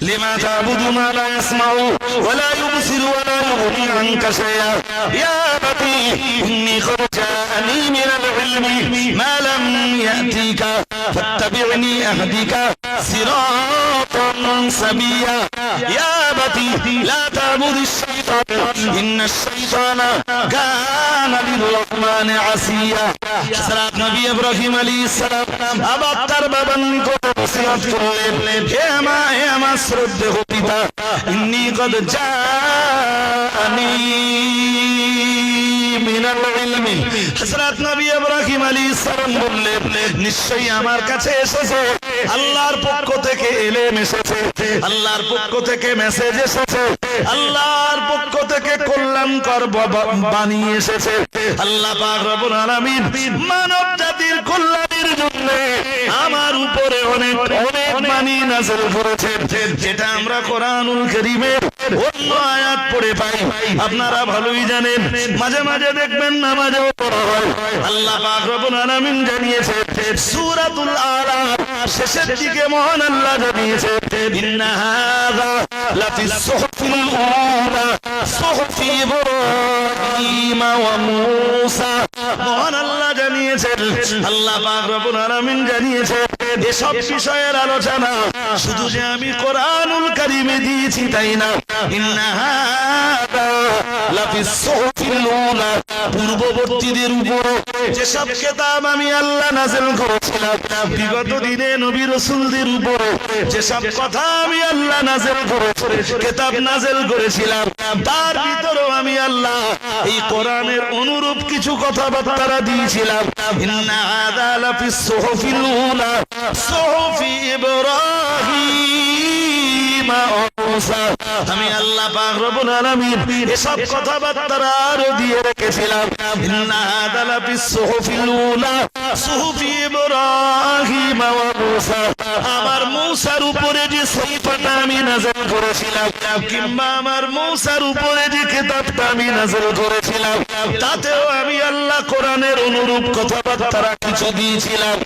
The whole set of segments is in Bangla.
লিমা তা'বুদু মা লা ইয়াসমাউ ওয়া লা ইউবসিরু ওয়া লা ইউগনি আনকা শাইআ ইয়া আবাতি ইন্নী ক্বাদ জাআনি মিনাল ইলমি মা লাম ইয়াতিকা ফাত্তাবি'নি আহদিকা সিরাতান সাবিয়্যা ইয়া আবাতি লা তা'বুদিশ শাইতান ইন্নাশ শাইতানা কানা লির-রাহমানি আসিয়া। হযরত নবী ইব্রাহিম আলাইহিস সালাম আবার তার বাবার নিকট নসিহত করলেন, হে আমার শ্রদ্ধেয় পিতা, ইন্নী ক্বাদ জাআনি মিনাল ইলমি। হযরত নবী ইব্রাহিম আলাইহিস সালাম বললেন, নিশ্চয়ই আমার কাছে এসেছে আল্লাহর পক্ষ থেকে ইলম এসেছে, আল্লাহর পক্ষ থেকে মেসেজ এসেছে, আল্লাহর পক্ষ থেকে কল্যাণকর বাণী এসেছে। আল্লাহ পাক রব্বুল আলামিন মানব জাতির কল্যাণের জন্য আমার উপরে অনেক অনেক বাণী নাযিল করেছেন, যেটা আমরা কোরআনুল কারীমের অন্য আয়াত পড়ে পাই। আপনারা ভালোই জানেন, মাঝে মাঝে দেখবেন নামাজেও পড়া হয়। আল্লাহ পাক রব্বুল আলামিন জানিয়েছেন সূরাতুল আরাফ শেষের দিকে মহান আল্লাহ জানিয়েছেন, ইন্না হাযা লাফিস সুহুফিল উলা সুহুফি ইব্রাহিম ওয়া মূসা। মহান আল্লাহ জানিয়েছেন, আল্লাহ পাক রব্বুল আলামিন জানিয়েছেন, এসব বিষয়ের আলোচনা শুধু যে আমি কোরআনুল কারীমে দিয়েছি তাই না, ইন্না হাযা লাফিস সুহুফিল উলা, পূর্ববর্তীদের উপর যেসব কিতাব আমি আল্লাহ নাযিল করেছিলাম, বিগত দিনে নবী রাসূলদের উপর যেসব কথা আমি আল্লাহ নাযিল করেছি, কিতাব নাযিল করেছিলাম, তার ভিতরেও আমি আল্লাহ এই কোরআনের অনুরূপ কিছু কথাবার্তা দিয়েছিলাম। ইন্না হাযা লাফিস সুহুফিল উলা সুহুফি ইব্রাহিম ওয়া মূসা। আমি আল্লাহ পাক রব্বুল আলামিন এসব কথাবার্তা আরো দিয়ে রেখেছিলাম। ইন্না হাযা লাফিস সুহুফিল উলা সুহুফি ইব্রাহিম ওয়া মূসা। আমার মূসার উপরে যে সহিফাটা আমি নাযিল করেছিলাম, কিংবা আমার মূসার উপরে যে কিতাবটা আমি নাযিল করেছিলাম, তাতেও আমি আল্লাহ কোরআনের অনুরূপ কথাবার্তা কিছু দিয়েছিলাম।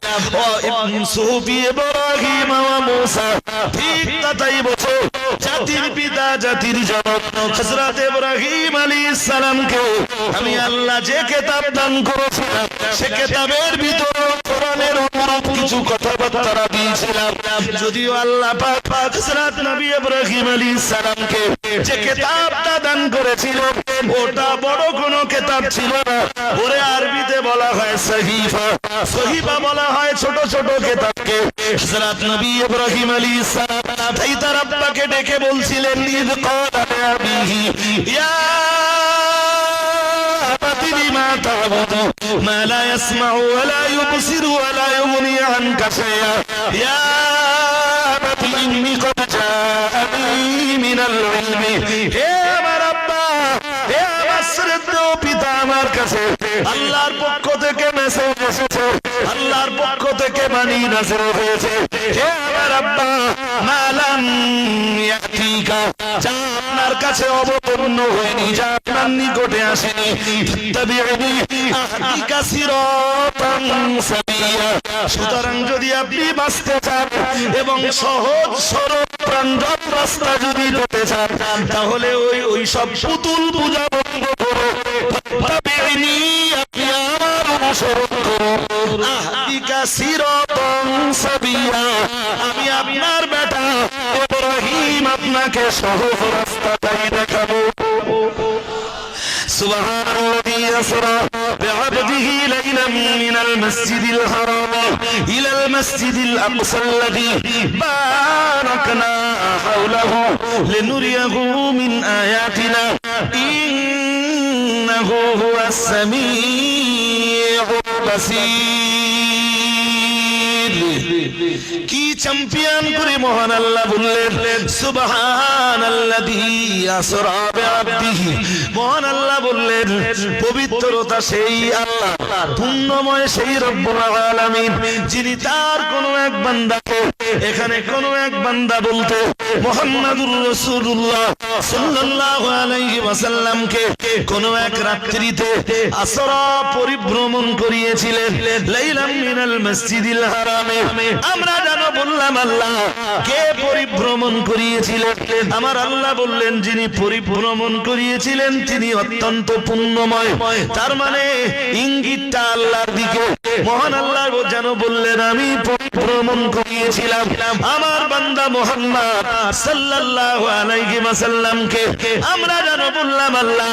সুহুফি ইব্রাহিম ওয়া মূসা, ঠিক তাই বছর জাতির পিতা জাতির জনক হযরত ইব্রাহিম আলাইহিস সালামকে আমি আল্লাহ যে কিতাব দান করেছিলাম, সে কিতাবের ভিতরে কোরআনের অনুরূপ কিছু কথাবার্তা দিয়েছিলাম। যদিও আল্লাহ পাক হযরত নবী ইব্রাহিম আলাইহিস সালামকে যে কিতাবটা দান করেছিলেন, ওটা বড় কোনো কিতাব ছিল না। ওরে আরবিতে বলা হয় সহিফা, সহিফা বলা হয় ছোট ছোট কিতাবকে। হযরত নবী ইব্রাহিম আলাইহিস সালাম তাই তার আব্বাকে ডেকে বলছিলেন, ইদ ক্বালা লিআবিহি ইয়া আবাতি লিমা তা'বুদু মা লা ইয়াসমাউ ওয়া লা ইউবসিরু ওয়া লা ইউগনি আনকা শাইআ ইয়া আবাতি ইন্নী ক্বাদ জাআনি মিনাল ইলমি। হে আমার আব্বা, হে আমার শ্রদ্ধেয় পিতা, আমার কাছে আল্লাহর পক্ষ থেকে মেসেজ এসেছে, আল্লাহর পক্ষ থেকে বাণী নাযিল হয়েছে। হে আমার আব্বা, মা লাম ইয়াতিকা, যা আপনার কাছে অবতীর্ণ হয়নি, যা আপনার নিকটে আসেনি, ফাত্তাবি'নি আহদিকা সিরাতান সাবিয়্যা। সুতরাং যদি আপনি বাঁচতে চান এবং সহজ সরল প্রাণবন্ত রাস্তা যদি পেতে চান, তাহলে ওই সব পুতুল পূজা বন্ধ করে ফাত্তাবি'নি, আপনি আমার অনুসরণ করুন, আহদিকা সিরাতান সাবিয়্যা, আমি আপনার বেটা ইব্রাহিম আপনাকে সহজ রাস্তাটাই দেখাবো। সুবহানাল্লাযী আসরা বি'আবদিহি লাইলাম মিনাল মাসজিদিল হারাম ইলাল মাসজিদিল আকসা আল্লাযী বারাকনা হাওলাহু লিনুরিয়াহু মিন আয়াতিনা ইন্নাহু হুয়াস সামিউল বাসীর। কি চ্যাম্পিয়ন করে মহান আল্লাহ বললেন, সুবহানাল্লাযী আসরা বি'আবদিহি। মহান আল্লাহ বললেন, পবিত্রতা সেই আল্লাহ, পুণ্যময় সেই রব্বুল আলামিন, যিনি তার কোনো এক বান্দাকে, এখানে কোনো এক বান্দা বলতে মুহাম্মাদুর রাসূলুল্লাহ সাল্লাল্লাহু আলাইহি ওয়াসাল্লামকে কোন এক রাত্রিতে আসরা পরিভ্রমণ করিয়েছিলেন লাইলাম মিনাল মসজিদিল হারামে। আমরা জানো বললাম আল্লাহ কে পরিভ্রমণ করিয়েছিলেন? আমার আল্লাহ বললেন যিনি পরিভ্রমণ করিয়েছিলেন তিনি অত্যন্ত পুণ্যময়। তার মানে ইঙ্গিতটা আল্লাহর দিকে। মহান আল্লাহ যেন বললেন আমি পরিভ্রমণ করিয়েছিলাম আমার বান্দা মুহাম্মদ সাল্লাল্লাহু আলাইহি ওয়াসাল্লামকে। আমরা যেন বললাম আল্লাহ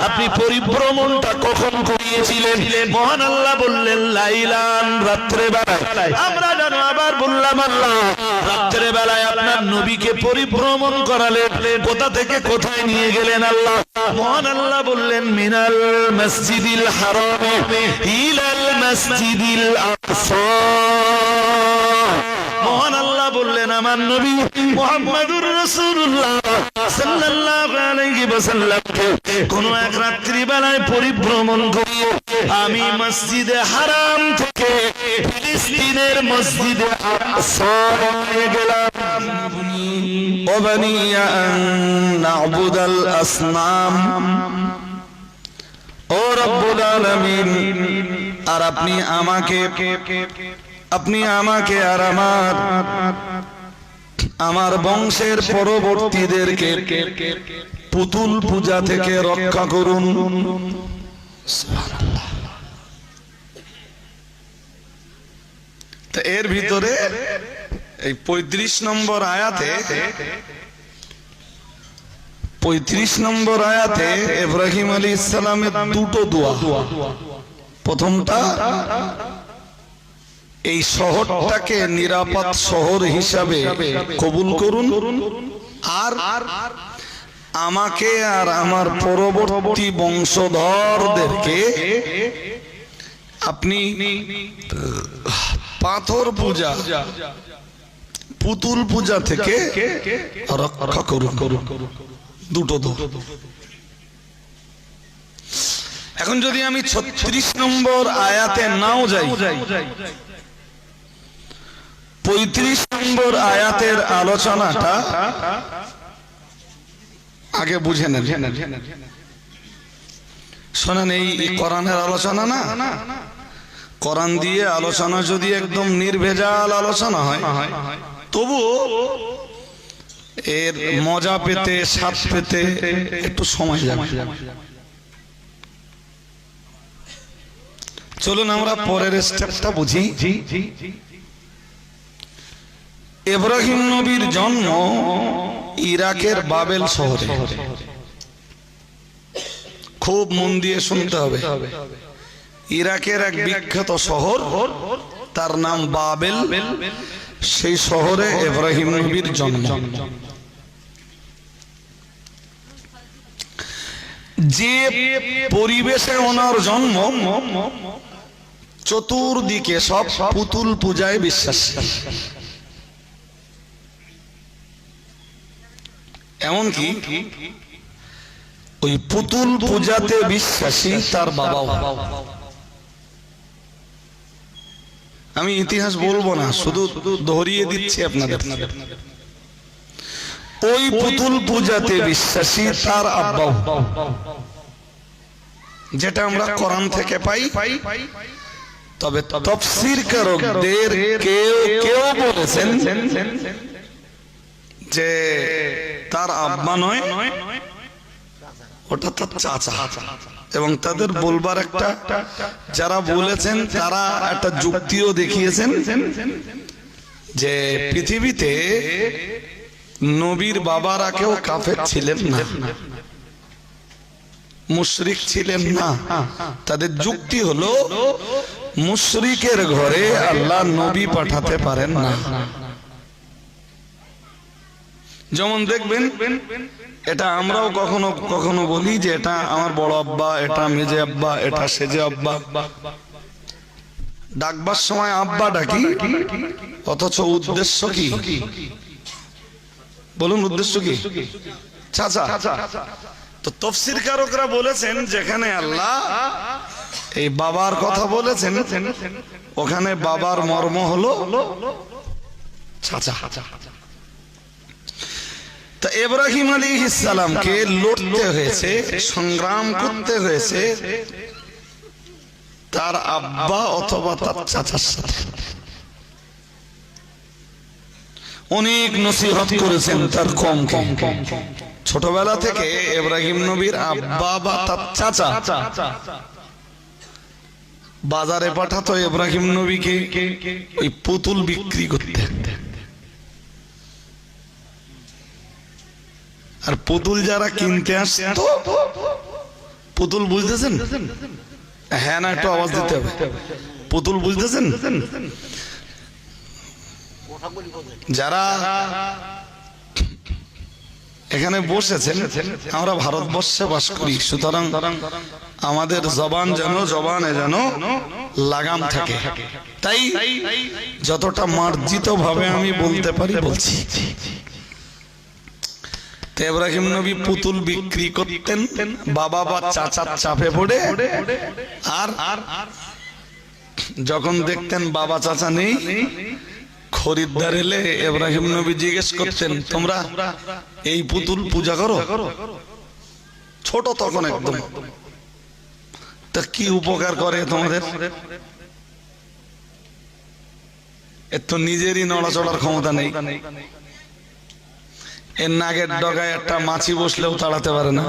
আপনি পরিভ্রমণটা কখন করিয়েছিলেন? মহান আল্লাহ বললেন লাইলান, রাত্রে বেলায়। আমরা যেন আবার বললাম আল্লাহ রাত্রে বেলায় আপনার নবীকে পরিভ্রমণ করালেন, কোথা থেকে কোথায় নিয়ে গেলেন আল্লাহ? মহান আল্লাহ বললেন মিনাল মসজিদিল হারামে ইলাল মসজিদিল আকসা। মহান আল্লাহ বললেন আমার নবী মুহাম্মদুর রাসূলুল্লাহ সাল্লাল্লাহু আলাইহি ওয়াসাল্লামকে কোন এক রাত্রি বেলায় পরিভ্রমণ করিয়ে আমি মসজিদে হারাম থেকে ফিলিস্তিনের মসজিদে আকসা নিয়ে গেলাম। ও বানিয়া আন না'বুদাল আসনাম, ও রব্বুল আলামিন, আর আপনি আমাকে আর আমার বংশের পরবর্তীদেরকে পুতুল পূজা থেকে রক্ষা করুন। তো এর ভিতরে এই 35 নম্বর আয়াতে ইব্রাহিম আলাইহিস সালামের দুটো দোয়া। প্রথমটা এই শহরটাকে নিরাপদ শহর হিসাবে কবুল করুন, আর আমাকে আর আমার পরবর্তী বংশধরদেরকে আপনি পাথর পূজা, পুতুল পূজা থেকে রক্ষা করুন। দুটো দোয়া। এখন যদি আমি 36 নম্বর আয়াতে নাও যাই, 35 নম্বর আয়াতের আলোচনাটা আগে বুঝে নেন। শোনেন, এই কোরআনের আলোচনা না, কোরআন দিয়ে আলোচনা যদি একদম নির্ভেজাল আলোচনা হয় তবু এর মজা পেতে, স্বাদ পেতে একটু সময় যাবে। চলুন আমরা পরের স্টেপটা বুঝি। ইব্রাহিম নবীর জন্ম ইরাকের বাবেল শহরে। খুব মন দিয়ে শুনতে হবে। ইরাকের এক বিখ্যাত শহর, তার নাম বাবেল। সেই শহরে ইব্রাহিম নবীর জন্ম। যে পরিবেশে ওনার জন্ম, চতুর্দিকে সব পুতুল পূজায় বিশ্বাস। এমনকি ওই পুতুল পূজাতে বিশ্বাসী তার বাবাও। আমি ইতিহাস বলবো না, শুধু ধরিয়ে দিচ্ছি আপনাদের। ওই পুতুল পূজাতে বিশ্বাসী তার আব্বাও, যেটা আমরা কোরআন থেকে পাই। তবে তাফসীরকারকদের কেউ বলেছেন যে তার আব্বা নয়, ওটা তার চাচা। এবং তাদের বলবার একটা, যারা বলেছেন তারা একটা যুক্তিও দেখিয়েছেন যে পৃথিবীতে নবীর বাবারা কেউ কাফের ছিলেন না, মুশরিক ছিলেন না। তাদের যুক্তি হলো মুশরিকের ঘরে আল্লাহ নবী পাঠাতে পারেন না। যেমন দেখবেন, এটা আমরাও কখনো কখনো বলি যে এটা আমার বড় আব্বা, এটা মেজে আব্বা, এটা সেজে আব্বা। ডাকবার সময় আব্বা ডাকি, অথচ উদ্দেশ্য কি? বলুন, উদ্দেশ্য কি? চাচা। তো তাফসীরকারকরা বলেছেন যেখানে আল্লাহ এই বাবার কথা বলেছেন, ওখানে বাবার মর্ম হলো চাচা। তা তো ইব্রাহিম আলাইহিস সালামকে লড়তে হয়েছে, সংগ্রাম করতে হয়েছে তার আব্বা অথবা তার চাচার সাথে। অনেক নসিহত করেছেন তার কমকে। ছোটবেলা থেকে ইব্রাহিম নবীর আব্বা বা তার চাচা বাজারে পাঠাতো ইব্রাহিম নবীকে ওই পুতুল বিক্রি করতে। আর পুতুল যারা কিনতে আসতো, পুতুল বুঝতেছেন? হ্যাঁ না একটু আওয়াজ দিতে হবে। পুতুল বুঝতেছেন? যারা এখানে বসেছেন, আমরা ভারতবর্ষে বাস করি, সুতরাং আমাদের জবান জবানে যেন লাগাম থাকে, তাই যতটা মার্জিত ভাবে আমি বলতে পারি বলছি। ইব্রাহিম নবী পুতুল বিক্রি করতেন, বাবা বা চাচার চাপে পড়ে। আর যখন দেখতেন বাবা চাচা নেই, খরিদ্দার এলে ইব্রাহিম নবী জিজ্ঞেস করতেন, তোমরা এই পুতুল পূজা করো? ছোট তখন একদম। তা কি উপকার করে তোমাদের? এর তো নিজেরই নড়াচড়ার ক্ষমতা নেই। এর নাগের ডগায় একটা মাছি বসলেও তাড়াতে পারে না।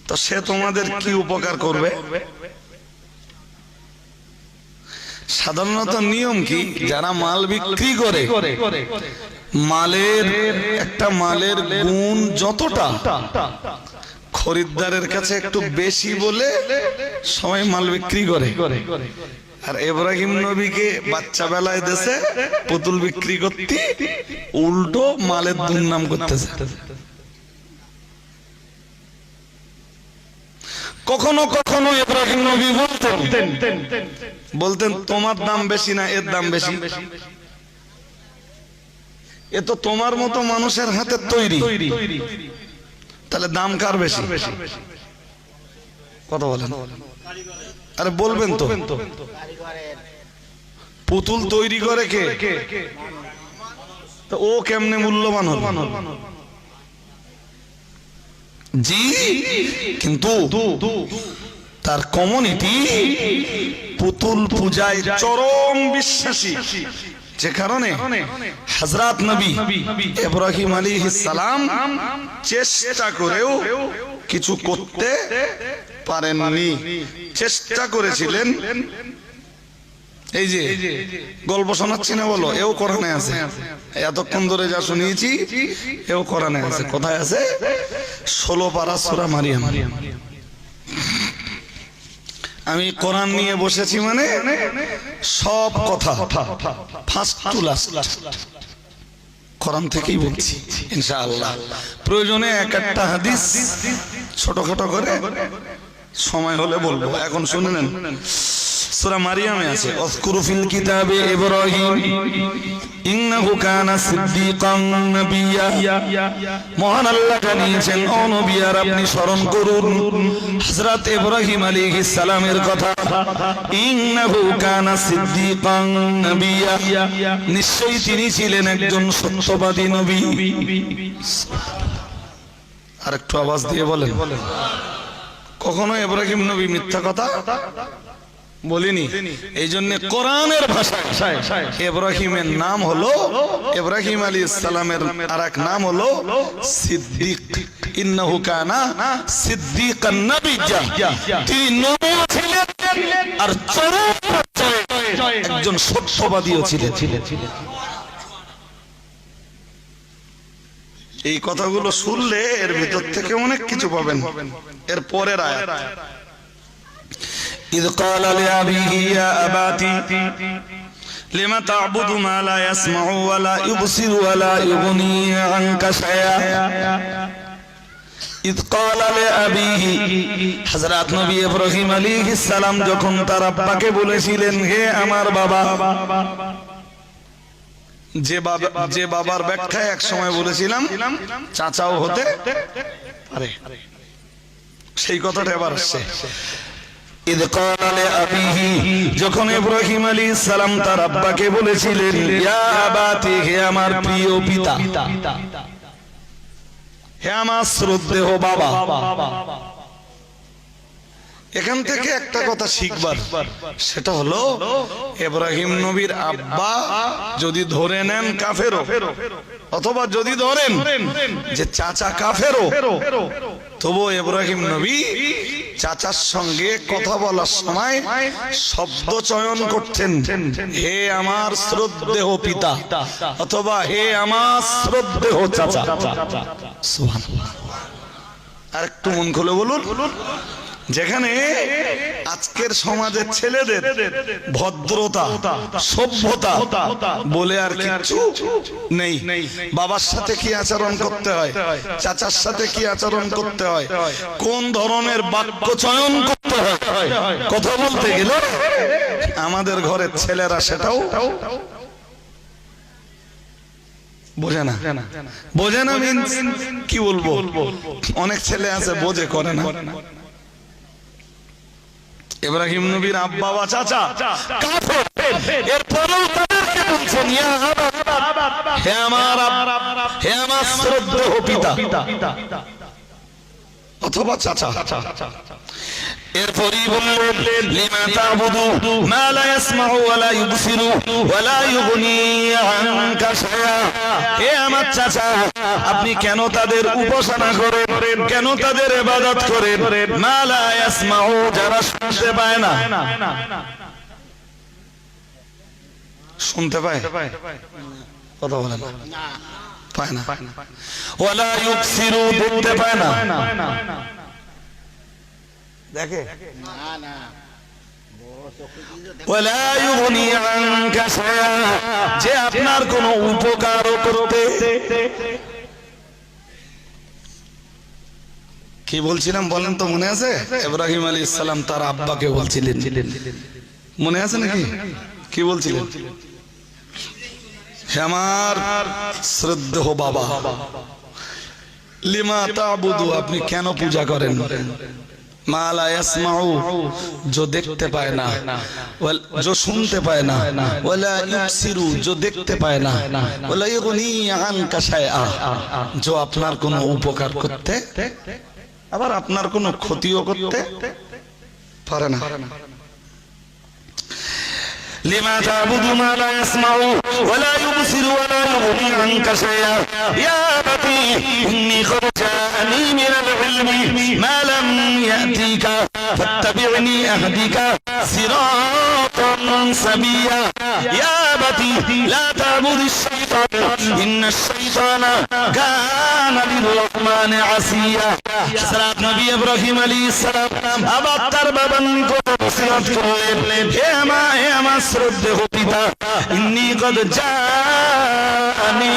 তো সে তোমাদের কি উপকার করবে? সাধারণত নিয়ম কি, যারা মাল বিক্রি করে, মালের একটা মালের গুণ যতটা খরিদ্দারের কাছে একটু বেশি বলে সবাই মাল বিক্রি করে। আর ইব্রাহিম নবীকে বাচ্চা বেলায় দেশে পুতুল বিক্রি করতে, উল্টো মালের দুর্নাম করতেছে। কখনো কখনো ইব্রাহিম নবী বলতেন তোমার দাম বেশি না এর দাম বেশি, এ তো তোমার মতো মানুষের হাতে তৈরি, তাহলে দাম কার বেশি? কথা বলেন। আরে বলবেন তো, পুতুল তৈরি করে কে? তো ও কেমনে মূল্যবান হল? জি, কিন্তু তার কমিউনিটি পুতুল পূজায় চরম বিশ্বাসী, যে কারণে হযরত নবী ইব্রাহিম আলাইহিস সালাম চেষ্টা করেও কিছু করতে পারেননি। চেষ্টা করেছিলেন, এই যে গল্প শোনাচ্ছি না বলো, এও কোরআনে আছে। এতক্ষণ ধরে যা শুনিয়েছি এও কোরআনে আছে। কোথায় আছে? 16 পারা সূরা মারিয়াম। আমি কোরআন নিয়ে বসেছি মানে সব কথা ফার্স্ট টু লাস্ট কোরআন থেকেই বলছি ইনশাআল্লাহ। প্রয়োজনে এক একটা হাদিস ছোটখাটো করে সময় হলে বলবো, এখন শুনে নেন। সূরা মারিয়ামে আছে, আযকুরু ফিল কিতাবে ইব্রাহিম ইন্নাহু কানা সিদ্দীকান নাবিয়্যা। মহান আল্লাহ জানিয়েছেন, ও নবী আর আপনি স্মরণ করুন হযরত ইব্রাহিম আলাইহিস সালামের কথা। ইন্নাহু কানা সিদ্দীকান নাবিয়্যা, নিশ্চয়ই তিনি ছিলেন একজন সত্যবাদী নবী। আর একটু আওয়াজ দিয়ে বলেন। কখনো ইব্রাহিম নবী মিথ্যা কথা বলিনি। এই জন্য কোরআনের ভাষায় ইব্রাহিমের নাম হলো, ইব্রাহিম আলাইহিস সালামের আরেক নাম হলো সিদ্দিক। ইন্নাহু কানা সিদ্দিকান নাবিয়্যা, তিনি নবী ছিলেন আর চরম একজন সত্যবাদীও ছিলেন। এই কথাগুলো শুনলে এর ভিতর থেকে অনেক কিছু পাবেন। এর পরের আয়াত, إذ قال لأبيه يا أباتي لما تعبد ما لا يسمع ولا يبصر ولا يغني عنك شيئا। إذ قال لأبيه, হযরত নবী ইব্রাহিম আলাইহিস সালাম যখন তার আব্বাকে বলেছিলেন, হে আমার বাবা। যে বাবার ব্যাখ্যায় এক সময় বলেছিলাম চাচাও হতে পারে, সেই কথাটা এবার আসছে। ইদ ক্বালা লিআবিহি, যখন ইব্রাহিম আলাইহিস সালাম তার আব্বাকে বলেছিলেন, ইয়া আবাতি, হে আমার প্রিয় পিতা, হে আমার শ্রদ্ধেয় বাবা। এখান থেকে একটা কথা শিখবার, সেটা হলো ইব্রাহিম নবীর আব্বা যদি ধরে নেন কাফেরও, অথবা যদি ধরেন যে চাচা কাফেরও, তবু ইব্রাহিম নবী চাচার সঙ্গে কথা বলার সময় শব্দ চয়ন করতেন, হে আমার শ্রদ্ধেয় পিতা, অথবা হে আমার শ্রদ্ধেয় চাচা। সুবহানাল্লাহ। আর একটু মন খুলে বলুন, যেখানে আজকের সমাজের ছেলেদের ভদ্রতা সভ্যতা বলে আর কিছু নেই। বাবার সাথে কি আচরণ করতে হয়, চাচার সাথে কি আচরণ করতে হয়, কোন ধরনের বাক্য চয়ন করতে হয়, কথা বলতে গেলে আমাদের ঘরের ছেলেরা সেটাও বোঝে না। বোঝে না মিন্স কি বলবো, অনেক ছেলে আছে বোঝে করে না। ইব্রাহিম নবীর আব্বা বা চাচা কাফের, এরপরেও তাদেরকে বলছেন, ইয়া আবা, হে আমার শ্রদ্ধেয় পিতা অথবা চাচা। এরপরই বললেন, লিমা তা'বুদু মা লা ইয়াসমাউ ওয়া লা ইউবসিরু ওয়া লা ইউগনি আনকা শাইআ, হে আমার চাচা, আপনি কেন তাদের উপাসনা করেন, কেন তাদের ইবাদত করেন? মা লা ইয়াসমাউ, যারা শুনতে পায় না। শুনতে পায়? কথা বলেন না, পায় না। ওয়া লা ইউবসিরু, দেখতে পায় না। দেখে না। ওয়ালা ইউগনি আনকা শাইআ, যে আপনার কোনো উপকার করতে। কি বলছিলাম বলেন তো, মনে আছে? ইব্রাহিম আলাইহিস সালাম তার আব্বাকে বলছিলেন, মনে আছে নাকি? কি বলছিলেন? হে আমার শ্রদ্ধেয় বাবা, লিমা তা'বুদু, আপনি কেন পূজা করেন? মা লা ইয়াসমাউ, जो দেখতে পায় না, जो শুনতে পায় না, ওয়ালা ইউবসিরু, जो দেখতে পায় না, ওয়ালা ইউগনি আনকা শাইআ, जो আপনার কোনো উপকার করতে আবার আপনার কোনো ক্ষতিও করতে পারে না। লিমা তা'বুদু মা লা ইয়াসমাউ ওয়ালা ইউবসিরু ওয়ালা ইউগনি আনকা শাইআ, ইয়া আবাতি ইন্নী কদ জাআনি মিনাল ইলমি মা লাম ইয়াতিকা ফাত্তাবি'নি আহদিকা সিরাতান সাবিয়্যা, ইয়া আবাতি লা তা'বুদিশ শাইতান ইন্নাশ শাইতানা কানা লির-রাহমানি আসিয়া। হযরত নবী ইব্রাহিম আলাইহিস সালাম আবার তার বাবার নিকট নসিহত করলেন, হে আমার শ্রদ্ধেয় পিতা, ইন্নী কদ জাআনি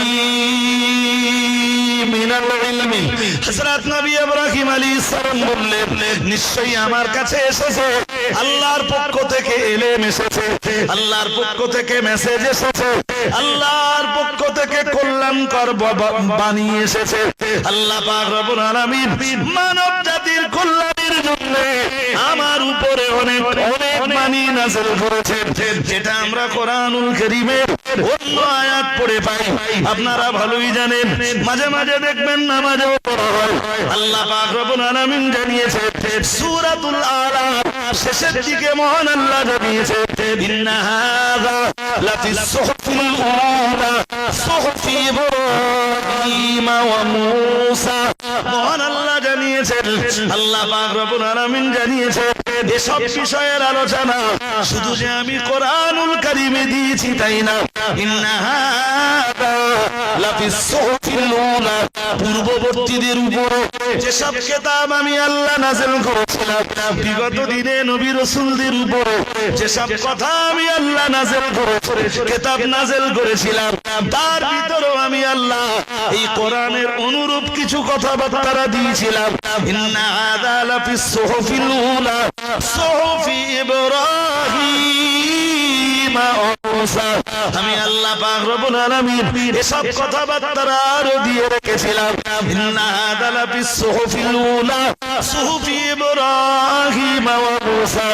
মিনাল ইলমি। হযরত নবী ইব্রাহিম আলাইহিস সালাম বললেন, নিশ্চয়ই আমার কাছে এসেছে, আল্লাহর পক্ষ থেকে ইলম এসেছে, আল্লাহর পক্ষ থেকে মেসেজ এসেছে, আল্লাহর পক্ষ থেকে কল্যাণকর বাণী এসেছে। আল্লাহ পাক রব্বুল আলামিন মানব জাতির কল্যাণের জন্য আমার উপরে অনেক বাণী নাযিল করেছেন, যেটা আমরা কোরআনুল কারীমের অন্য আয়াত পড়ে পাই। আপনারা ভালোই জানেন, মাঝে মাঝে দেখবেন নামাজেও পড়া হয়। আল্লাহ পাক রব্বুল আলামিন জানিয়েছে সূরাতুল আরাফ শেষের দিকে মহান আল্লাহ জানিয়েছে, ইন্না হাযা লাফিস সুহুফিল উলা সুহুফি ইব্রাহিম ওয়া মূসা। মহান আল্লাহ জানিয়েছেন, আল্লাহ পাক রব্বুল আলামিন জানিয়েছে, এসব বিষয়ের আলোচনা শুধু যে আমি কোরআনুল কারীমে দিয়েছি তাই না, ইন্না হাযা লাফিস সুহুফিল উলা, পূর্ববর্তীদের উপরে যেসব কিতাব আমি আল্লাহ নাযিল করেছিলাম, বিগত দিনে নবী রাসূলদের উপরে যেসব কথা আমি আল্লাহ নাযিল করেছি, কিতাব নাযিল করেছিলাম, তার ভিতরেও আমি আল্লাহ এই কোরআনের অনুরূপ কিছু কথাবার্তা দিয়েছিলাম। ইন্না হাযা লাফিস সুহুফিল উলা সুহুফি ইব্রাহিম ওয়া মূসা। আমি আল্লাহ পাক রব্বুল আলামিন এসব কথাবার্তা আরো দিয়ে রেখেছিলাম। ইন্না হাযা লাফিস সুহুফিল উলা সুহুফি ইব্রাহিম ওয়া মূসা,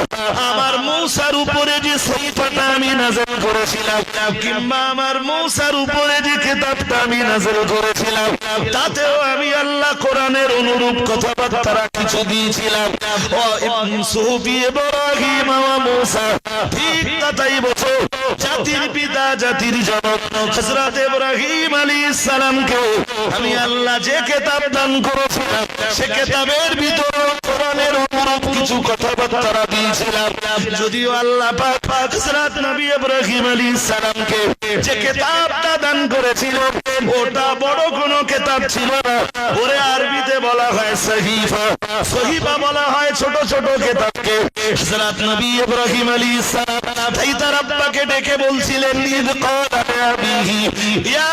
আমার মূসার উপরে যে সহিফাটা আমি নাযিল করেছিলাম, কিংবা আমার মূসার উপরে যে কিতাবটা আমি নাযিল করেছিলাম, তাতেও আমি আল্লাহ কোরআনের অনুরূপ কথাবার্তা কিছু দিয়েছিলাম। ও সুহুফি ইব্রাহিম ওয়া মূসা, ঠিক তাই বলছো, জাতির পিতা জাতির জনক হযরত ইব্রাহিম আলাইহিস সালামকে আমি আল্লাহ যে কিতাব দান করেছিলাম, সে কিতাবের ভিতরে কোরআনের অনুরূপ কিছু কথাবার্তা দিয়েছিলাম। যদিও আল্লাহ পাক হযরত নবী ইব্রাহিম আলাইহিস সালামকে যে কিতাবটা দান করেছিল, ওটা বড় কোনো কিতাব ছিল না। ওরে আরবিতে বলা হয় সহিফা, সহিফা বলা হয় ছোট ছোট কিতাবকে। হযরত নবী ইব্রাহিম আলাইহিস সালাম তাই তার আব্বাকে ডেকে বলছিলেন, ইদ ক্বালা আবিহি ইয়া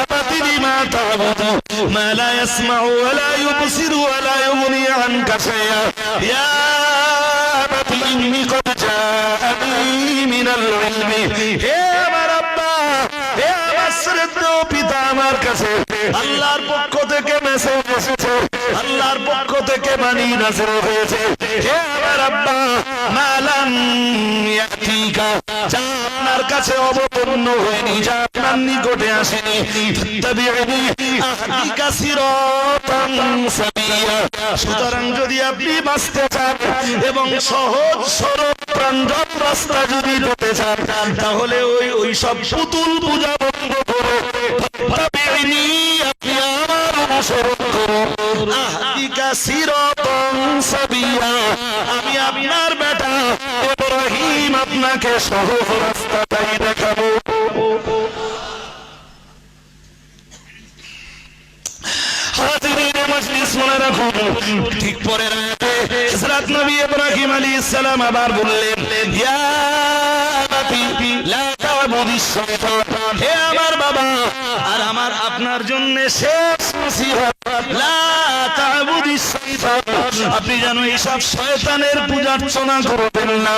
আবাতি লিমা তা'বুদু মা লা ইয়াসমাউ ওয়া লা ইউবসিরু ওয়া লা ইউগনি আনকা শাইআ ইয়া আবাতি ইন্নী ক্বাদ জাআনি মিনাল ইলমি। হে আমার আব্বা, হে আমার শ্রদ্ধেয় পিতা, আমার কাছে আল্লাহর পক্ষ থেকে মেসেজ এসেছে, আল্লাহর পক্ষ থেকে বাণী নাযিল হয়েছে। হে আমার আব্বা, মালাম ইয়াতিকা, যা আপনার কাছে অবতীর্ণ হয়নি, যা আপনার নিকটে আসেনি, তাবিউনি আহদিকা সিরাতান সাবিয়া। সুতরাং যদি আপনি বাঁচতে চান এবং সহজ সরল প্রাণজট রাস্তা যদি পেতে চান, তাহলে ওই সব পুতুল পূজা বন্ধ করে তাবিউনি, আপনি আমার অনুসরণ করুন। আহদিকা সিরাতান সাবিয়া, আমি আপনার বেটা ইব্রাহিম আপনাকে সহজ রাস্তাটাই দেখাবো। হাজিরিন মজলিস, মনে রাখুন, ঠিক পরের আয়াতে হযরত নবী ইব্রাহিম আলাইহিস সালাম আবার বললেন, ইয়া আবাতি লা তা'বুদিস শাইতান। হে আমার বাবা, আর আমার আপনার জন্য শেষ নসিহত, লা তা'বুদিস শাইতান, আপনি যেন এইসব শয়তানের পূজা অর্চনা করবেন না।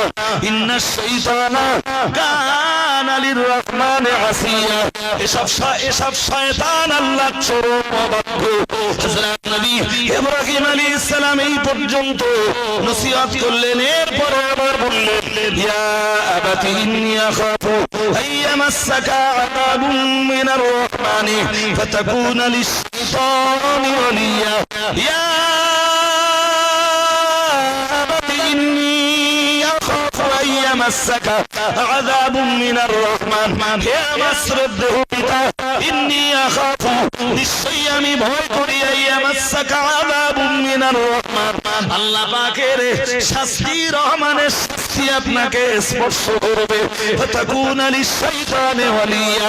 ইন্নাশ শাইতানা কানা লির-রহমানি আসিয়া, এসব শয়তান আল্লাহর চরম অবাধ্য। হযরত নবী ইব্রাহিম আলাইহিস সালাম এই পর্যন্ত নসিহত করলেন, এরপরে আবার বললেন, ইয়া আবাতি ইন্নী আখাফু আইয়ামাসসাকা আযাবুম মিনার রহমানি ফাতাকুনা লিশ-শাইতানি ওয়ালিয়া। ইয়া আবাতি ইন্নী আখাফু আইয়ামাসসাকা আযাবুম মিনার রহমান। হে আমার শ্রদ্ধেয় পিতা, ইন্নী আখাফু, নিশ্চয়ই আমি ভয় করি, আইয়ামাসসাকা আযাবুম মিনার রহমান, আল্লাহ পাকের শাস্তি, রহমানের শাস্তি আপনাকে স্পর্শ করবে। ফাতাকুনা লিশ-শাইতানি ওয়ালিয়া,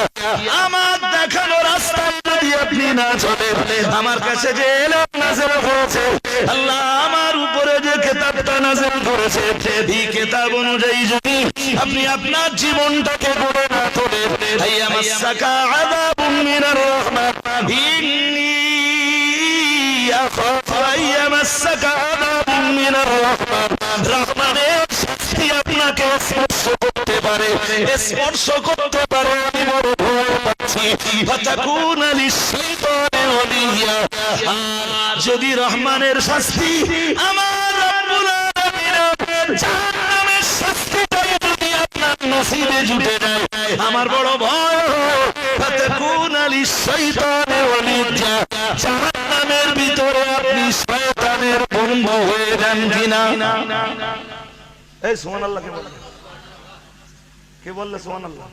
আমার দেখানো রাস্তা যদি আপনি না চলেন, আমার কাছে যে ইলম নাযিল হয়েছে, আল্লাহ আমার উপরে যে কিতাবটা নাযিল করেছে, এই কিতাব অনুযায়ী যদি আপনি আপনার জীবনটাকে গড়ে না তোলেন, আইয়ামাসসাকা আযাবুম মিনার রহমান, ইন্নী আখাফু আইয়ামাসসাকা আযাবুম মিনার রহমান, রহমানের শাস্তি আপনাকে স্পর্শ করতে পারে, স্পর্শ করতে পারে, আমি বড় ভয় পাচ্ছি। ফাতাকুনা লিশ-শাইতানি ওয়ালিয়া, আর যদি রহমানের শাস্তি, আমার রব্বুল আলামিনের জাহান্নামের শাস্তিটাই যদি আপনার নসিবে জুটে যায়, আমার বড় ভয়। ফাতাকুনা লিশ-শাইতানি ওয়ালিয়া, জাহান্নামের ভিতরে আপনি শয়তানের বন্ধু হয়ে যান কিনা। এই সুবহানাল্লাহ কে বললে? কে বললে সুবহানাল্লাহ?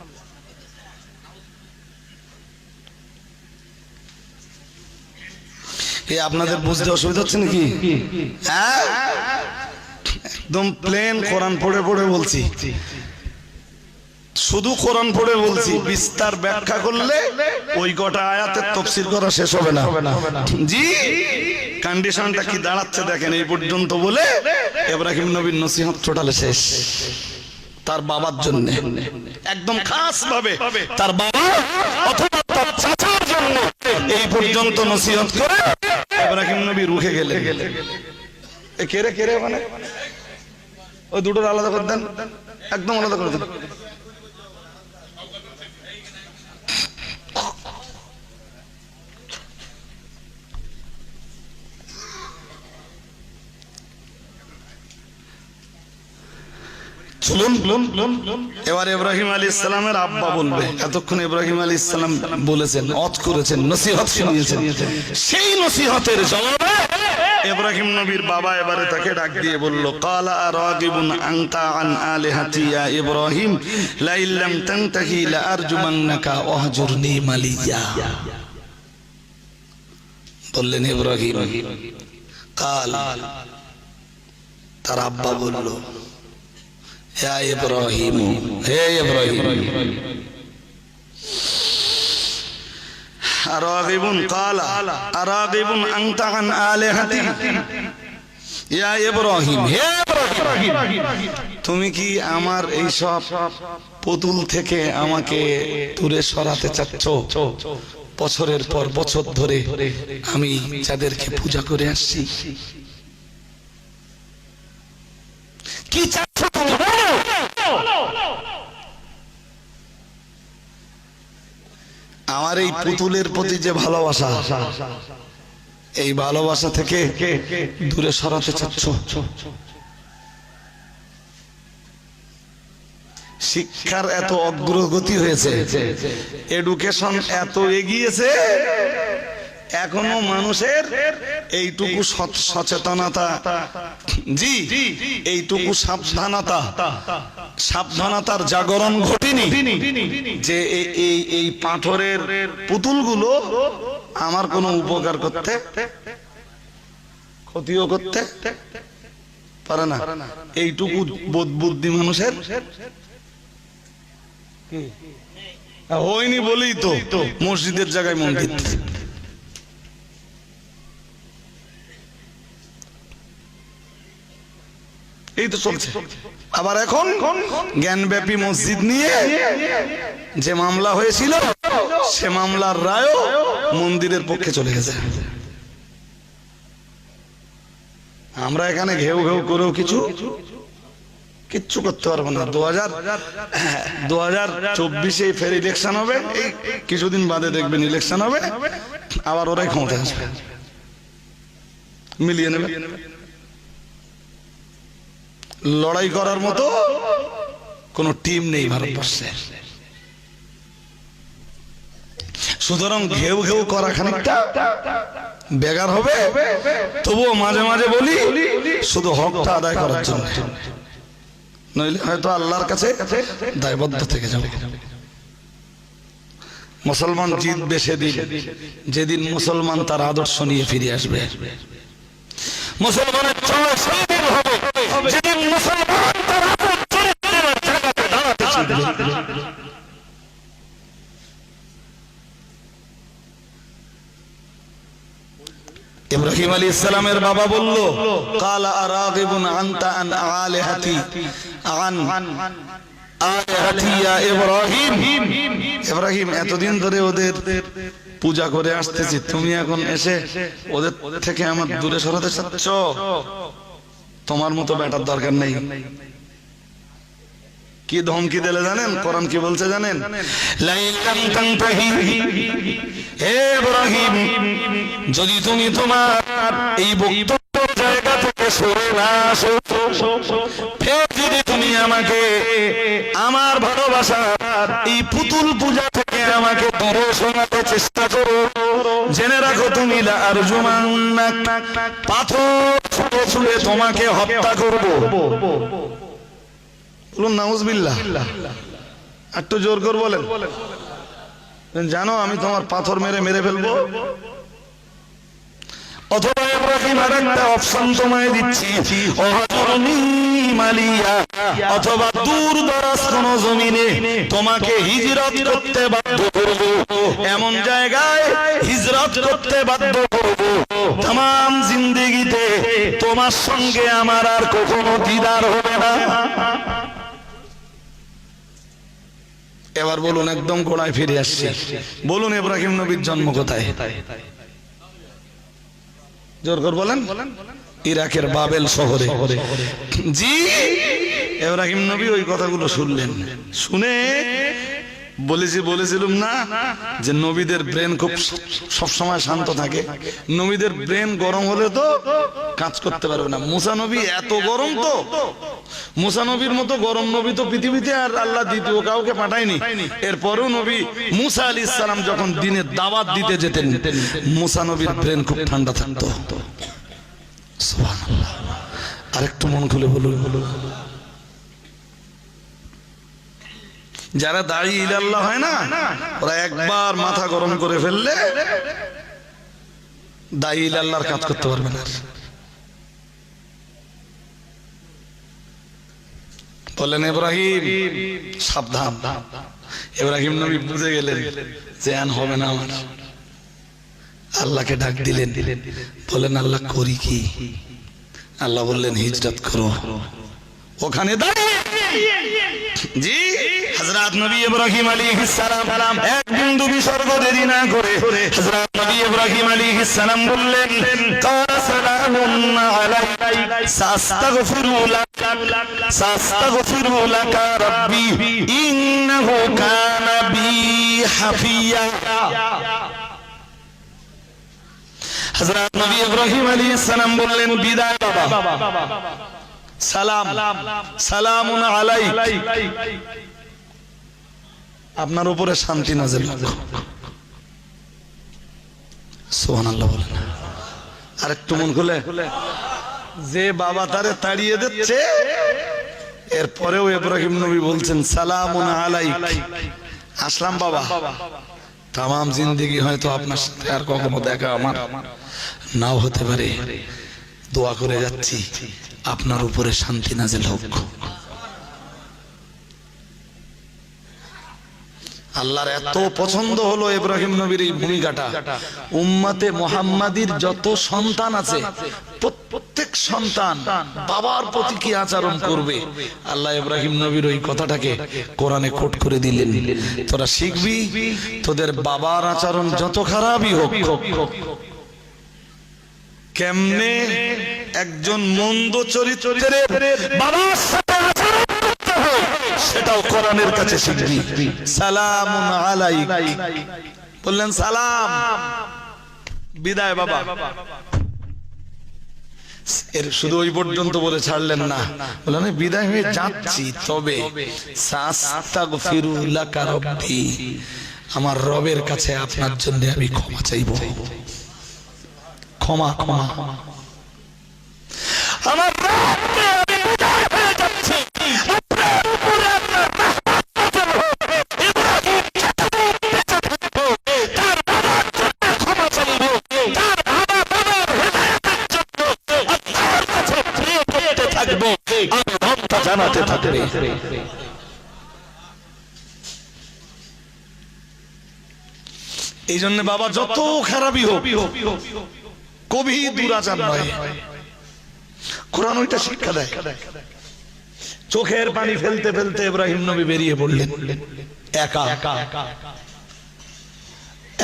এই আপনাদের বুঝতে অসুবিধা হচ্ছে নাকি? হ্যাঁ, একদম প্লেন কোরআন পড়ে পড়ে বলছি, শুধু কোরআন পড়ে বলছি, বিস্তার ব্যাখ্যা করলে ওই কটা আয়াতের তাফসীর করা শেষ হবে না। জি, কন্ডিশনটা কি দাঁড়াচ্ছে দেখেন। এই পর্যন্ত বলে ইব্রাহিম নবীর নসিহত টোটাল শেষ। তার বাবার জন্য, একদম খাস ভাবে তার বাবা অথবা তার চাচার জন্য এই পর্যন্ত নসিহত করে ইব্রাহিম নবী রুখে গেলেন। এ কেরে কেরে মানে ওই দুটোর আলাদা করে দেন, একদম আলাদা করে দেন। শুনুন, এবার ইব্রাহিম আলাইহিস সালামের আব্বা বলবে, এতক্ষণ ইব্রাহিম আলাইহিস সালাম বলেছেন, ওয়াজ করেছেন, নসিহত শুনিয়েছেন, সেই নসিহতের জবাবে ইব্রাহিম নবীর বাবা এবারে তাকে ডাক দিয়ে বলল, ক্বালা আরাগিবুন আনতা আন আলিহাতি ইয়া ইব্রাহিম লা ইল্লাম তানতাহি লা আরজুমান্নাকা ওয়াহজুরনি মালিয়া। বললেন ইব্রাহিম, কাল তার আব্বা বলল, হে ইব্রাহিম, হে ইব্রাহিম, আরাগিবুন কালা আরাগিবুন আনতা আন আলিহাতি ইয়া ইব্রাহিম, হে ইব্রাহিম, তুমি কি আমার এই সব পুতুল থেকে আমাকে দূরে সরাতে চাচ্ছ? বছরের পর বছর ধরে আমি যাদেরকে পূজা করে আসছি, কি চাচ্ছ তুমি? আমার এই পুতুলের প্রতি যে ভালোবাসা, এই ভালোবাসা থেকে দূরে সরাতে চাচ্ছ? শিক্ষার এত অগ্রগতি হয়েছে, এডুকেশন এত এগিয়েছে, এখনো মানুষের এইটুকু সচেতনতা, জি এইটুকু সাবধানতার জাগরণ ঘটেনি যে এই পাথরের পুতুলগুলো আমার কোনো উপকার করতে, ক্ষতিও করতে পারে না। এইটুকু বোধ বুদ্ধি মানুষের হয়নি বলেই তো মসজিদের জায়গায় মন্দির। এই তো চলছে। আবার এখন জ্ঞানব্যাপী মসজিদ নিয়ে যে মামলা হয়েছিল, সে মামলার রায়ও মন্দিরের পক্ষে চলে গেছে। আমরা এখানে ঘেউ ঘেউ করেও কিচ্ছু করতে পারবো না। 2024 ফের ইলেকশন হবে, এই কিছুদিন বাদে দেখবেন ইলেকশন হবে, আবার ওরাই ক্ষমতায় আসবে, মিলিয়ে নেবে। লড়াই করার মতো কোন টিম নেই ভারতবর্ষে। সুতরাং ঘেউ ঘেউ করা খানিকটা বেগার হবে। তবুও মাঝে মাঝে বলি, শুধু হকটা আদায় করার জন্য, নইলে হয়তো আল্লাহর কাছে দায়বদ্ধ থেকে যাবে। মুসলমান জিতবে সেদিন, যেদিন মুসলমান তার আদর্শ নিয়ে ফিরে আসবে। মুসলমানের জয় সেদিন হবে যেদিন মুসলমান তার জায়গাতে দাঁড়াতে শিখবে। ইব্রাহিম আলাইহিস সালামের বাবা বলল, কালা আরাগিবুন আনতা আন আলিহাতি আন আলিহাতি ইয়া ইব্রাহিম। ইব্রাহিম, এতদিন ধরে ওদের পূজা করে আসতেছি, তুমি এখন এসে ওদের থেকে আমার দূরে সরাতে চাচ্ছ? তোমার মতো বেটার দরকার নেই। কি ধমকি দিলে জানেন? কোরআন কি বলছে জানেন? লাইলাম তানতাহি, হে ইব্রাহিম, যদি তুমি তোমার এই বক্তব্যের জায়গা থেকে সরে না আসো, ফের যদি তুমি আমাকে আমার ভালোবাসা এই পুতুল পূজা থেকে আমাকে দূরে সরাতে চেষ্টা করো, জেনে রাখো তুমি লা আরজুমান্নাক, পাথর ছুঁড়ে ছুঁড়ে তোমাকে হত্যা করব। বলুন নাউজুবিল্লাহ। একটু জোর করে বলেন, জানো আমি তোমার পাথর মেরে মেরে ফেলবো। অথবা ইব্রাহিম আরেকটা অপশন তোমায় দিচ্ছি, ওয়াহজুরনি মালিয়া, অথবা দূর দরাজ কোন জমিনে তোমাকে হিজরত করতে বাধ্য করব, এমন জায়গায় হিজরত করতে বাধ্য করব, तमाम জিন্দেগিতে তোমার সঙ্গে আমার আর কখনো দিদার হবে না। এবার বলুন, একদম গোড়ায় ফিরে আসছে, বলুন ইব্রাহিম নবীর জন্ম কোথায়? জোর করে বলেন। ইরাকের বাবেল শহরে। জি, ইব্রাহিম নবী ওই কথাগুলো শুনলেন, শুনে বলেছিলাম না যে নবীদের ব্রেন খুব সব সময় শান্ত থাকে। নবীদের ব্রেন গরম হলে তো কাজ করতে পারবে না। মুসা নবী এত গরম, তো মুসা নবীর মতো গরম নবী তো পৃথিবীতে আর আল্লাহ দ্বিতীয় কাউকে পাঠায়নি। এরপরেও নবী মুসা আলাইহিস সালাম যখন দিনে দাওয়াত দিতে যেতেন, মুসা নবীর ব্রেন খুব ঠান্ডা থাকতো। সুবহানাল্লাহ। আরেকটু মন খুলে বলুন, যারা দাঈ ইলাল্লাহ হয় না, ওরা একবার মাথা গরম করে ফেললে দাঈ ইলাল্লাহর কাজ করতে পারবে না। বলেন ইব্রাহিম সাবধান। ইব্রাহিম নবী বুঝে গেলেন যে আন হবে না আমার। আল্লাহকে ডাক দিলেন, বলেন আল্লাহ করি কি? আল্লাহ বললেন হিজরত করো। ওখানে দাঁড়িয়ে জি হযরত নবী ইব্রাহিম আলাইহিস সালাম এক বিন্দু বিসর্গ দেরি না করে হযরত নবী ইব্রাহিম আলাইহিস সালাম বললেন, ক্বালা সালামুন আলাইকা সাস্তাগফিরু লাকা রাব্বি ইন্নাহু কানা বি হাফিয়া। হযরত নবী ইব্রাহিম আলাইহিস সালাম বললেন, বিদায় বাবা, সালাম সালামুন আলাইক, আপনার উপরে শান্তি নাযিল হোক। সুবহানাল্লাহ বলেন। আরেকটু মন খুলে, যে বাবা তারে তাড়িয়ে দিচ্ছে এরপরেও ইব্রাহিম নবী বলছেন সালামুন আলাইক, আসলাম বাবা, তামাম জিন্দেগি হয়তো আপনার সাথে আর কখনো দেখা আমার নাও হতে পারে, দোয়া করে যাচ্ছি আপনার উপরে শান্তি নাযিল হোক। আল্লাহর এত পছন্দ হলো ইব্রাহিম নবীর এই ভূমিকাটা। উম্মতে মুহাম্মাদির যত সন্তান আছে, প্রত্যেক সন্তান বাবার প্রতি কি আচরণ করবে, আল্লাহ ইব্রাহিম নবীর ওই কথাটাকে কোরআনে কোট করে দিলেন। তোরা শিখবি, তোদের বাবার আচরণ যত খারাপই হোক, কেমনে একজন মন্দ চরিত্রের বাবার সাথে আচরণ করতে হয় সেটাও কোরআনের কাছে শিখবি। সালামুন আলাইক, বললেন সালাম, বিদায় বাবা। এর শুধু ওই পর্যন্ত বলে ছাড়লেন না, বললেন বিদায় হয়ে যাচ্ছি, তবে সাস্তাগফিরু লাকা রাব্বি, আমার রবের কাছে আপনার জন্য আমি ক্ষমা চাইব। ক্ষমা ক্ষমা আমার রবকে আমি বিদায় হয়ে যাচ্ছি, আপনার উপরে আপনার রহমত হবে। ইব্রাহিম তার বাবার জন্য ক্ষমা চাইব, তার বাবার হেদায়েতের জন্য আল্লাহর কাছে প্রে করতে থাকবে, আবেদনটা জানাতে থাকবে। এই জন্য বাবা যত খারাপই হোক কবি দুরাচার নয়, কোরআন ওইটা শিক্ষা দেয়। চোখের পানি ফেলতে ফেলতে ইব্রাহিম নবী বেরিয়ে পড়লেন একা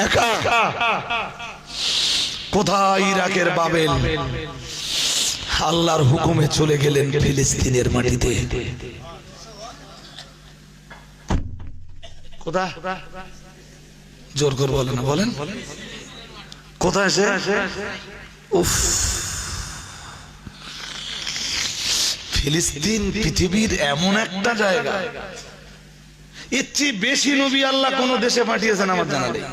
একা। কোথায়? ইরাকের বাবেল। আল্লাহর হুকুমে চলে গেলেন ফিলিস্তিনের মাটিতে। কোথায়? জোর করে বলেন না, বলেন কোথায়? সে উফ, ফিলিস্তিন পৃথিবীর এমন একটা জায়গা, এর চেয়ে বেশি নবী আল্লাহ কোন দেশে পাঠিয়েছেন আমার জানা নেই।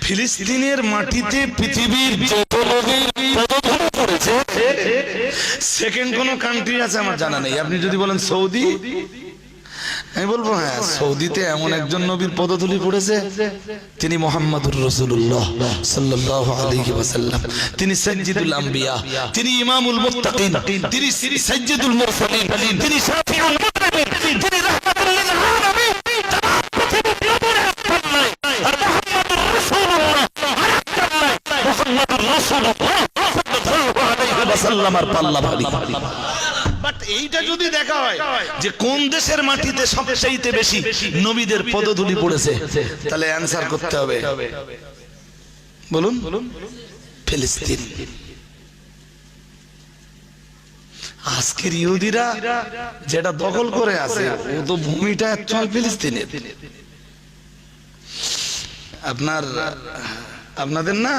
ফিলিস্তিনের মাটিতে পৃথিবীর যত নবী পদধূলি করেছে, সেকেন্ড কোন কান্ট্রি আছে আমার জানা নেই। আপনি যদি বলেন সৌদি, আমি বলবো হ্যাঁ, সৌদিতে এমন একজন নবীর পদধূলি পড়েছে, তিনি মুহাম্মদুর রাসূলুল্লাহ সাল্লাল্লাহু আলাইহি ওয়াসাল্লাম। তিনি সাইয়্যিদুল আম্বিয়া, তিনি ইমামুল মুত্তাকিন, তিনি সাইয়্যিদুল মুরসালিন, তিনি শাফিউল মুযনিবিন, তিনি রাহমাতুল লিল আলামিন। তামাম পৃথিবীর উপরে আর নাই, আর মুহাম্মদুর রাসূলুল্লাহ আর নাই। মুহাম্মদুর রাসূলুল্লাহ সাল্লাল্লাহু আলাইহি ওয়াসাল্লামের পাল্লা ভারী। বাট এইটা যদি দেখা হয় যে কোন দেশের মাটিতে সবচেয়ে বেশি নবীদের পদধূলি পড়েছে, তাহলে অ্যানসার করতে হবে, বলুন ফিলিস্তিন। আজকের ইহুদিরা যেটা দখল করে আছে ও তো ভূমিটা অ্যাকচুয়াল ফিলিস্তিনের। আপনাদের না,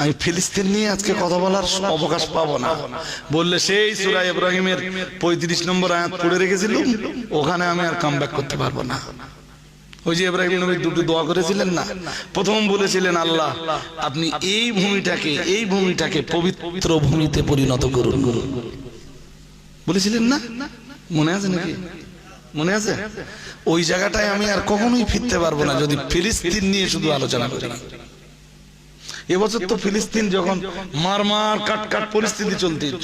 আমি ফিলিস্তিন নিয়ে আজকে কথা বলার অবকাশ পাবো না। বললে সেই সূরা ইব্রাহিমের 35 নম্বর আয়াত পড়ে রেখেছিলাম, ওখানে আমি আর কাম ব্যাক করতে পারবো না। ওই যে ইব্রাহিম নবী দুটো দোয়া করেছিলেন না, প্রথম বলেছিলেন আল্লাহ আপনি এই ভূমিটাকে পবিত্র ভূমিতে পরিণত করুন, বলেছিলেন না? মনে আছে নাকি? মনে আছে? ওই জায়গাটায় আমি আর কখনোই ফিরতে পারবো না যদি ফিলিস্তিন নিয়ে শুধু আলোচনা করি। এবছর তো ফিলিস্তিন যখন মারমার কাট পরিস্থিতি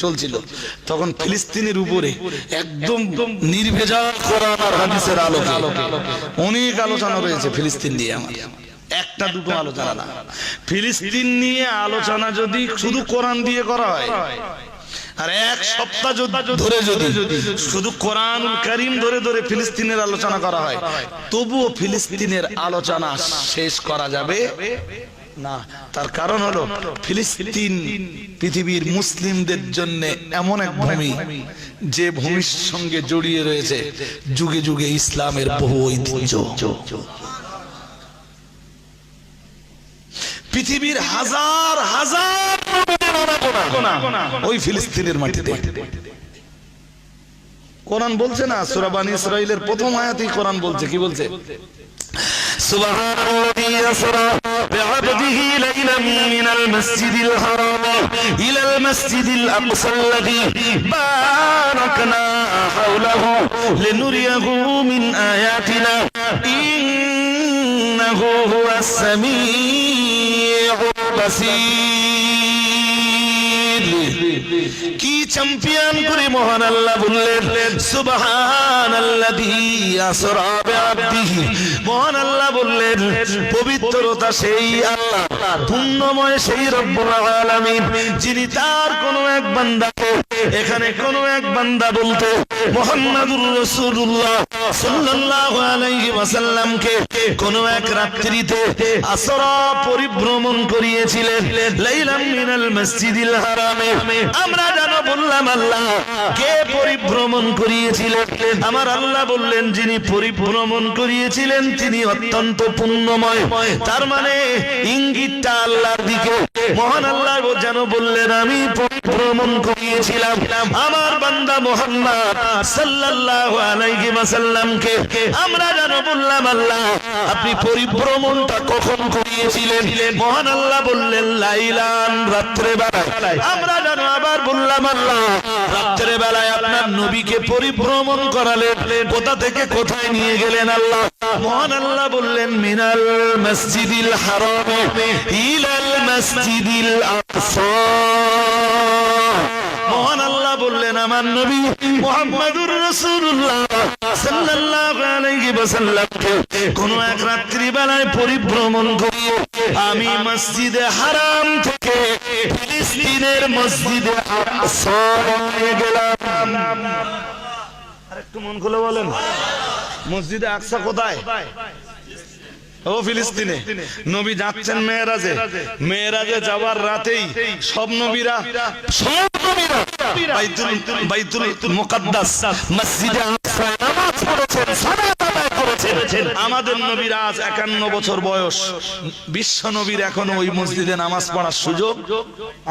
চলছিল, তখন ফিলিস্তিনের উপরে একদম নির্ভেজাল কোরআন আর হাদিসের আলোকে অনেক আলোচনা রয়েছে ফিলিস্তিন নিয়ে। আমার একটা দুটো আলোচনা না, ফিলিস্তিন নিয়ে আলোচনা যদি শুধু কোরআন দিয়ে করা হয় আর এক সপ্তাহ ধরে যদি শুধু কোরআনুল কারীম ধরে ফিলিস্তিনের আলোচনা করা হয়, তবুও ফিলিস্তিনের আলোচনা শেষ করা যাবে না। তার কারণ হলো ফিলিস্তিন পৃথিবীর মুসলিমদের জন্য এমন এক ভূমি যে ভূমির সঙ্গে জড়িয়ে রয়েছে যুগে যুগে ইসলামের বহু ঐতিহ্য। পৃথিবীর হাজার হাজার ওই ফিলিস্তিনের মাটিতে। কোরআন বলছে না, সূরা বানী ইসরাঈলের প্রথম আয়াতেই কোরআন বলছে, কি বলছে? সুবহানাল্লাযী ইয়াসরা বি'আবদিহি লাইলাম মিনাল মাসজিদিল হারাম ইলাল মাসজিদিল আকসাল্লাযী বারাকনা হাওলাহু লিনুরিয়াহু মিন আয়াতিনা ইন্নাহু হুয়াস সামিউল বাসীর। কি চ্যাম্পিয়ন করে মহান আল্লাহ বললেন সুবহানাল্লাযী আসরা বিআবদিহি। মহান আল্লাহ বললেন পবিত্রতা সেই আল্লাহ, পুণ্যময় সেই রব্বুল আলামিন, যিনি তার কোন এক বান্দাকে, এখানে কোন এক বান্দা বলতে মুহাম্মাদুর রাসূলুল্লাহ সাল্লাল্লাহু আলাইহি ওয়াসাল্লামকে কোন এক রাত্রিতে আসরা পরিভ্রমণ করিয়েছিলেন লাইলাম মিনাল মসজিদিল হারামে। আমরা জানো বললাম আল্লাহ কে পরিভ্রমণ করিয়েছিলেন? আমার আল্লাহ বললেন যিনি পরিভ্রমণ করিয়েছিলেন তিনি অত্যন্ত পুণ্যময়। তার মানে ইঙ্গিতটা আল্লাহর দিকে। মহান আল্লাহ যেন বললেন আমি পরিভ্রমণ করিয়েছিলাম আমার বান্দা মুহাম্মদ সাল্লাল্লাহু আলাইহি ওয়াসাল্লামকে। আমরা যেন বললাম আল্লাহ আপনি পরিভ্রমণটা কখন করিয়েছিলেন? মহান আল্লাহ বললেন লাইলান, রাত্রে বেলায়। আমরা যেন আবার বললাম আল্লাহ রাত্রে বেলায় আপনার নবীকে পরিভ্রমণ করালেন, কোথা থেকে কোথায় নিয়ে গেলেন আল্লাহ? মহান আল্লাহ বললেন মিনাল মসজিদিল হারাম ইলাল মসজিদিল আকসা। মহান আল্লাহ বললেন আমার নবী মুহাম্মাদুর রাসূলুল্লাহ সাল্লাল্লাহু আলাইহি ওয়াসাল্লামকে কোন এক রাত্রি বেলায় পরিভ্রমণ করিয়ে আমি মসজিদে হারাম থেকে ফিলিস্তিনের মসজিদে আকসা নিয়ে গেলাম। আরেকটু মন খুলে বলেন, মসজিদে আকসা কোথায়? ও ফিলিস্তিনে। নবী যাচ্ছেন মেরাজে, মেরাজে যাওয়ার রাতেই সব নবীরা বাইতুল মুকাদ্দাস মসজিদে আকসায় নামাজ পড়েছেন, সালাত আদায় করেছেন। আমাদের নবীর আজ 51 বছর বয়স, বিশ্ব নবীর এখনো ওই মসজিদে নামাজ পড়ার সুযোগ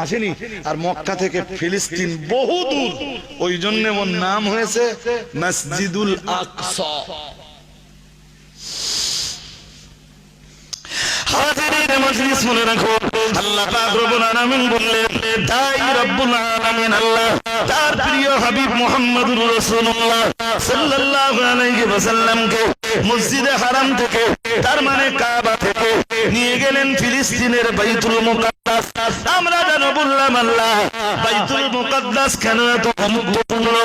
আসেনি। আর মক্কা থেকে ফিলিস্তিন বহু দূর, ওই জন্য ওর নাম হয়েছে মসজিদুল আকসা। হাজিরিন মজলিস মনে রাখো, আল্লাহ পাক রব্বুল আলামিন বললেন তাই রব্বুল আলামিন আল্লাহ তার প্রিয় হাবিব মুহাম্মদুর রাসূলুল্লাহ সাল্লাল্লাহু আলাইহি ওয়াসাল্লামকে মসজিদে হারাম থেকে, তার মানে কাবা থেকে নিয়ে গেলেন ফিলিস্তিনের বাইতুল মুকাদ্দাস। আমরা জানো বললাম আল্লাহ বাইতুল মুকাদ্দাস কেন এত গুরুত্বপূর্ণ?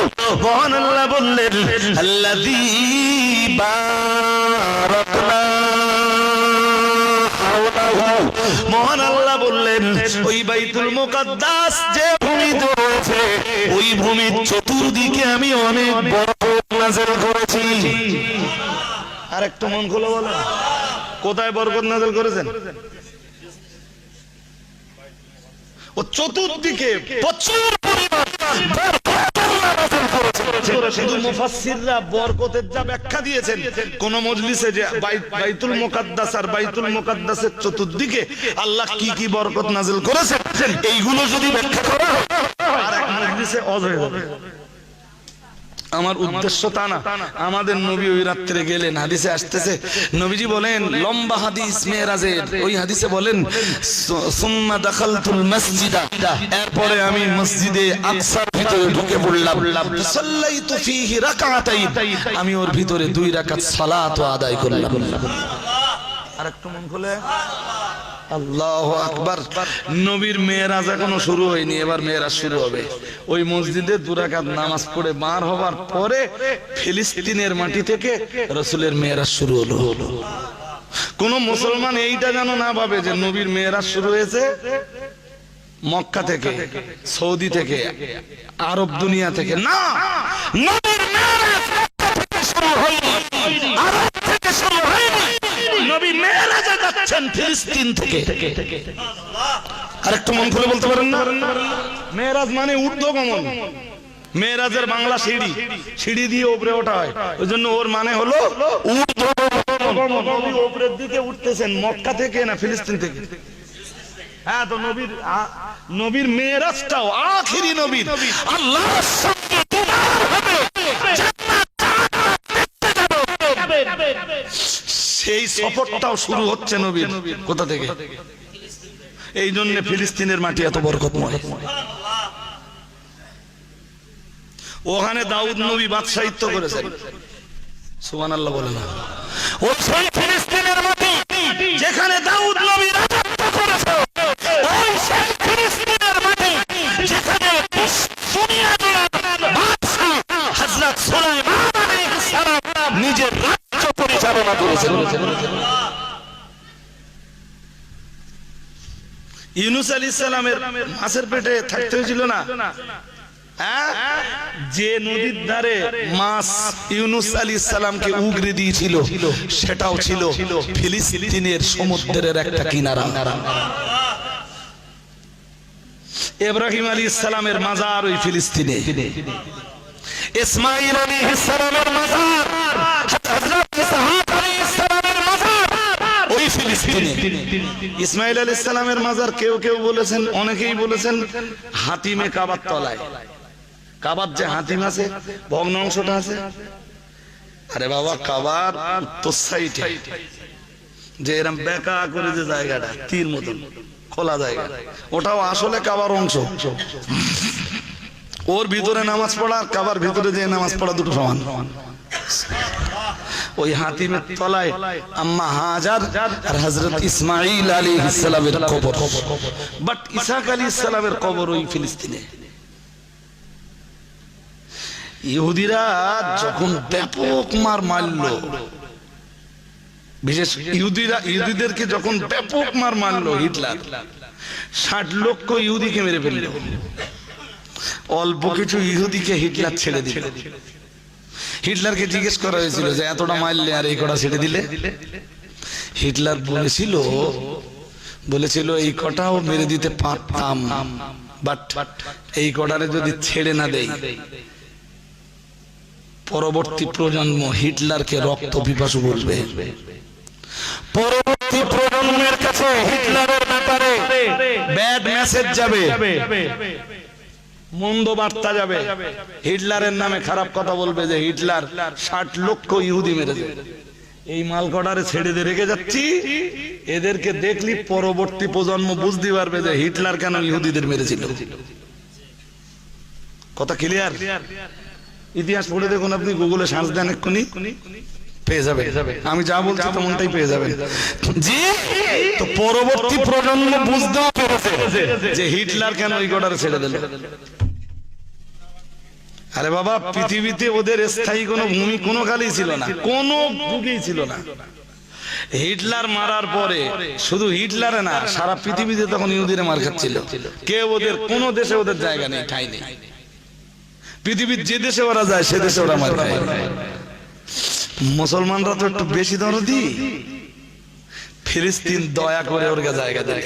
মহান আল্লাহ বললেন আল্লাযী বারাকনা। মহান আল্লাহ বললেন ওই বাইতুল মুকাদ্দাস যে ভূমিতে রয়েছে ওই ভূমির চতুর্দিকে আমি অনেক বরকত নাযিল করেছি। আর একটু মন খুলে বলেন কোথায় বরকত নাযিল করেছেন? ও চতুর্দিকে প্রচুর পরিমাণ বরকত আল্লাহ শুধু মুফাসসিররা বরকতের যা ব্যাখ্যা দিয়েছেন, কোন মজলিসে যে বাইতুল মুকাদ্দাস আর বাইতুল মুকাদ্দাসের চতুর্দিকে আল্লাহ কি কি বরকত নাযিল করেছেন, এইগুলো যদি ব্যাখ্যা করা হয় আর এক মজলিসে অজ হয়ে যাবে। আমার উদ্দেশ্য তা না। আমাদের নবী ওই রাত্রে গেলেন, হাদিসে আসতেছে, নবীজি বলেন লম্বা হাদিস মেরাজের, ওই হাদিসে বলেন সুম্মা দাখালতুল মসজিদা, এরপরে আমি মসজিদে আকসার ভিতরে ঢুকে পড়লাম, সাল্লাইতু ফীহি রাকাতাইন, আমি ওর ভিতরে 2 রাকাত সালাত আদায় করলাম। আরেকটু মন খুলে আল্লাহু আকবার। নবীর মেরাজ এখনো শুরু হয়নি, এবার মেরাজ শুরু হবে। ওই মসজিদে 2 রাকাত নামাজ পড়ে বার হবার পরে ফিলিস্তিনের মাটি থেকে রাসূলের মেরাজ শুরু হলো। কোন মুসলমান এইটা যেন না ভাবে যে নবীর মেরাজ শুরু হয়েছে মক্কা থেকে, সৌদি থেকে, আরব দুনিয়া থেকে। না, নবীর মেরাজ মক্কা থেকে শুরু হয়নি, আরব থেকে শুরু হয়নি, নবী মেরাজে যাচ্ছেন ফিলিস্তিন থেকে। আরেকটু মন খুলে বলতে পারেন না? মেরাজ মানে ঊর্ধ্বগমন। মেরাজের বাংলা সিঁড়ি, সিঁড়ি দিয়ে উপরে ওঠা হয়, ওই জন্য ওর মানে হলো ঊর্ধ্বগমন। নবী উপরের দিকে উঠতেছেন মক্কা থেকে না ফিলিস্তিন থেকে? হ্যাঁ, তো নবীর মেরাজটাও আখিরি নবীর আল্লাহর সঙ্গে দিদার হবে, সেই সফরটাও শুরু হচ্ছে নবীর কোথা থেকে? এই জন্য ফিলিস্তিনের মাটি এত বরকতময়। ওখানে দাউদ নবী বাদশাহিত্ব করেছেন, সুবহানাল্লাহ বলে না? ওই সেই ফিলিস্তিনের মাটি যেখানে দাউদ নবী রাজত্ব করেছে, ওই সেই ফিলিস্তিনের মাটি যেখানে দুনিয়া জুড়ে বাদশা হযরত সুলাইমান আলাইহিস সালাম নিজের রাজ্য পরিচালনা করেছেন। ইউনূস আলাইহিস সালামের মাছের পেটে থাকতে হয়েছিল না? যে নদীর ধারে মাছ ইউনূস আলাইহিস সালামকে উগরে দিয়েছিল, সেটাও ছিল ফিলিস্তিনের সমুদ্রের একটা কিনারা। ইব্রাহিম আলাইহিস সালামের মাজার ওই ফিলিস্তিনে, ইসমাঈল আলাইহিস সালামের মাজার, হযরত ইসহাক আলাইহিস সালামের মাজার ওই ফিলিস্তিনে। ইসমাঈল আলাইহিস সালামের মাজার কেউ কেউ বলেছেন, অনেকেই বলেছেন হাতিমে কাবার তলায়। কাবার যে হাতিম আছে, ভগ্ন অংশটা আছে, আরে বাবা কাবার উত্তর সাইডে যে এরকম বেঁকা করে যে জায়গাটা তীর মতন খোলা জায়গা, ওটাও আসলে কাবার অংশ। ওর ভিতরে নামাজ পড়া আর কাবার ভিতরে যে নামাজ পড়া দুটো সমান। ওই হাতিমের তলায় আম্মা হাজার আর হযরত ইসমাঈল আলাইহিস সালামের কবর। বাট ইসহাক আলাইহিস সালামের কবর ওই ফিলিস্তিনে। ইহুদিরা যখন ব্যাপক মার মারলো, বিশেষ ইহুদিদেরকে যখন ব্যাপক মার মারলো হিটলার, 60 লক্ষ ইহুদিকে মেরে ফেললো। অল্প কিছু ইহুদিকে হিটলার ছেড়ে দিল। হিটলারকে জিজ্ঞেস করা হয়েছিল যে এতটা মারলে আর এই কটা ছেড়ে দিলে? হিটলার বলেছিল এই কটাও মেরে দিতে পারতাম, বাট এই কটারে যদি ছেড়ে না দেই পরবর্তী প্রজন্ম হিটলারকে রক্ত পিপাসু বলবে। পরবর্তী প্রজন্মের কাছে হিটলারের ব্যাপারে ব্যাড মেসেজ যাবে, মন্দ বার্তা যাবে, হিটলারের নামে খারাপ কথা বলবে যে হিটলার 60 লক্ষ ইহুদি মেরেছে। এই মালকটারে ছেড়ে দিয়ে রেখে যাচ্ছি, এদেরকে দেখলি পরবর্তী প্রজন্ম বুঝতে পারবে যে হিটলার কেন ইহুদিদের মেরেছিল। কথা ক্লিয়ার? ইতিহাস পড়ে দেখুন, আপনি গুগলে সার্চ দেন, এক্ষুনি পেয়ে যাবে। আমি যা বলছি তেমনটাই পেয়ে যাবেন। জি, তো পরবর্তী প্রজন্ম বুঝতে পেরেছে যে হিটলার কেন এই গোটারে ছেড়ে দিল। আরে বাবা, পৃথিবীতে ওদের স্থায়ী কোনো ভূমি কোনো কালেই ছিল না, কোনো যুগেই ছিল না। হিটলার মারার পরে শুধু হিটলারে না, সারা পৃথিবীতে তখন ইহুদিরা মার খাচ্ছিল। কেউ ওদের কোনো দেশে ওদের জায়গা নেই, ঠাঁই নেই। পৃথিবীর যে দেশে ওরা যায় সে দেশে ওরা মার খায়। মুসলমানরা তো একটু বেশি দরদি। ফিলিস্তিন দয়া করে ওর জায়গা দেয়।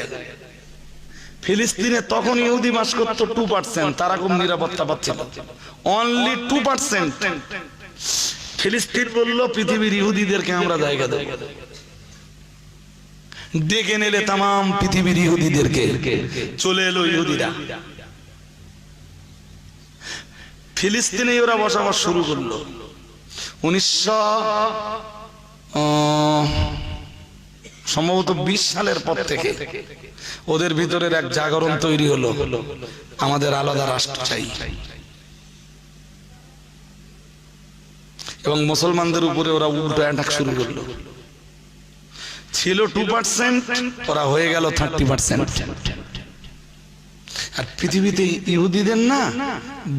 ফিলিস্তিনে তখন ইহুদি বাস করতো 2%, তারা খুব নিরাপত্তা পাচ্ছিল, অনলি 2%। ফিলিস্তিন বললো পৃথিবীর ইহুদিদেরকে আমরা জায়গা দেব, ডেকে নিলে তাম পৃথিবীর ইহুদিদেরকে, চলে এলো ইহুদিরা ফিলিস্তিনে, ওরা বসবাস শুরু করলো। 1920 সালের পর থেকে ওদের ভিতরের এক জাগরণ তৈরি হলো, আমাদের আলাদা রাষ্ট্র চাই, এবং মুসলমানদের উপরে ওরা উল্টো অ্যাটাক শুরু করলো। ছিল 2%, ওরা হয়ে গেল 30%। আর পৃথিবীতে ইহুদিদের না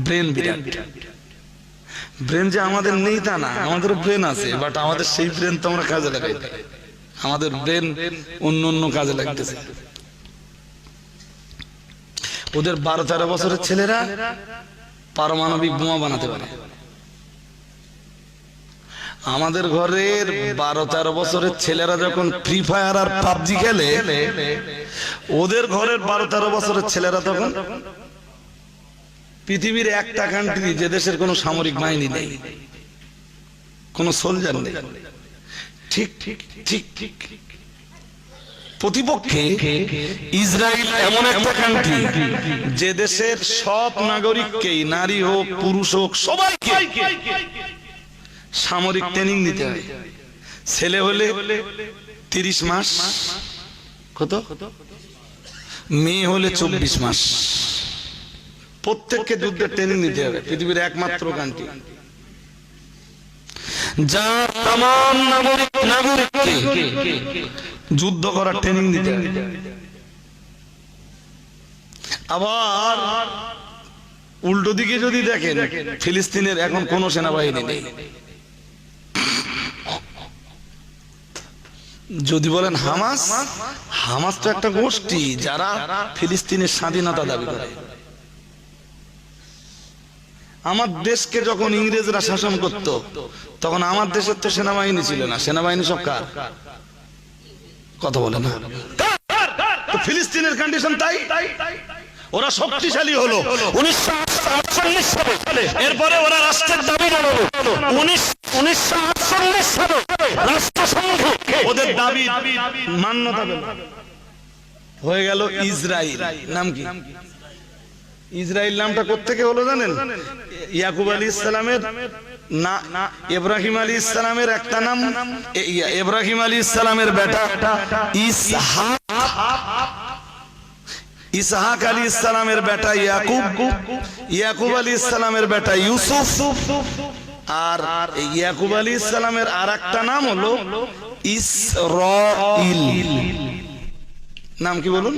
ব্রেন বিরাট, ব্রেন যে আমাদের নেই তা না, আমাদের ব্রেন আছে, বাট আমাদের সেই ব্রেন তো আমরা কাজে লাগাই, আমাদের ব্রেন অন্য অন্য কাজে লাগতেছে। ওদের 12-13 বছরের ছেলেরা পারমাণবিক বোমা বানাতে পারে, আমাদের ঘরের 12-13 বছরের ছেলেরা যখন ফ্রি ফায়ার আর পাবজি খেলে, ওদের ঘরের 12-13 বছরের ছেলেরা তখন পৃথিবীর একটা কান্ট্রি যে দেশের কোনো সামরিক বাহিনী নেই, কোনো সোলজার নেই, ঠিক ঠিক ঠিক ঠিক প্রতিপক্ষে ইসরায়েল এমন একটা কান্ট্রি যে দেশের সব নাগরিককেই, নারী হোক পুরুষ হোক সবাইকে সামরিক ট্রেনিং দিতে হয়। ছেলে হলে 30 মাস, কত, মেয়ে হলে 24 মাস, প্রত্যেককে যুদ্ধের ট্রেনিং দিতে হবে। পৃথিবীর একমাত্র কান্ট্রি যা तमाम নাগরিককে যুদ্ধ করার ট্রেনিং দিতে হবে। আবার উল্টো দিকে যদি দেখেন, ফিলিস্তিনের এখন কোন সেনাবাহিনী নেই। যদি বলেন হামাস, হামাস তো একটা গোষ্ঠী যারা ফিলিস্তিনের স্বাধীনতা দাবি করে। আমার দেশকে যখন ইংরেজরা শাসন করত, তখন আমার দেশের তো সেনাবাহিনী ছিল না, সেনাবাহিনী সব কার? কথা বলে না। তো ফিলিস্তিনের কন্ডিশন তাই, ওরা শক্তিশালী হলো 1948 সালে, এরপরে ওরা রাষ্ট্রের দাবি জানালো 1948 সালে রাষ্ট্রসংঘে ওদের দাবি মান্যতা পেল, হয়ে গেল ইসরায়েল। নাম কি? ইসরায়েল নামটা কোত্থেকে হলো জানেন? ইয়াকুব আলাইহিস সালামের না, ইব্রাহিম আলাইহিস সালামের একটা নাম, ইব্রাহিম আলাইহিস সালামের বেটা ইসহাক, ইসহাক আলাইহিস সালামের বেটা ইয়াকুব, ইয়াকুব আলাইহিস সালামের বেটা ইউসুফ, আর ইয়াকুব আলাইহিস সালামের আরেকটা নাম হলো ইসরাঈল। নাম কি বলুন?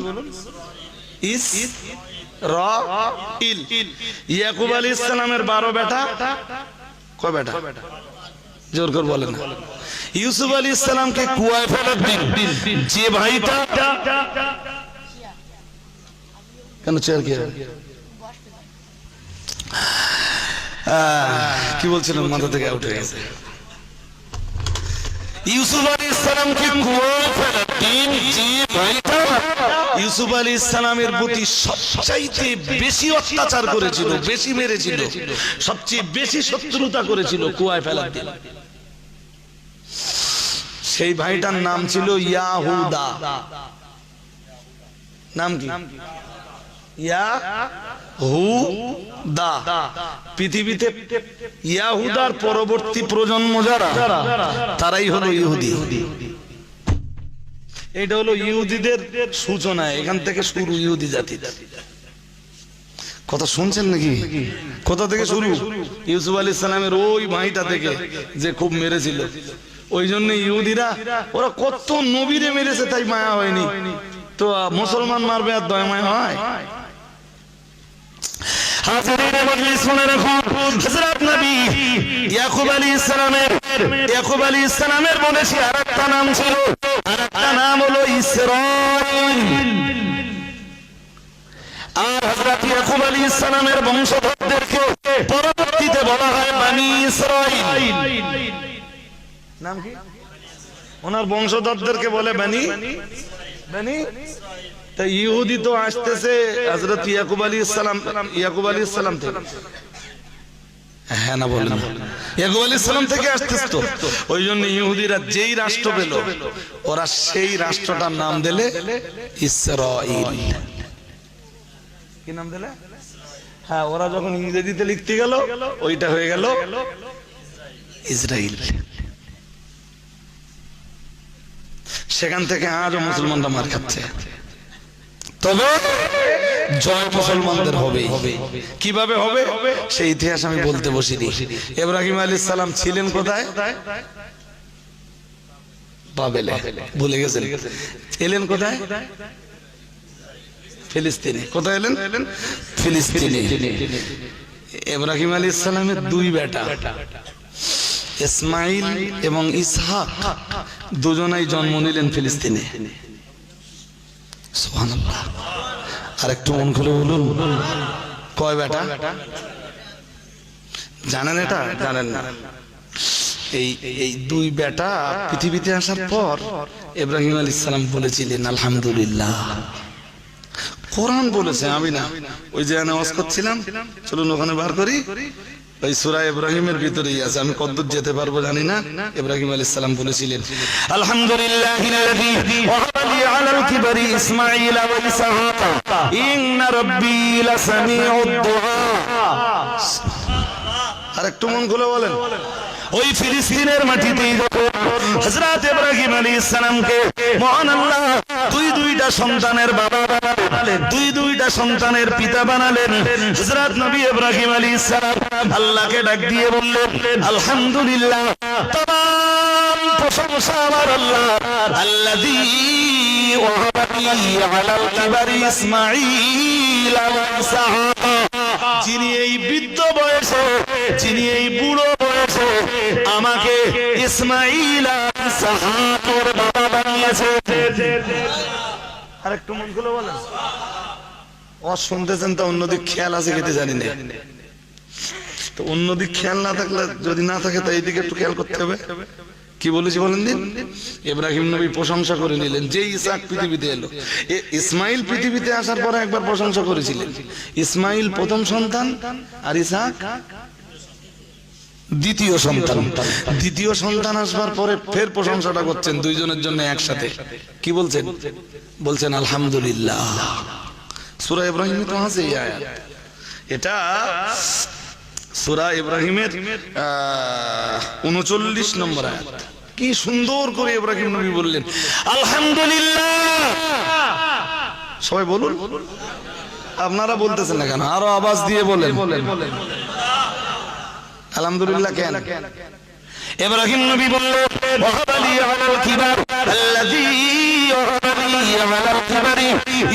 ইসরাঈল। ইয়াকুব আলাইহিস সালামের 12 বেটা, কয় বেটা? জোর করে বলেন না। ইউসুফ আলাইহিস সালামকে কুয়ায় ফেলার দিন যে ভাইটা, কেন চেয়ার কি বলছিলাম, মাথা থেকে আউট হয়ে গেছে। ইউসুফ আলাইহিস সালামকে কুয়ায় ফেলার দিন যে ভাইটা ইউসুফ আলাইহিস সালামের প্রতি সবচাইতে বেশি অত্যাচার করেছিল, বেশি মেরেছিল, সবচেয়ে বেশি শত্রুতা করেছিল কুয়ায় ফেলার দিন, সেই ভাইটার নাম ছিল ইয়াহুদা। নাম কি? ইয়াহুদা। পৃথিবীতে ইয়াহুদার পরবর্তী প্রজন্ম যারা, তারাই হলো ইহুদি। এটা হলো ইহুদিদের সূচনা, এখান থেকে শুরু ইহুদি জাতি। কথা শুনছেন নাকি? কোথা থেকে শুরু? ইউসুফ আলাইহিস সালামের ওই ভাইটা থেকে, যে খুব মেরেছিল। ওই জন্য ইহুদিরা, ওরা কত নবীরে মেরেছে, তাই মায়া হয়নি। তো মুসলমান মারবে আর দয়া মায়া হয়? হাজিরিনে মজলিস শুনে রাখুন, হযরত নবী ইয়াকুব আলাইহিস সালামের বলেছি আরেকটা নাম ছিল, আরেকটা নাম হলো ইসরাঈল। আর হযরত ইয়াকুব আলাইহিস সালামের বংশধরদেরকে পরবর্তীতে বলা হয় বনি ইসরাঈল। নাম কি? ওনার বংশধরদেরকে বলে বনি তা ইহুদি তো আসতেছে হযরত ইয়াকুব আলাইহিস সালাম থেকে, হ্যাঁ না বলেন, ইয়াকুব আলাইহিস সালাম থেকে আসতেছে তো। ওই জন্য ইহুদিরা যেই রাষ্ট্র পেল ওরা সেই রাষ্ট্রটার নাম দিলে ইসরাঈল। কি নাম দিলে? হ্যাঁ, ওরা যখন ইংরেজিতে লিখতে গেল ওইটা হয়ে গেল ইসরাইল। সেখান থেকে আজও মুসলমানরা মার খাচ্ছে। তবে জয় মুসলমানদের হবে। কিভাবে হবে সেই ইতিহাস আমি বলতে বসিনি। ইব্রাহিম আলাইহিস সালাম ছিলেন কোথায়? বাবেলে। ভুলে গেছেন? এলেন কোথায়? ফিলিস্তিনে। কোথায় এলেন? ফিলিস্তিনে। ইব্রাহিম আলাইহিস সালামের দুই বেটা ইসমাইল এবং ইসহাক দুজনেই জন্ম নিলেন ফিলিস্তিনে। সুবহানাল্লাহ। আর একটু মন খুলে বলুন, কয় বেটা জানেন? এটা জানেন না? এই দুই বেটা পৃথিবীতে আসার পর ইব্রাহিম আলাইহিস সালাম বলেছিলেন আলহামদুলিল্লাহ। কোরআন বলেছে, আমি না। ওই যে নামাজ করছিলাম, চলুন ওখানে বার করি, ওই সূরা ইব্রাহিমের ভিতরেই আছে। আমি কতদূর যেতে পারবো জানি না। ইব্রাহিম আলাইহিস সালাম বলেছিলেন আলহামদুলিল্লাহিল্লাযী ওয়াহাবা লি আলাল কিবারি ইসমাঈল ওয়া ইসহাক ইন্না রাব্বী লাসামিউদ দুআ। আর একটু মন খুলে বলেন, ওই ফিলিস্তিনের মাটিতেই হযরত ইব্রাহিম আলাইহিস সালামকে মহান আল্লাহ দুইটা সন্তানের বাবা বানালেন, দুইটা সন্তানের পিতা বানালেন। হযরত নবী ইব্রাহিম আলাইহিস সালাম আল্লাহকে ডাক দিয়ে বললেন আলহামদুলিল্লাহ, तमाम প্রশংসা আমার আল্লাহ, আল্লাযী ওয়াহাবা লি আলাল কিবারি ইসমাঈল ওয়া ইসহাক, যিনি এই বৃদ্ধ বয়সে, যিনি এই বুড়ো বয়সে আমাকে ইসমাঈল আর ইসহাকের বাবা বানিয়েছে। আরেকটু মন খুলে বলেন। ও শুনতেছেন তো, অন্যদিক খেয়াল আছে কিনা জানি না। তো অন্যদিক খেয়াল না থাকলে, যদি না থাকে তো এইদিকে একটু খেয়াল করতে হবে। কি বলেছি বলেন দিন? ইব্রাহিম নবী প্রশংসা করে নিলেন যে ইসহাক পৃথিবীতে এলো। ইসমাইল পৃথিবীতে আসার পরে একবার প্রশংসা করেছিলেন। ইসমাইল প্রথম সন্তান আর ইসহাক দ্বিতীয় সন্তান। দ্বিতীয় সন্তান আসবার পরে ফের প্রশংসাটা করছেন দুইজনের জন্য একসাথে। কি বলছেন? বলছেন আলহামদুলিল্লাহ। সূরা ইব্রাহিমে তো আছে এই আয়াত। এটা সূরা ইব্রাহিমের 39 নম্বর আয়াত। কি সুন্দর করে ইব্রাহিম নবী বললেন আলহামদুলিল্লাহ। সবাই বলুন। আপনারা বলতেছেন না কেন? আরো আওয়াজ দিয়ে বলেন আলহামদুলিল্লাহ। কেন? ইব্রাহিম নবী বললেন ওয়াহাবা লি আলাল কিবার আল্লাযী ওয়াহাবা লি আলাল কিবারি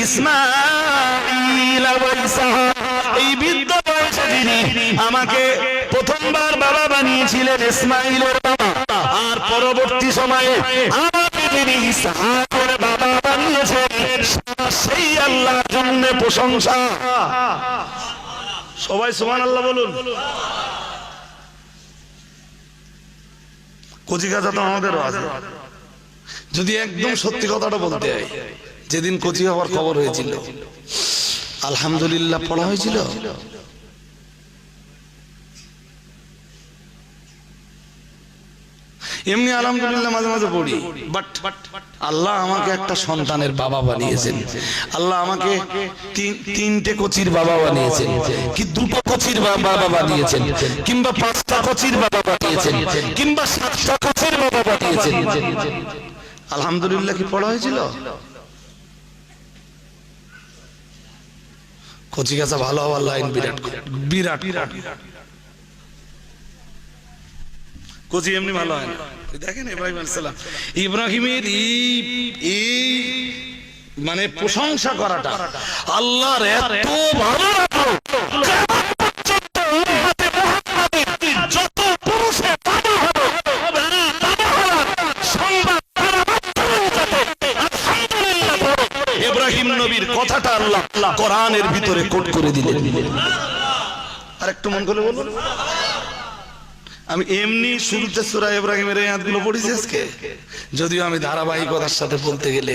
ইসমাঈল ওয়া ইসহাক, এই বৃদ্ধ বয়সে যিনি আমাকে প্রথমবার বাবা বানিয়েছিলেন ইসমাঈলের বাবা, আর পরবর্তী সময়ে আমাকে যিনি ইসহাকের বাবা বানিয়েছেন সেই আল্লাহর জন্য প্রশংসা। সবাই সুবহানাল্লাহ বলুন। কচি কাঁচা তো আমাদেরও আছে। যদি একদম সত্যি কথাটা বলতে হয়, যেদিন কচি হওয়ার খবর হয়েছিল আলহামদুলিল্লাহ পড়া হয়েছিল। এমনি আলহামদুলিল্লাহ মাঝে মাঝে পড়ি, বাট আল্লাহ আমাকে একটা সন্তানের বাবা বানিয়েছেন। আল্লাহ আমাকে তিনটে কচির বাবা বানিয়েছেন, কি দুটো কচির বাবা বানিয়েছেন, কিংবা 5টা কচির বাবা বানিয়েছেন, কিংবা 7টা কচির বাবা বানিয়েছেন। আলহামদুলিল্লাহ কি পড়া হয়েছিল? কচি কাঁচা ভালো হওয়ার লাইন বিরাট বিরাট। কচি এমনি ভালো হয় না। দেখেন ইব্রাহিম আলাইহিস সালাম, ইব্রাহিমের এই মানে প্রশংসা করাটা আল্লাহর এত ভালো লাগলো, যত পুরুষে বাবা হলো ইব্রাহিম নবীর কথাটা আল্লাহ কোরআনের ভিতরে কোট করে দিলেন। আর একটু মন করে বলুন। আমি এমনি শুরুতে সূরা ইব্রাহিমের এই আয়াতগুলো পড়েছি আজকে, যদিও আমি ধারাবাহিকতার সাথে বলতে গেলে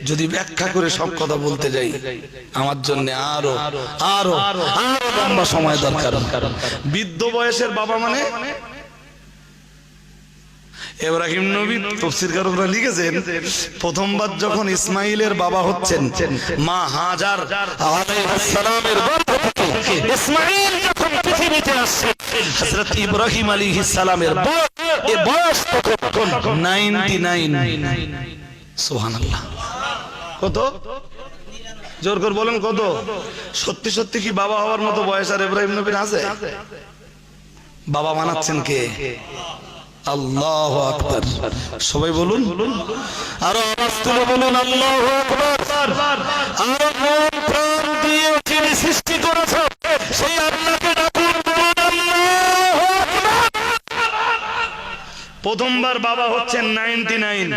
যদি ব্যাখ্যা করে সব কথা বলতে যাই আমার জন্য আরো আরো আরো লম্বা সময় দরকার। বৃদ্ধ বয়সের বাবা মানে ইব্রাহিম নবী তাফসীরকাররা লিখেছেন প্রথমবার যখন ইসমাইলের বাবা হচ্ছেন মা হাজার আলাইহিস সালামের গর্ভ থেকে ইসমাইল যখন পৃথিবীতে আসছেন হযরত ইব্রাহিম আলাইহিস সালামের বয়স তখন 99। সুবহানাল্লাহ। কত জোর করে বলেন কত? সত্যি সত্যি কি বাবা হওয়ার মতো বয়স আর ইব্রাহিম নবীর আছে? বাবা বানাচ্ছেন কে? আল্লাহু আকবার। সবাই বলুন, আরো আওয়াজ তুলে বলুন আল্লাহু আকবার। আরো মন প্রাণ দিয়ে যিনি সৃষ্টি করেছেন সেই আল্লাহকে ডাকুন, বলুন আল্লাহু আকবার। প্রথমবার বাবা হচ্ছেন 99,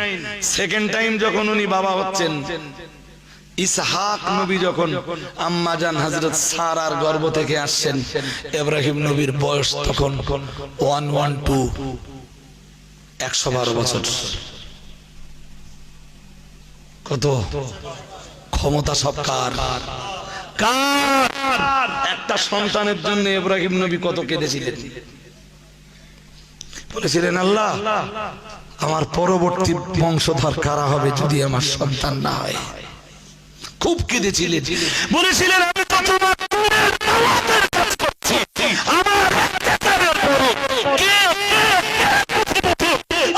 সেকেন্ড টাইম যখন উনি বাবা হচ্ছেন ইসহাক নবী যখন আম্মা জান হযরত সারার গর্ভ থেকে আসছেন ইব্রাহিম নবীর বয়স তখন 112 112 বছর। কত ক্ষমতা সব কার? একটা সন্তানের জন্য ইব্রাহিম নবী কত কেঁদেছিলেন, বলেছিলেন আল্লাহ আমার পরবর্তী বংশধর কারা হবে যদি আমার সন্তান না হয়। খুব কেঁদেছিলেন, বলেছিলেন আমি তো তোমার দাওয়াতের কাজ করছি, আমার এতেকারের পরে কে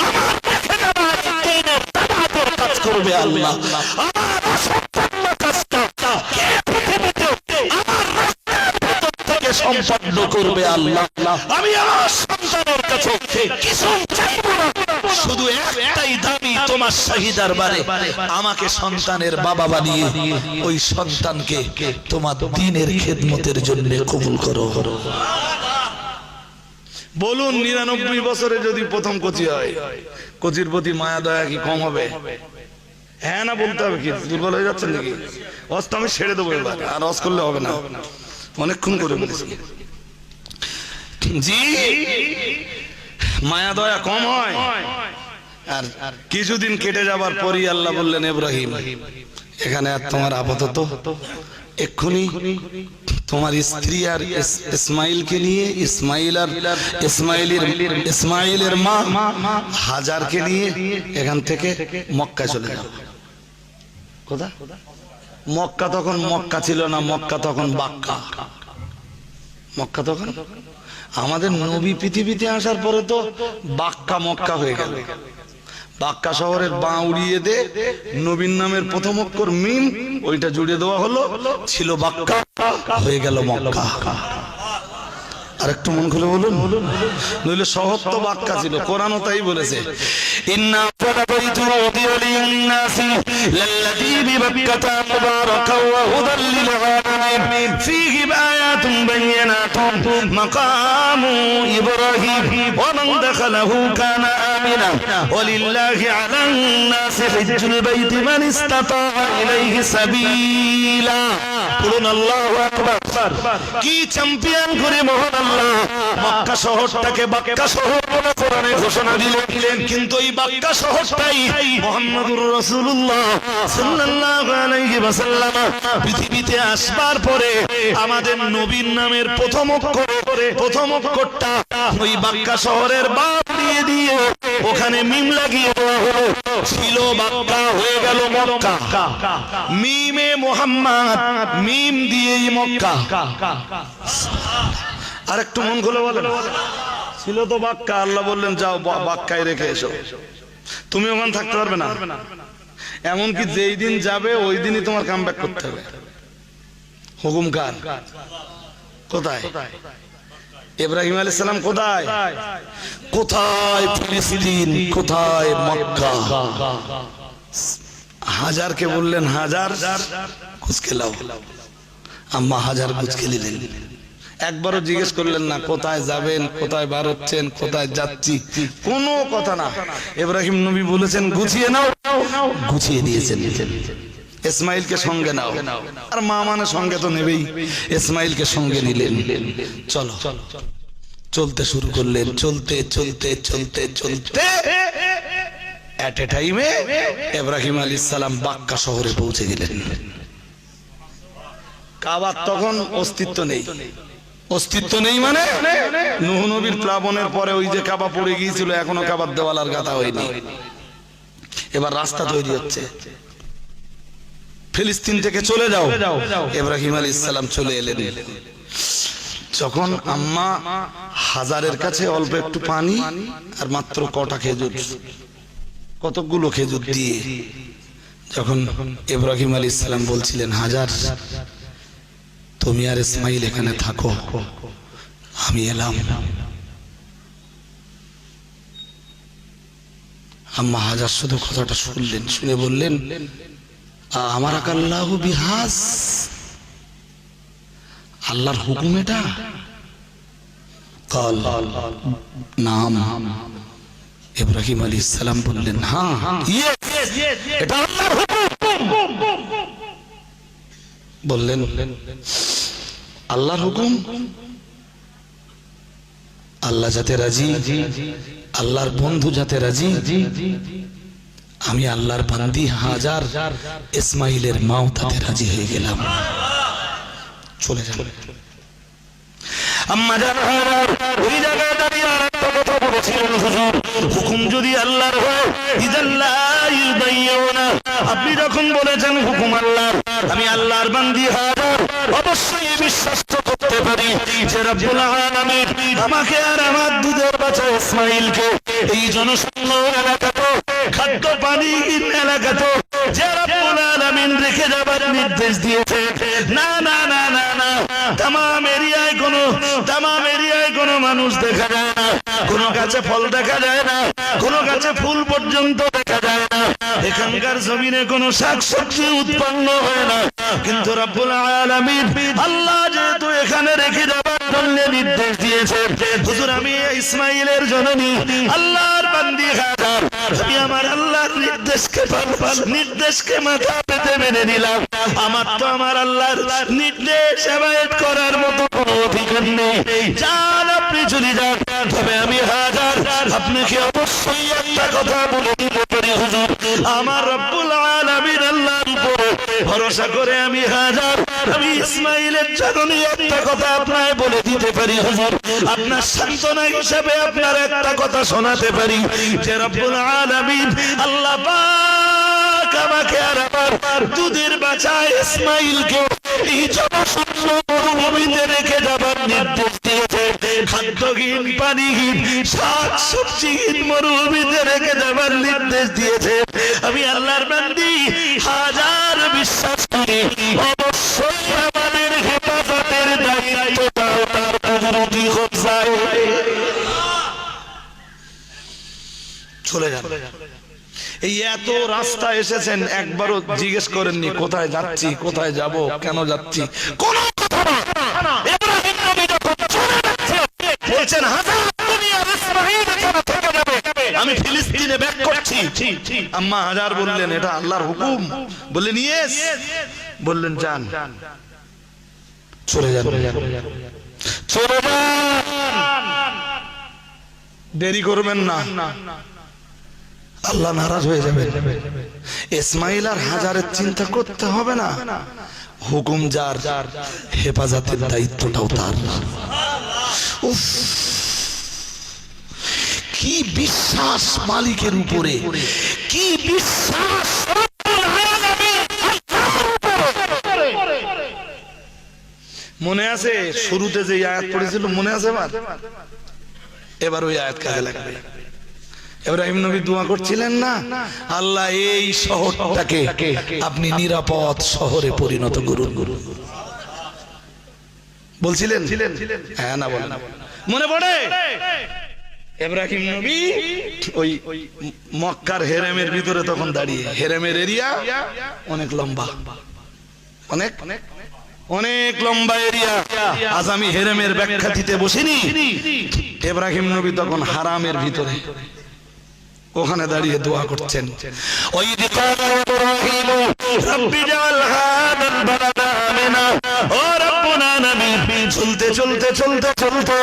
আমার দেখে নেওয়া দ্বীনের দাওয়াতের কাজ করবে আল্লাহ। আমার অসম্পূর্ণ কাজটা কে পৃথিবীতে আমার রাস্তার ভিতর থেকে সম্পন্ন করবে আল্লাহ। আমি আমার সন্তানের কাছে কিছু চাইব না, শুধু একটাই দাবি তোমার শাহিদার বারে আমাকে সন্তানের বাবা বানিয়ে ওই সন্তানকে তোমার দ্বীনের খেদমতের জন্য কবুল করো। বলুন 99 বছরে যদি প্রথম কচি হয়, কচির প্রতি মায়া দয়া কি কম হবে? হ্যাঁ না বলতে হবে? কি দুর্বল হয়ে যাচ্ছেন নাকি? অস্ত আমি ছেড়ে দেবো এবার, আর অস করলে হবে না, অনেকক্ষণ করে বলেছি। জি মায়া দয়া কম হয়। আর কিছুদিন কেটে যাবার পরই আল্লাহ বললেন ইব্রাহিম এখানে আর তোমার আপাতত এক্ষুনি তোমার স্ত্রী আর ইসমাইলকে নিয়ে ইসমাইলের মা হাজারকে নিয়ে এখান থেকে মক্কায় চলে যাও। কোথা? মক্কা তখন মক্কা ছিল না, মক্কা তখন বাক্কা। মক্কা তখন আমাদের নবী পৃথিবীতে আসার পরে তো বাক্কা মক্কা হয়ে গেল। বাক্কা শহরের বাঁ উড়িয়ে দে, নবীর নামের প্রথম অক্ষর মিম ওইটা জুড়ে দেওয়া হলো, ছিল বাক্কা, হয়ে গেল মক্কা। আর একটু মন খুলে বলুন, নইলে শহর তো বাক্কা ছিল, কোরআনও তাই বলেছে ইন্না ফারাবাইতু লিন-নাসি লাল্লাযী বিবাক্কাতা মুবারাকান ওয়া হুদাল লিল আলামিন ফীহি আয়াতুন বায়িনাতুন মাকামু ইব্রাহিম ওয়া মান দাখালাহু কানা আমিনা ওয়া লিল্লাহি আলান নাসি হিজ্জুল বাইতি মান ইসতাতা ইলাইহি সাবিলা। বলুন আল্লাহু আকবার। কি চ্যাম্পিয়ন করে মহান আল্লাহ মক্কা শহরটাকে বাক্কা শহর বলে কোরআনে ঘোষণা দিলেন, কিন্তু এই বাক্কা শহরটাই মুহাম্মদুর রাসূলুল্লাহ সাল্লাল্লাহু আলাইহি ওয়াসাল্লাম পৃথিবীতে আসবার পরে আমাদের নবীর নামের প্রথম অক্ষরটা ওই বাক্কা শহরের বাপ দিয়ে ওখানে মিম লাগিয়ে দেওয়া হলো, ছিল বাক্কা হয়ে গেল মক্কা। মিমে মুহাম্মদ, মিম দিয়েই মক্কা। আর একটু মন খুলে বলেন, ছিল তো বাক্কা, আল্লাহ বললেন যাও বাক্কায় রেখে এসো। তুমি ওখানে থাকতে পারবে না, এমনকি যেই দিন যাবে ওই দিনই তোমার কামব্যাক করতে হবে। হুকুম কার? কোথায়? ইব্রাহিম আলাইহিস সালাম কোথায়? কোথায় ফিলিস্তিন, কোথায় মক্কা। হাজারকে বললেন হাজার কুচকে লাও, আম্মা হাজার কুচকে নিলেন। একবারও জিজ্ঞেস করলেন না কোথায় যাবেন, কোথায় বার হচ্ছেন, কোথায় যাচ্ছি, কোনো কথা না। ইব্রাহিম নবী বলেছেন গুছিয়ে নাও, গুছিয়ে দিয়েছেন। ইসমাইলকে সঙ্গে নাও, আর মা মানে সঙ্গে তো নেবেই, ইসমাইলকে সঙ্গে নিলেন। চলো চলতে শুরু করলেন, চলতে চলতে চলতে চলতে এট এ টাইমে ইব্রাহিম আলাইহিস সালাম বাক্কা শহরে পৌঁছে গেলেন। কাবার তখন অস্তিত্ব নেই, অস্তিত্ব নেই মানে নূহ নবীর প্লাবনের পরে ওই যে কাবা পড়ে গিয়েছিল, এখনো কাবার দেওয়াল গাঁথা হয়নি। এবার রাস্তা তৈরি হচ্ছে, ফিলিস্তিন থেকে চলে যাও। ইব্রাহিম আলাইহিস সালাম চলে এলেন। যখন আম্মা হাজারের কাছে অল্প একটু পানি আর মাত্র কটা খেজুর, কতগুলো খেজুর দিয়ে যখন ইব্রাহিম আলাইহিস সালাম বলছিলেন, হাজার তুমি আর ইসমাইল এখানে থাকো, আমি এলাম। আম্মা হাজার শুধু কথাটা শুনলেন, শুনে বললেন, আমার আল্লাহু বিহাস, আল্লাহর হুকুম এটা? কাল নাম। ইব্রাহিম আলাইহিস সালাম বললেন, হ্যাঁ এটা আল্লাহর হুকুম। বললেন, আল্লাহর হুকুম, আল্লাহ যাতে রাজি, আল্লাহর বন্ধু যাতে রাজি, আমি আল্লাহর বান্দি হাজার ইসমাইলের মাও তাতে রাজি হয়ে গেলাম। চলে যান। আম্মা জান ওই জায়গায় দাঁড়িয়ে আরেকটা কথা বলেছিলেন, হুজুর হুকুম যদি আল্লাহর হয় ইযান লা ইউদাইয়ুনা, আপনি যখন বলেছেন হুকুম আল্লাহর, আমি আল্লাহর বান্দি হাজার অবশ্যই বিশ্বাস করতে পারি যে রব্বুল আলামিন আমাকে আর আমার দুধের বাচ্চা ইসমাইলকে এই জনশূন্য এলাকাতে, খাদ্য পানিহীন এলাকাতে যে রব্বুল আলামিন রেখে যাবার নির্দেশ দিয়েছে, না না না না না, তামাম এরিয়ায় কোনো মানুষ দেখা যায় না, কোনো গাছে ফল দেখা যায় না, কোনো গাছে ফুল পর্যন্ত দেখা যায় না, এখানকার জমিনে কোনো শাকসবজি উৎপন্ন হয় না, কিন্তু রব্বুল আলামিন আল্লাহ যেহেতু এখানে রেখে যাবার জন্য নির্দেশ দিয়েছে, হুজুর আমি ইসমাইলের জননী আল্লাহর বান্দি হাজার, আমি আমার আল্লাহর নির্দেশকে মাথা পেতে মেনে নিলাম। আমার তো আমার আল্লাহর নির্দেশ হেমায়েত করার মতো কোনো অধিকার নেই। যান আপনি চলে যান, তবে আমি হাজার আপনাকে অবশ্যই একটা কথা বলে দিতে পারি, হুজুর আমার রব্বুল আলামিন আল্লাহর উপরে ভরসা করে আমি হাজার, আমি ইসমাইলের জননী একটা কথা আপনাকে বলে দিতে পারি, হুজুর আপনার সান্ত্বনা হিসেবে আপনার একটা কথা শোনাতে পারি যে রব্বুল আলামিন আল্লাহ পাক আমাকে আর আমার দুধের বাচ্চা ইসমাইলকে এই জনশূন্য মরুভূমিতে রেখে যাবার নির্দেশ দিয়েছে। খাদ্যহীন, পানিহীন, শাক সবজিহীন মরুভূমিতে রেখে যাবার নির্দেশ দিয়েছে। আমি আল্লাহর বান্দি হাজার বিশ্বাস করি অবশ্যই আমাদের হেফাজতের দায়িত্বটাও তার কুদরতি কবজায়। চলে যান। এই এত রাস্তা এসেছেন, একবারও জিজ্ঞেস করেননি কোথায় যাচ্ছি, কোথায় যাব, কেন যাচ্ছি, কোন কথা না। ইব্রাহিম নবী যখন চলে যাচ্ছে বলছেন, হাজার তুমি আর ইসমাঈল এখানে থেকে যাবে, আমি ফিলিস্তিনে ব্যাক করছি। আম্মা হাজার বললেন, এটা আল্লাহর হুকুম? বললেন ইয়েস। বললেন যান, চলে যান, চলে যান, দেরি করবেন না, আল্লাহ নারাজ হয়ে যাবে। ইসমাইল আর হাজারের চিন্তা করতে হবে না, হুকুম যার, হেফাজতের দায়িত্বটাও তার। উফ, কি বিশ্বাস মালিকের উপরে, কি বিশ্বাস। মনে আছে শুরুতে যে আয়াত পড়েছিল, মনে আছে? এবার ওই আয়াত কাজে লাগবে। ইব্রাহিম নবী দোয়া করছিলেন না, আল্লাহ এই শহরটাকে আপনি নিরাপদ শহরে পরিণত করুন, বলছিলেন? হ্যাঁ না বলেন? মনে পড়ে? ইব্রাহিম নবী ওই মক্কার হেরেমের ভিতরে তখন দাঁড়িয়ে, হেরেমের এরিয়া অনেক লম্বা, অনেক অনেক লম্বা এরিয়া। আজ আমি হেরেমের ব্যাখ্যা দিতে বসিনি। ইব্রাহিম নবী তখন হারামের ভিতরে ওখানে দাঁড়িয়ে দোয়া করছেন। ওই দিকার ইব্রাহিম রব্বি জাল হাদাল বালাদা আমিনা, ও রব্বুল আলামিন। চলতে চলতে চলতে চলতে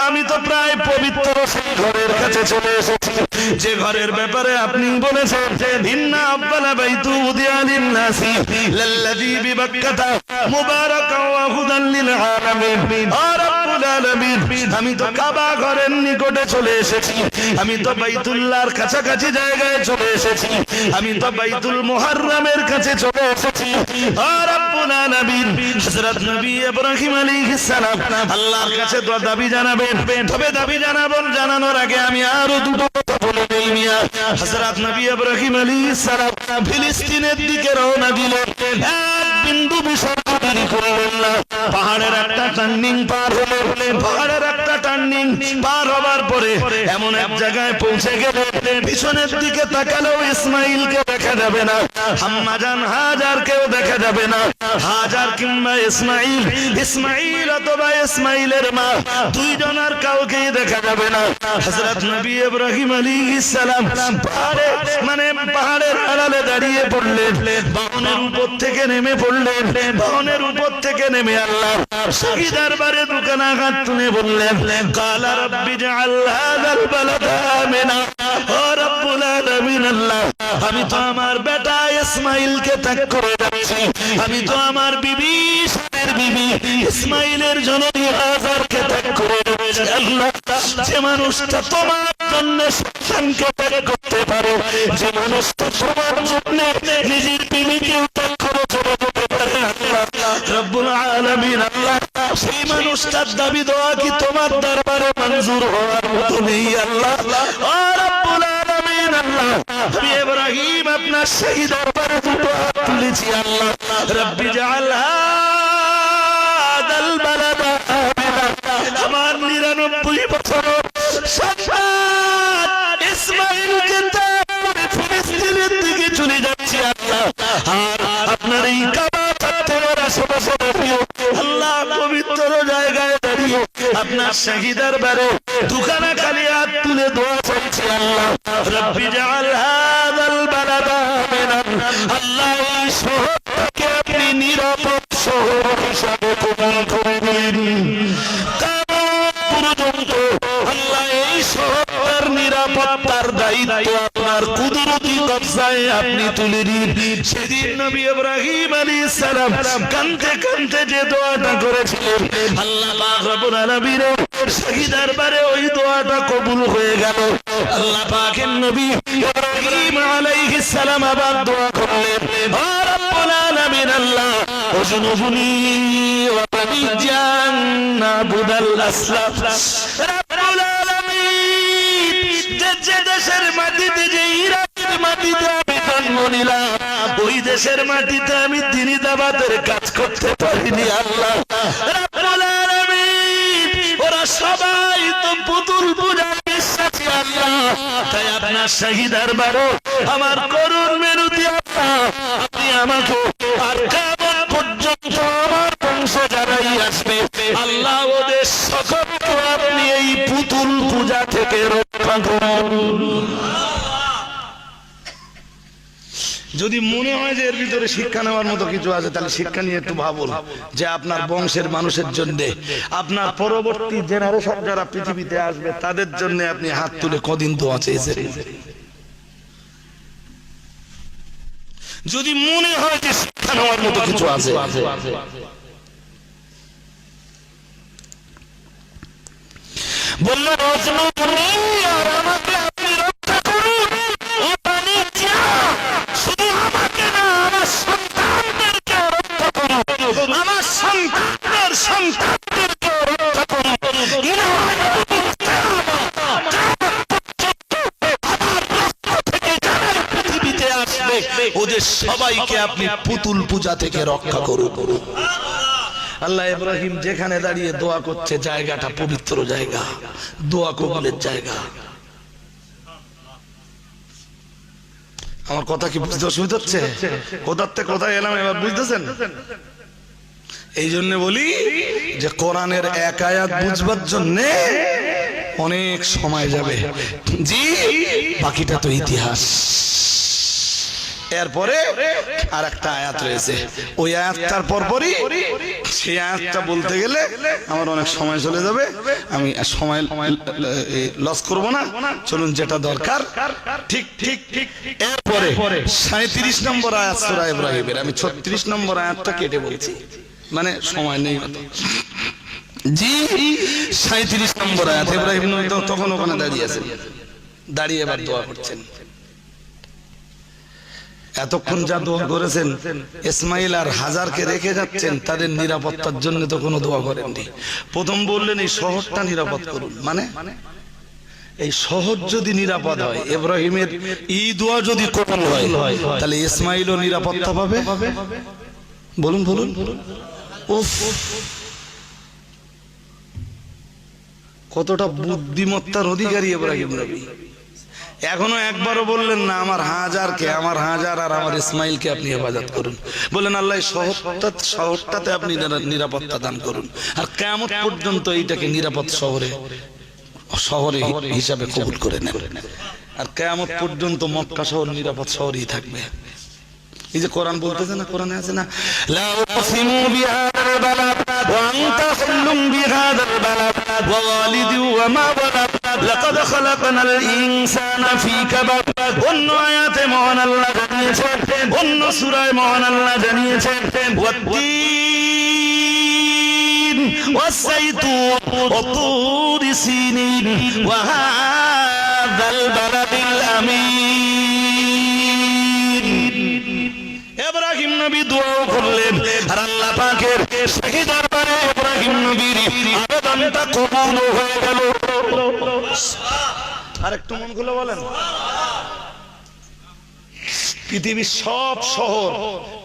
আমি তো প্রায় পবিত্র সেই ঘরের কাছে চলে এসেছি যে ঘরের ব্যাপারে আপনি বলেছেন ইন্না আব্বালা বাইতু উদিয়া লিন-নাসি লাল্লাযী বিবাক্কাতা মুবারাকান ওয়া হুদান লিল আলামিন। রাব্বুল আলামিন, আমি তো কাবা ঘরের নিকটে চলে এসেছি, আমি তো বাইতুল্লাহর কাছাকাছি জায়গায় চলে এসেছি, আমি তো বাইতুল মুহাররমের কাছে চলে এসেছি। রাব্বুল আলামিন, হযরত নবী ইব্রাহিম আলাইহিস সালাম আল্লাহর কাছে দোয়া দাবি জানাবেন। তবে দাবি জানানোর আগে আমি আরো দুটো কথা বলে নেই মিয়া। হযরত নবী ইব্রাহিম আলাইহিস সালাম ফিলিস্তিনের দিকে রওনা দিলেন, এক বিন্দু বিসর্গ দেরি করলেন না। পাহাড়ের একটা টার্নিং পার হলেন, পাহাড়ের একটা টার্নিং পার হবার পরে এমন এক জায়গায় পৌঁছে গেলেন, পিছনের দিকে তাকালেও ইসমাইলকে দেখা যাবে না, আম্মা জান হাজারকেও দেখা যাবে না। হাজার কিংবা ইসমাইল, ইসমাইল অথবা ইসমাইলের মা, দুইজনের কাউকেই দেখা যাবে না। হযরত নবী ইব্রাহিম আলাইহিস সালাম পাহাড়ের আড়ালে দাঁড়িয়ে পড়লেন, বাহনের উপর থেকে নেমে পড়লেন, বাহনের উপর থেকে নেমে আল্লাহ সেই দরবারে দুখানা হাত তুলে বললেন, কালা রাব্বি জাআল হাযাল বালাদা আমিনা। ও রব্বুল আলামিন, আল্লাহ আমি তো আমার বেটা ইসমাইলকে ত্যাগ করে যাচ্ছি, আমি তো আমার বিবি সাদের বিবি ইসমাইলের জননী হাজারকে ত্যাগ করে যাচ্ছি। আল্লাহ, যে মানুষটা তোমার জন্য সন্তানকে ত্যাগ করতে পারে, যে মানুষটা তোমার জন্য নিজের বিবিকে ত্যাগ করে চলে যেতে পারে, রব্বুল আলামিন, আল্লাহ সেই মানুষটার দাবি দোয়া কি তোমার দরবারে মঞ্জুর হওয়ার মতো নেই? আল্লাহ, ও রব্বুল আলামিন, আল্লাহ আমি ইব্রাহিম আপনার সেই দরবারে দুটো হাত তুলেছি। আল্লাহ, রব্বি জাআল হাযাল বালাদা আমিনা। আমার 99 বছর সন্তান ইসমাইলকে ত্যাগ করে ফিলিস্তিনের দিকে চলে যাচ্ছি। আল্লাহ, আর আপনার এই কাবা চত্বরের আশেপাশে দাঁড়িয়ে, আল্লাহ পবিত্র জায়গায় দাঁড়িয়ে আপনার শাহিদার বারে দুখানা খালি হাত তুলে দোয়া চাইছি। আল্লাহ, রব্বি জাআল হাযাল বালাদা আমিনা। আল্লাহ, এই শহরকে আপনি নিরাপদ শহর হিসাবে কবুল করে নিন। কিয়ামত পর্যন্ত আল্লাহ এই শহরের নিরাপত্তার দায়িত্ব আপনার কুদরতি কবজায় আপনি তুলে নিন। সেদিন নবী ইব্রাহিম আলাইহিস সালাম কাঁদতে কাঁদতে যে দোয়াটা করেছিলেন, আল্লাহ পাক রব্বুল আলামিন সেই দরবারে ওই দোয়াটা কবুল হয়ে গেল। আল্লাহ পাকের নবী ইব্রাহিম আলাইহিস সালাম আবার দোয়া করলেন, ও রব্বুল আলামিন, আল্লাহ ওজনুবনি ওয়া বানি জান্নাবুদাল আসলাম। রব্বুল আলামিন, যে দেশের মাটিতে, যে ইরাকের মাটিতে আমি জন্ম নিলাম, ওই দেশের মাটিতে আমি দ্বীনি দাওয়াতের কাজ করতে পারিনি। আল্লাহ রব্বুল আলামিন, ওরা সবাই তো পুতুল পূজায় বিশ্বাসী। আল্লাহ, তাই আপনার শাহী দরবারে আমার করুণ মিনতি, আল্লাহ আপনি আমাকে আর কিয়ামত পর্যন্ত আমার বংশ যারাই আসবে, আল্লাহ ওদের সকলকে আপনি এই পুতুল পূজা থেকে রক্ষা করুন। যদি মনে হয় যে এর ভিতরে শিক্ষা নেওয়ার মতো কিছু আছে, তাহলে শিক্ষা নিয়ে একটু ভাবুন যে আপনার বংশের মানুষের জন্য, আপনার পরবর্তী জেনারেশন যারা পৃথিবীতে আসবে তাদের জন্য আপনি হাত তুলে কদিন দোয়া চেয়েছেন। যদি মনে হয় যে শিক্ষা নেওয়ার মতো কিছু আছে, বললো আর আমাকে আপনি রক্ষা করুন, শুধু আমাকে না, আমার সন্তানদেরকে রক্ষা করুন, আমার সন্তানদের সন্তানদেরকে রক্ষা করুন। পৃথিবীতে আসবে ওদের সবাইকে আপনি পুতুল পূজা থেকে রক্ষা করুন। আল্লাহ ইব্রাহিম যেখানে দাঁড়িয়ে দোয়া করছে, জায়গাটা পবিত্র জায়গা, দোয়া কবুলের জায়গা। আমার কথা কি বুঝতে অসুবিধা হচ্ছে? কোথার থেকে কোথায় এলাম এবার বুঝতেছেন? এই জন্য বলি যে কোরআনের এক আয়াত বুঝবার জন্য অনেক সময় যাবে, জি বাকিটা তো ইতিহাস। এরপরে আর একটা আয়াত রয়েছে, ওই আয়াতটার পরপরই সেই আয়াতটা বলতে গেলে আমার অনেক সময় চলে যাবে, আমি সময় লস করব না। চলুন যেটা দরকার ঠিক ঠিক ঠিক। এরপরে 37 নম্বর আয়াত সূরা ইব্রাহিমের, আমি 36 নম্বর আয়াতটা কেটে বলছি, মানে সময় নেই মতো। জি 37 নম্বর আয়াত। ইব্রাহিম নবী তখন ওখানে দাঁড়িয়ে আছেন, দাঁড়িয়ে এবার দোয়া করছেন। এতক্ষণ যা দোয়া করেছেন, ইসমাইল আর হাজারকে রেখে যাচ্ছেন, তাদের নিরাপত্তার জন্য তো কোনো দোয়া করেননি। প্রথম বললেন এই শহরটা নিরাপদ করুন, মানে এই শহর যদি নিরাপদ হয়, ইব্রাহিমের এই দোয়া যদি কবুল হয়, তাহলে ইসমাইলও নিরাপত্তা পাবে। বলুন বলুন, উফ কতটা বুদ্ধিমত্তার অধিকারী ইব্রাহিম নবী। এখনো একবারও বললেন না আমার হাজারকে, আমার হাজার আর আমার ইসমাইলকে আপনি হেফাজত করুন। বলেন আল্লাহ শহরটাতে আপনি নিরাপত্তা দান করুন, আর কিয়ামত পর্যন্ত এইটাকে নিরাপদ শহরে হিসাবে কবুল করে নেন, আর কিয়ামত পর্যন্ত মক্কা শহর নিরাপদ শহরই থাকবে। এই যে কোরআন বলতেছে না, কোরআনে আছে না, লা উকসিমু বিহাদাল বালাদ ওয়া আনতা হুল্লুম বিহাদাল বালাদ ওয়া ওয়ালিদি ওয়া মা ওয়ালাদ লাকাদ খালাকনাল ইনসানা ফি কাবাদ। অন্য আয়াতে মহান আল্লাহ জানিয়েছেন, অন্য সূরায় মহান আল্লাহ জানিয়েছেন ওয়াত্তিন ওয়াসসাইতুন ওয়া তুরি সিনিন ওয়া হাযাল বালাদিল আমিন। ইব্রাহিম নবী দোয়া করলেন, আর আল্লাহ পাকের সেই দরবারে ইব্রাহিম নবীর আবেদনটা কবুল হয়ে গেল। আরেকটু মন খুলে বলেন, পৃথিবীর সব শহর,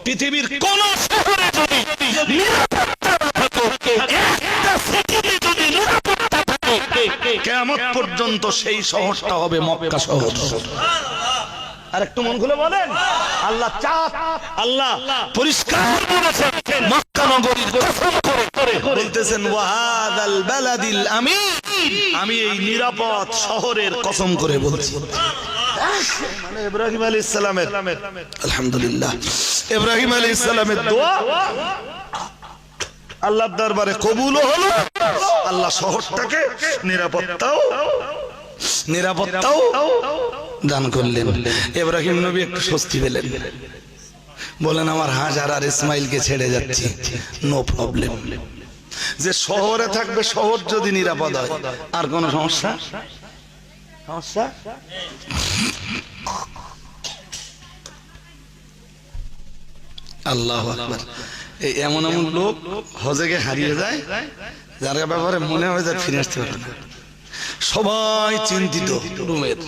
পৃথিবীর কোন শহরে যদি নিরাপত্তা না থাকে, একটা সেকেন্ডে যদি নিরাপত্তা থাকে, কিয়ামত পর্যন্ত সেই শহরটা হবে মক্কা শহর। আর একটু মন খুলে বলেন, আল্লাহ চাঁদ, আল্লাহ পরিষ্কার বলেছেন, মক্কা নগরীর কসম করে বলতেছেন ওয়াহাদাল বালাদিল আমিন, আমি এই নিরাপদ শহরের কসম করে বলছি। মানে ইব্রাহিম আলাইহিস সালামের, আলহামদুলিল্লাহ, ইব্রাহিম আলাইহিস সালামের দোয়া আল্লাহর দরবারে কবুল হলো। আল্লাহ শহরটাকে নিরাপত্তাও দান করলেন। ইব্রাহিম নবী একটু স্বস্তি পেলেন, বলেন আমার হাজার আর ইসমাইলকে ছেড়ে যাচ্ছি, নো প্রবলেম। যে শহরে থাকবে, শহর যদি নিরাপদ হয়, আর কোন সমস্যা আল্লাহু আকবার। এই এমন এমন লোক হজে গিয়ে হারিয়ে যায়, যার ব্যাপারে মনে হয় যে ফিরে আসতে পারবে না। সবাই চিন্তিত রুমের,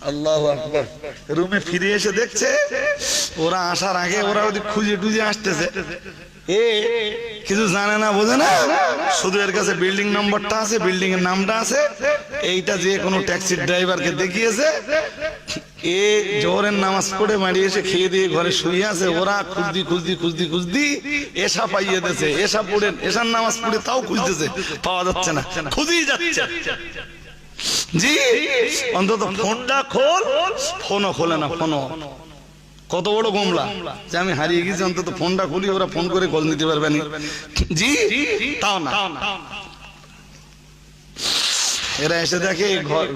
আল্লাহু আকবার, রুমে ফিরে এসে দেখছে ওরা আসার আগে ওরা ওদের খুঁজে টুজে আসতেছে। এ কিছু জানে না, বোঝে না, শুধু এর কাছে বিল্ডিং নম্বরটা আছে, বিল্ডিং এর নামটা আছে, এইটা যে কোনো ট্যাক্সির ড্রাইভারকে দেখিয়েছে। এ জোহরের নামাজ পড়ে বাড়ি এসে খেয়ে দিয়ে ঘরে শুয়ে আছে, ওরা খুঁজদি এসা পাইয়ে দিয়েছে, এসা পড়ে এসার নামাজ পড়ে তাও খুঁজতেছে, পাওয়া যাচ্ছে না, খুঁজেই যাচ্ছে। জি অন্তত ফোনটা খোল, ফোনও খোলে না। ফোনও কত বড় গোমলা যে আমি হারিয়ে গেছি, অন্তত ফোনটা খুলি, ওরা ফোন করে খোঁজ নিতে পারবে না। জি তাও না, এরা এসে দেখে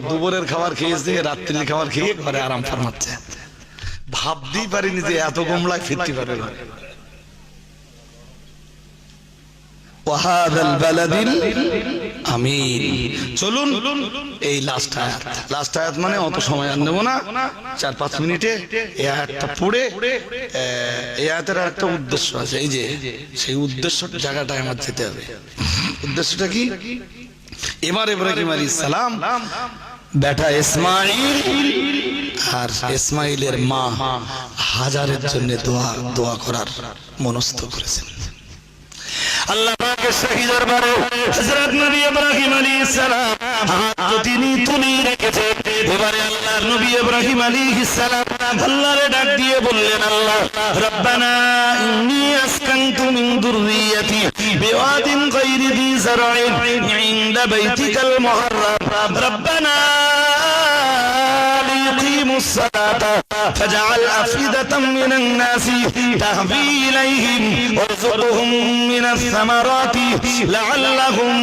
দুপুরের খাবার খেয়েছে, রাত্রির খাবার খেয়ে ঘরে আরাম ফরমাচ্ছে। ভাবতেই পারিনি যে এত গোমলায় ফিরতে পারে। ওয়াহাদাল বালাদিল আমিন। চলুন এই লাস্ট আয়াত, মানে অত সময় আর নেব না, 4-5 মিনিটে এই আয়াতটা পড়ে, এই আয়াতের একটা উদ্দেশ্য আছে, এই যে সেই উদ্দেশ্য জায়গাটায় আমার যেতে হবে। উদ্দেশ্যটা কি? এবার ইব্রাহিম আলাইহিস সালাম বেটা ইসমাইল আর ইসমাইলের মা হাজারের জন্য দোয়া করার মনস্থ করেছেন। আল্লাহ পাকের শাহী দরবারে হযরত নবী ইব্রাহিম আলাইহিস সালাম হাত তিনি তুলে রেখেছেন। এবারে আল্লাহর নবী ইব্রাহিম আলাইহিস সালাম আল্লাহরে ডাক দিয়ে বললেন, আল্লাহ রব্বানা ইন্নী আসকানতু মিন যুররিয়্যাতি বিওয়াদিন গায়রি যি যারইন ইনদা বাইতিকাল মুহাররাম রব্বানা লিয়ুকিমু يقيموا الصلاة فاجعل أفئدة من الناس تهوي إليهم وارزقهم من الثمرات لعلهم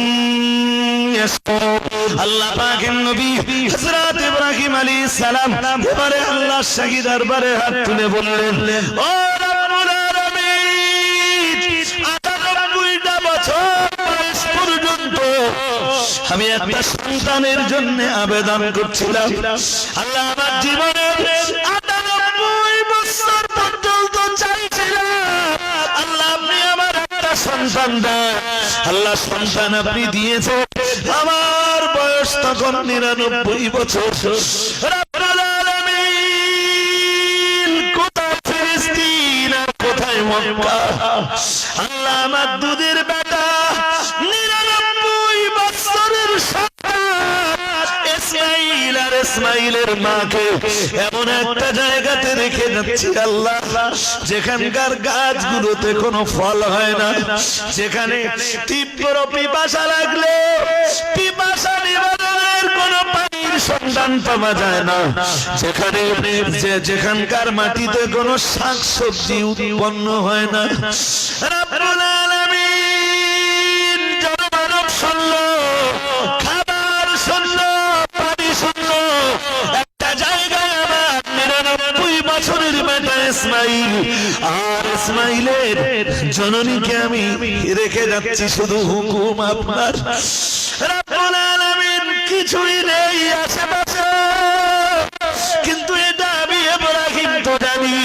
يشكرون আল্লাহ পাকের নবী হযরত ইব্রাহিম আলাইহিস সালাম এবারে আল্লাহর শাহী দরবারে হাত তুলে বললেন, ও রব্বুল আলামিন, 98টা বছর বয়স পর্যন্ত আমি একটা সন্তানের জন্য আবেদন করছিলাম। আল্লাহ আমার জীবনে 98 বছর পর্যন্ত চাইছিলাম, আল্লাহ আপনি আমার একটা সন্তান দেন। আল্লাহ সন্তান আপনি দিয়েছেন, আমার বয়স তখন 99 বছর। রব্বুল আলামিন, কোথায় ফিলিস্তিন আর কোথায় মক্কা? আল্লাহ আমার দুধের বেটা 99 বছরের সন্তান ইসমাইল আর ইসমাইলের মাকে এমন একটা জায়গাতে রেখে যাচ্ছি আল্লাহ, যেখানকার গাছগুলোতে কোনো ফল হয় না, যেখানে তীব্র পিপাসা লাগলে পিপাসা নিবারণের কোনো পানির সন্ধান পাওয়া যায় না, যেখানে যেখানকার মাটিতে কোনো শাকসবজি উৎপন্ন হয় না। রব্বুল আলামিন, জনমানব শূন্য, খাবার শূন্য, পানি শূন্য একটা জায়গায় আমার 99 বছরের বেটা ইসমাইল আর ইসমাইলের জননীকে আমি রেখে যাচ্ছি, শুধু হুকুম আপনার। রব্বুল আলামিন, কিছুই নেই আশেপাশে, কিন্তু এটা আমি ইব্রাহিম তো জানি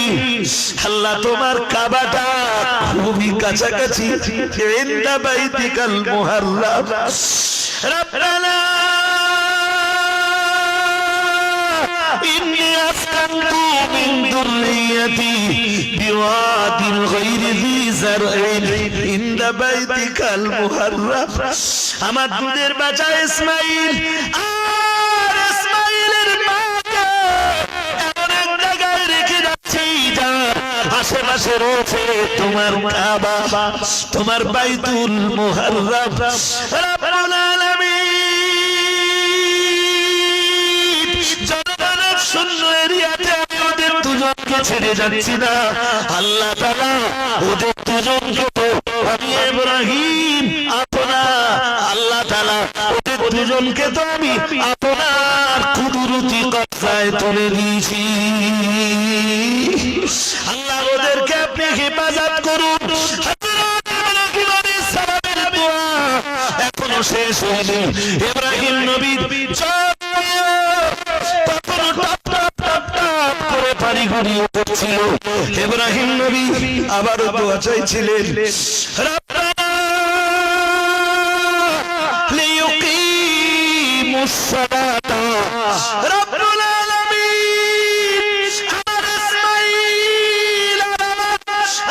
আল্লাহ তোমার কাবাটা খুবই কাছাকাছি, ইনদা বাইতিকাল মুহাররাম। রব্বানা ইন্নী আসকানতু মিন যুররিয়্যাতি বিওয়াদিন গায়রি যী যারইন ইনদা বাইতিকাল মুহাররাম। আমার দুধের বাচ্চা ইসমাইল আর ইসমাইলের মাকে এমন এক জায়গায় রেখে যাচ্ছি যার আশেপাশে রয়েছে তোমার কাবা, তোমার বাইতুল মুহাররাম। রব্বুল আলামিন, জনমানব শূন্য এরিয়াতে আমি ওদের দুজনকে ছেড়ে যাচ্ছি না আল্লাহ তাআলা, ওদের দুজনকে তো আমি ইব্রাহিম আপনার আল্লাহ তাআলা ওদের দুজনকে তো আমি আপনার কুদরতি কবজায় তুলে দিয়েছি। আল্লাহ ওদেরকে আপনি হেফাজত করুন। হযরত ইব্রাহিম আলাইহিস সালামের দোয়া এখনো শেষ হয়নি। ইব্রাহিম নবী তখন টপ টপ টপ টপ করে পানি গড়িয়ে পড়ছিল। ইব্রাহিম নবী আবারও দোয়া চাইছিলেন, রব্বানা লিয়ুকিমুস সালাতা। রব্বুল আলামিন, আমার ইসমাইল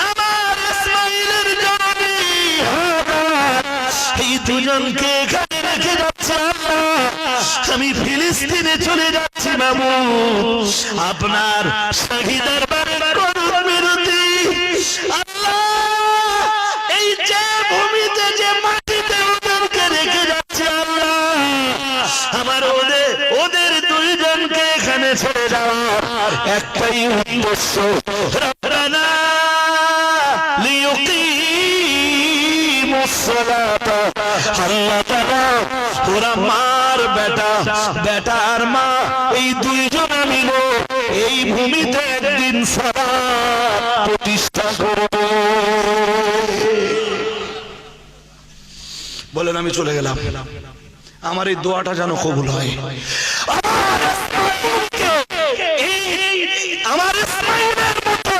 আমার ইসমাইলের জননী হাগার এই দুজনকে এখানে রেখে যাচ্ছে আল্লাহ, আমি ফিলিস্তিনে চলে যাচ্ছি মাবুদ, আপনার শাহী দরবারের করুণ মিনতি। আল্লাহ, এই যে ভূমিতে যে মাটিতে ওদেরকে রেখে যাচ্ছে আল্লাহ, আমার ওদের দুইজনকে এখানে ছেড়ে যাওয়ার একটাই উদ্দেশ্য, রব্বানা লিয়ুকিমুস সালাতা। আল্লাহ তাআলা, ওরা মার বেটা, বেটার মা, এই দুইজন মিলে এই ভূমিতে একদিন সালাত প্রতিষ্ঠা করবে। বলেন আমি চলে গেলাম, আমার এই দোয়াটা যেন কবুল হয়। আমার ইসমাইলের মতো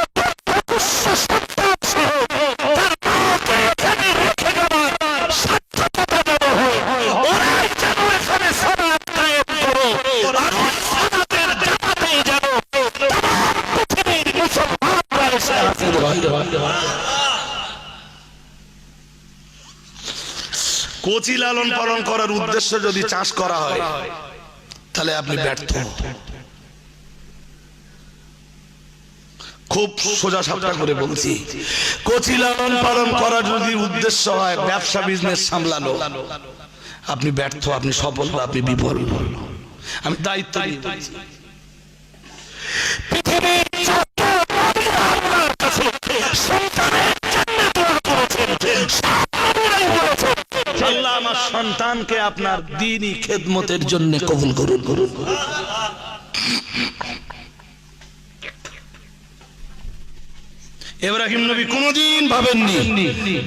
কচি লালন পালন করার উদ্দেশ্যে যদি চাষ করা হয় তাহলে আপনি ব্যর্থ। খুব সোজা সাপটা করে বলছি, কচি লালন পালন করার যদি উদ্দেশ্য হয় ব্যবসা বিজনেস সামলানো, আপনি ব্যর্থ, আপনি সফল বা আপনি বিফল। আমি দায়িত্ব নিয়ে বলছি। সন্তানকে আপনার দ্বীনি খেদমতের জন্য কবুল করুন। ইব্রাহিম নবী কোনদিন ভাবেননি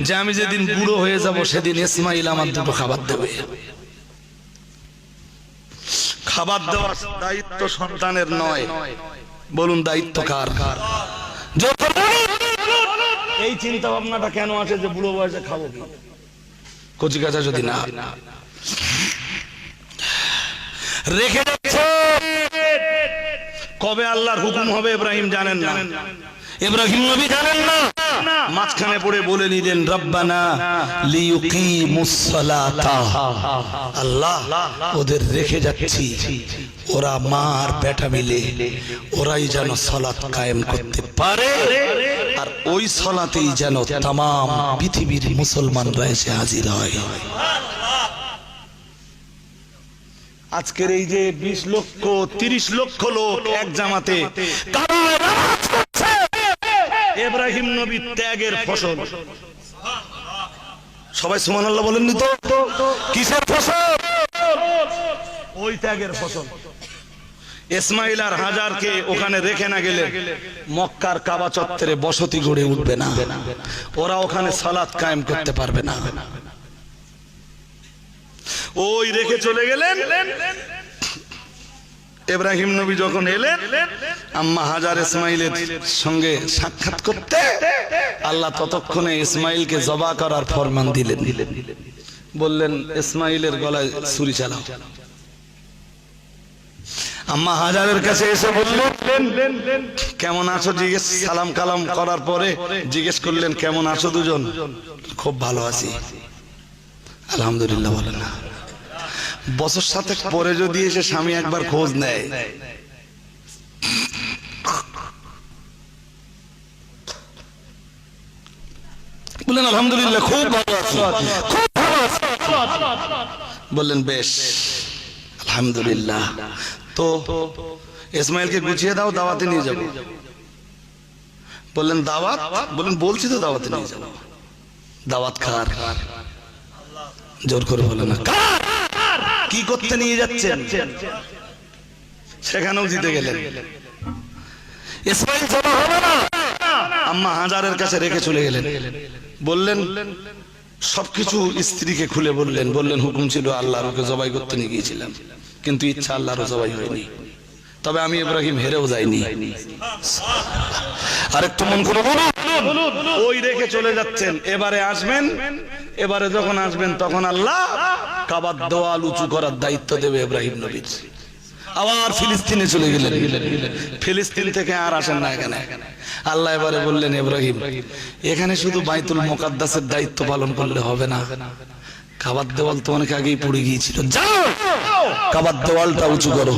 যে আমি যেদিন বুড়ো হয়ে যাব সেদিন ইসমাইল আমার দুটো খাবার দেবে। খাবার দেওয়ার দায়িত্ব সন্তানের নয়, বলুন দায়িত্ব কার? এই চিন্তা ভাবনাটা কেন আসে যে বুড়ো বয়সে খাবো কি? কচি কাঁচা যদি না রেখে যাচ্ছে, কবে আল্লাহর হুকুম হবে ইব্রাহিম জানেন না, ইব্রাহিম নবী জানেন না। মাঝখানে পড়ে বলে নিলেন রব্বানা লিয়ুকিমুস সালাতা, আল্লাহ ওদের রেখে যাচ্ছি, ওরা মা আর বেটা মিলে ওরাই যেন সালাত কায়েম করতে পারে, আর ওই সালাতেই যেন তাম পৃথিবীর মুসলমানরা এসে হাজির হয়। আজকের এই যে 20 লক্ষ 30 লক্ষ লোক এক জামাতে কাবায় নামাজ পড়ছে, ইব্রাহিম নবী ত্যাগের ফসল। সবাই সুবহানাল্লাহ বলেননি তো? কিসের ফসল? ওই ত্যাগের ফসল। ইসমাইল আর হাজারকে ওখানে রেখে না গেলে মক্কার কাবা চত্বরে বসতি গড়ে উঠবে না, ওরা ওখানে সালাত কায়েম করতে পারবে না। ওই রেখে চলে গেলেন। ইব্রাহিম নবী যখন এলেন আম্মা হাজার ইসমাইলের সঙ্গে সাক্ষাৎ করতে, আল্লাহ ততক্ষণে ইসমাইলকে জবা করার ফরমান দিলেন। বললেন ইসমাইলের গলায় ছুরি চালাও। আম্মা হাজারের কাছে এসে বললেন কেমন আছো জিজ্ঞেস, সালাম কালাম করার পরে জিজ্ঞেস করলেন কেমন আছো দুজন? খুব ভালো আছি আলহামদুলিল্লাহ। বলেন না, বছর 7 পরে যদি এসে স্বামী একবার খোঁজ নেয়, বললেন আলহামদুলিল্লাহ খুব ভালো আছি, খুব ভালো আছি। বললেন বেশ আলহামদুলিল্লাহ, তো ইসমাইলকে গুছিয়ে দাও, দাওয়াতে নিয়ে যাব। বললেন দাওয়াত? বললেন বলছি তো দাওয়াতে নিয়ে যাব। দাওয়াত কার? জোর করে বলেন না কার? কি করতে নিয়ে যাচ্ছেন? সেখানেও জিতে গেলেন। ইসমাইল জবা হবে না, আম্মা হাজারের কাছে রেখে চলে গেলেন। বললেন সবকিছু স্ত্রীকে খুলে বললেন। বললেন হুকুম ছিল আল্লাহর, ওকে জবাই করতে নিয়ে গিয়েছিলাম, কিন্তু ইচ্ছা আল্লাহরও জবাই হয়নি। তবে আমি ইব্রাহিম হেরেও যাইনি। আরেকটু মন করে বলুন। ওই রেখে চলে যাচ্ছেন, এবারে আসবেন। এবারে যখন আসবেন তখন আল্লাহ কাবার দেওয়াল উঁচু করার দায়িত্ব দেবে ইব্রাহিম নবীর। আবার ফিলিস্তিনে চলে গেলেন। ফিলিস্তিন থেকে আর আসেন না এখানে। আল্লাহ এবারে বললেন ইব্রাহিম এখানে শুধু বাইতুল মুকাদ্দাসের দায়িত্ব পালন করলে হবে না, কাবার দেওয়াল তো অনেক আগেই পড়ে গিয়েছিল, যাও কাবার দেওয়ালটা উঁচু করো।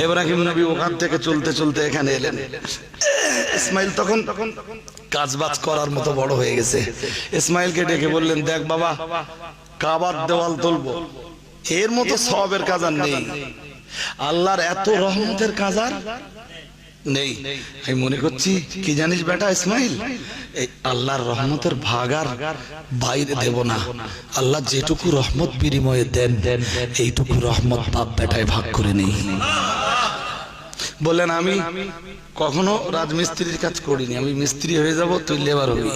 ইব্রাহিম নবী ওখান থেকে চলতে চলতে এখানে এলেন। ইসমাইল তখন কাজবাজ করার মতো বড় হয়ে গেছে। ইসমাইলকে ডেকে বললেন দেখ বাবা, কাবার দেওয়াল তুলবো, এর মতো সওয়াবের কাজ আর নেই, আল্লাহর এত রহমতের কাজ আর নেই। আমি মনে করছি কি জানিস বেটা ইসমাইল, এই আল্লাহর রহমতের ভাগার বাইরে দেব না। আল্লাহ যেটুকু রহমত বিনিময়ে দেন, এইটুকু রহমত বাপ বেটায় ভাগ করে নেই। বললেন আমি কখনো রাজমিস্ত্রির কাজ করিনি, আমি মিস্ত্রি হয়ে যাব, তুই লেবার হবি,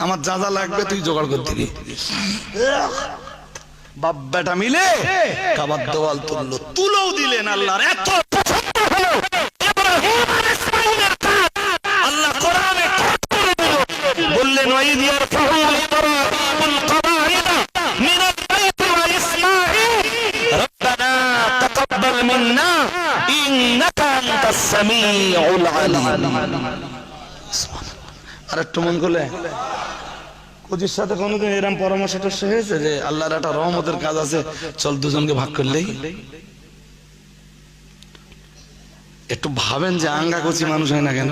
আমার যা যা লাগবে তুই জোগাড় করে দিবি। বাপ বেটা মিলে কাবার দেওয়াল তুললো, তুলেও দিলেন। আল্লাহর এত পছন্দ হলো ইব্রাহিম আর ইসমাইলের কাজ, আল্লাহ কোরআনে বললেন ওয়াইদ ইয়ারফাউ ইব্রাহিমুল কওয়াইদা মিনাল বাইতি ওয়া ইসমাঈল রব্বানা তাকাব্বাল মিন্না ইন্নাকা আনতাস সামিউল আলিম। আর একটু মন করলে ওদের সাথে কোনোদিন এরকম পরামর্শ হয়েছে যে আল্লাহর একটা রহমতের কাজ আছে, চল দুজনকে ভাগ করলেই? একটু ভাবেন যে আঙ্গা কচি মানুষ হয় না কেন?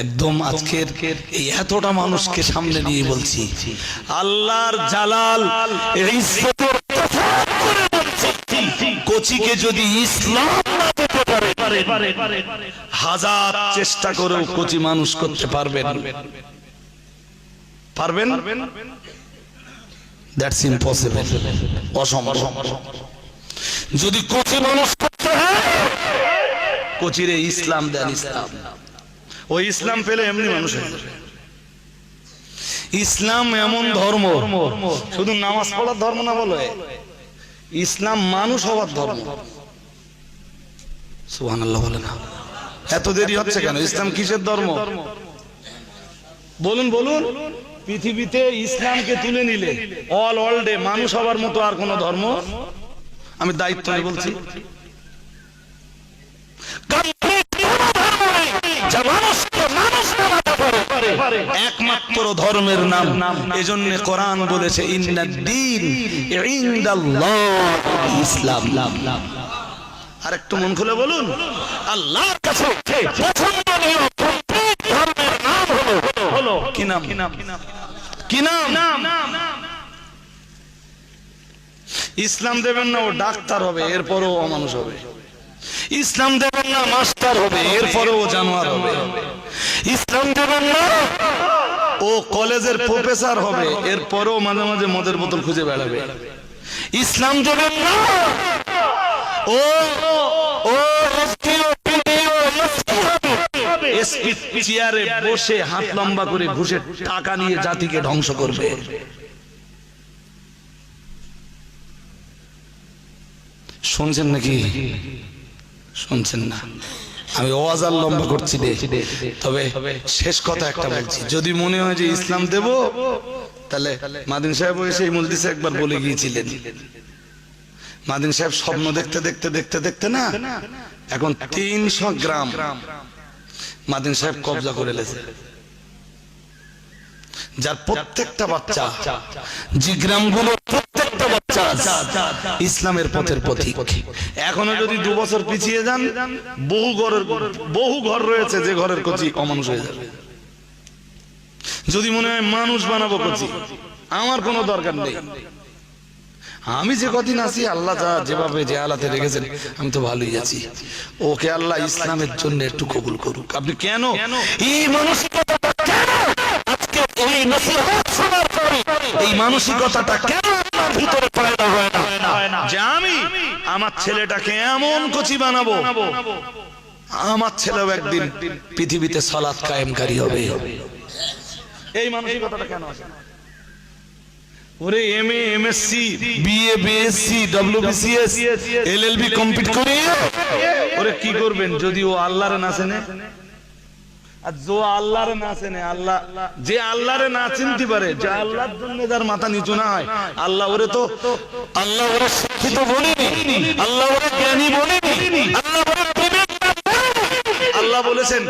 একদম আজকের এই এতটা মানুষকে সামনে নিয়ে বলছি, আল্লাহর জালাল ইজ্জতের কথা করে বলছি, কচিকে যদি ইসলাম না দিতে হাজার চেষ্টা করেও কচি মানুষ করতে পারবেন? পারবেন? দ্যাটস ইম্পসিবল, অসম্ভব। যদি কচি মানুষ করতে হয়, কচিরে ইসলাম দেন। ইসলাম, ওই ইসলাম পেলে এমনি মানুষ হয়ে যাবে। ইসলাম এমন ধর্ম, শুধু নামাজ পড়ার ধর্ম না, বলে ইসলাম মানুষ হওয়ার ধর্ম। সুবহানাল্লাহ বলে না? এত দেরি হচ্ছে কেন? ইসলাম কিসের ধর্ম? বলুন বলুন। পৃথিবীতে ইসলামকে তুলে নিলে অল ওয়ার্ল্ডে মানুষ হওয়ার মতো আর কোন ধর্ম, আমি দায়িত্ব নিয়ে বলছি, একমাত্র ধর্মের নাম। এজন্য কোরআন বলেছে ইন্নাদ-দীন ইনদাল্লাহ ইসলাম। আর একটু মন খুলে বলুন, আল্লাহর কাছে পছন্দনীয় ধর্মের নাম হলো কি নাম? কি নাম? ইসলাম দেবেন না ও ডাক্তার হবে, এরপরও অমানুষ হবে। ইসলাম দেবেন না মাস্টার হবে, এরপরও জানোয়ার হবে। ইসলাম দেবেন না ও কলেজের প্রফেসর হবে, এরপরও মাঝে মাঝে মদের বোতল খুঁজে বেড়াবে। ইসলাম দেবেন না ও চেয়ারে বসে হাত লম্বা করে ঘুষে টাকা নিয়ে জাতিকে ধ্বংস করবে। শুনছেন নাকি? শুনছেন না? আমি ওয়াজ আর লম্বা করছি রে, তবে শেষ কথা একটা বলছি। যদি মনে হয় যে ইসলাম দেব, তাহলে মাদিন সাহেব এসে এই মজলিসে একবার বলে গিয়েছিলেন। মাদিন সাহেব স্বপ্ন দেখতে দেখতে দেখতে দেখতে না এখন 300 গ্রাম মাদিন সাহেব কবজা করে লেছে, যার প্রত্যেকটা বাচ্চা, যে গ্রামগুলো প্রত্যেকটা বাচ্চা ইসলামের পথের পথিক। এখনো যদি 2 বছর পিছিয়ে যান, বহু ঘর রয়েছে যে ঘরের কচি অমানুষ হয়ে যাবে। যদি মনে হয় মানুষ বানাবো কচি, আমার কোনো দরকার নেই। আমি যে কদিন আছি, আল্লাহ যেভাবে যে আলাতে রেখেছেন, আমি তো ভালোই আছি। ওকে আল্লাহ ইসলামের জন্য একটু কবুল করুক। আপনি কেন এই মানসিকতাটা, কেন আজকে এই নসিহত শোনার পরে এই মানসিকতাটা কেন আপনার ভিতরে পয়দা হয় না যে আমি আমার ছেলেটাকে এমন কচি বানাবো, আমার ছেলেও একদিন পৃথিবীতে সালাত কায়েমকারী হবে? এই মানসিকতাটা কেন আসে? ওরে MA, MSc, BA, BSc, WBCS, LLB complete করে ওরে কি করবেন যদি ও আল্লাহরে না চেনে? আর যে আল্লাহরে না চেনে, আল্লাহ যে আল্লাহরে না চিনতে পারে, যে আল্লাহর জন্য যার মাথা নিচু না হয়, আল্লাহ ওরে তো আল্লাহ ওরে শিক্ষিত বলেনি, আল্লাহ ওরে জ্ঞানী বলেনি, আল্লাহ ওরে বিবেক না বলেনি। আল্লাহ বলেছেন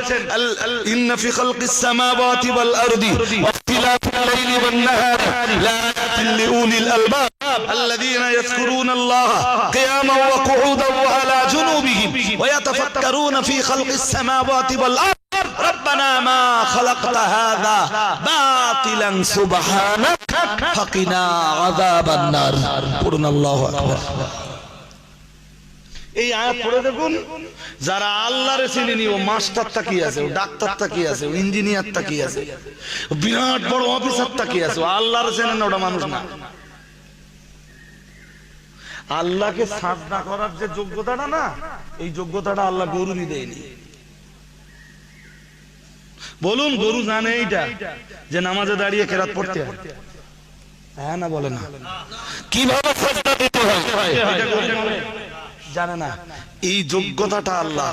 ইন্না ফি খালকিস সামাওয়াতি ওয়াল আরদি ওয়াখতিলাফিল লাইলি ওয়ান নাহারি লাআয়াতিন লিউলিল আলবাব আল্লাযীনা ইয়াযকুরুনাল্লাহা কিয়ামান ওয়া কুউদান ওয়া আলা জুনুবিহিম ওয়া ইয়াতাফাক্কারুনা ফি খালকিস সামাওয়াতি ওয়াল আরদি ربنا ما خلقت هذا باطلا سبحانك فقنا عذاب النار قلنا الله اكبر। এই আয়াত পড়ে দেখুন, যারা আল্লাহরে চিনেনি, ও মাস্টারটা কি আছে, ও ডাক্তারটা কি আছে, ও ইঞ্জিনিয়ারটা কি আছে, ও বিরাট বড় অফিসারটা কি আছে, ও আল্লাহরে চেনে না, ওটা মানুষ না। আল্লাহকে সাজদা করার যে যোগ্যতাটা না, এই যোগ্যতাটা আল্লাহ গরুরই দেয়নি। বলুন, গরু জানে এইটা যে নামাজে দাঁড়িয়ে কেরাত পড়তে হয়? হ্যাঁ না বলে না? কিভাবে সাজদা দিতে হয় এটা গরু জানে না। এই যোগ্যতাটা আল্লাহ,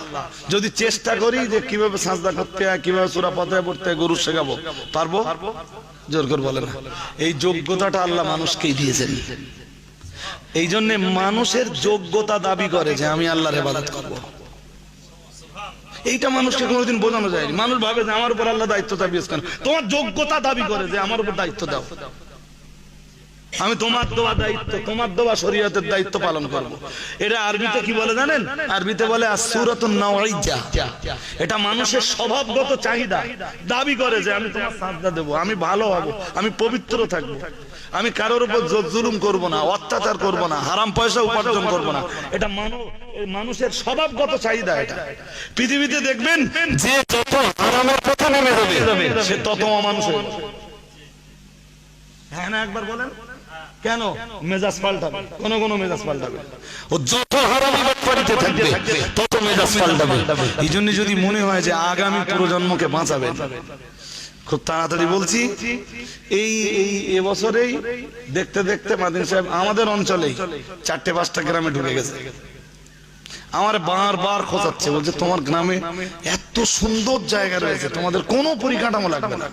যদি চেষ্টা করি যে কিভাবে সাজদা করতে হয়, কিভাবে সূরা ফাতিহা পড়তে হয়, গরু শেখাবো, পারবো? জোর করে বলে না। এই যোগ্যতাটা আল্লাহ মানুষকেই দিয়েছেন। এই জন্য মানুষের যোগ্যতা দাবি করে যে আমি আল্লাহর ইবাদত করব। এইটা মানুষকে কোনোদিন বোঝানো যায়নি। মানুষ ভাবে যে আমার উপর আল্লাহ দায়িত্ব চাপিয়েছেন, তোমার যোগ্যতা দাবি করে যে আমার উপর দায়িত্ব দাও। আমি তোমার দেওয়া দায়িত্ব, তোমার দেওয়া শরীয়তের দায়িত্ব পালন করব। এটা আরবিতে কি বলে জানেন? আরবিতে বলে আসসুরাতুন নাওয়াইজা। এটা মানুষের স্বভাবগত চাহিদা, দাবি করে যে আমি তোমার সাজদা দেব, আমি ভালো হব, আমি পবিত্র থাকব, আমি কারোর উপর জুলুম করব না, অত্যাচার করব না, হারাম পয়সা উপার্জন করব না। এটা মানুষের স্বভাবগত চাহিদা। এটা পৃথিবীতে দেখবেন যে যত হারামের পথে নেমে যাবে সে তত অমানুষ হবে। হ্যাঁ না, একবার বলেন কেন? মেজাজ পাল্টাবে, কোন মেজাজ পাল্টাবে। ও যত হারামি বাটপাড়িতে থাকবে তত মেজাজ পাল্টাবে। এই জন্য যদি মনে হয় যে আগামী প্রজন্মকে বাঁচাবে, খুব তাড়াতাড়ি বলছি, এই এবছরেই দেখতে দেখতে মাদিন সাহেব আমাদের অঞ্চলেই 4-5টা গ্রামে ঢুকে গেছে। আমার বারবার খোঁচাচ্ছে, বলছে তোমার গ্রামে এত সুন্দর জায়গা রয়েছে, তোমাদের কোনো পরিকাঠামো লাগবে না,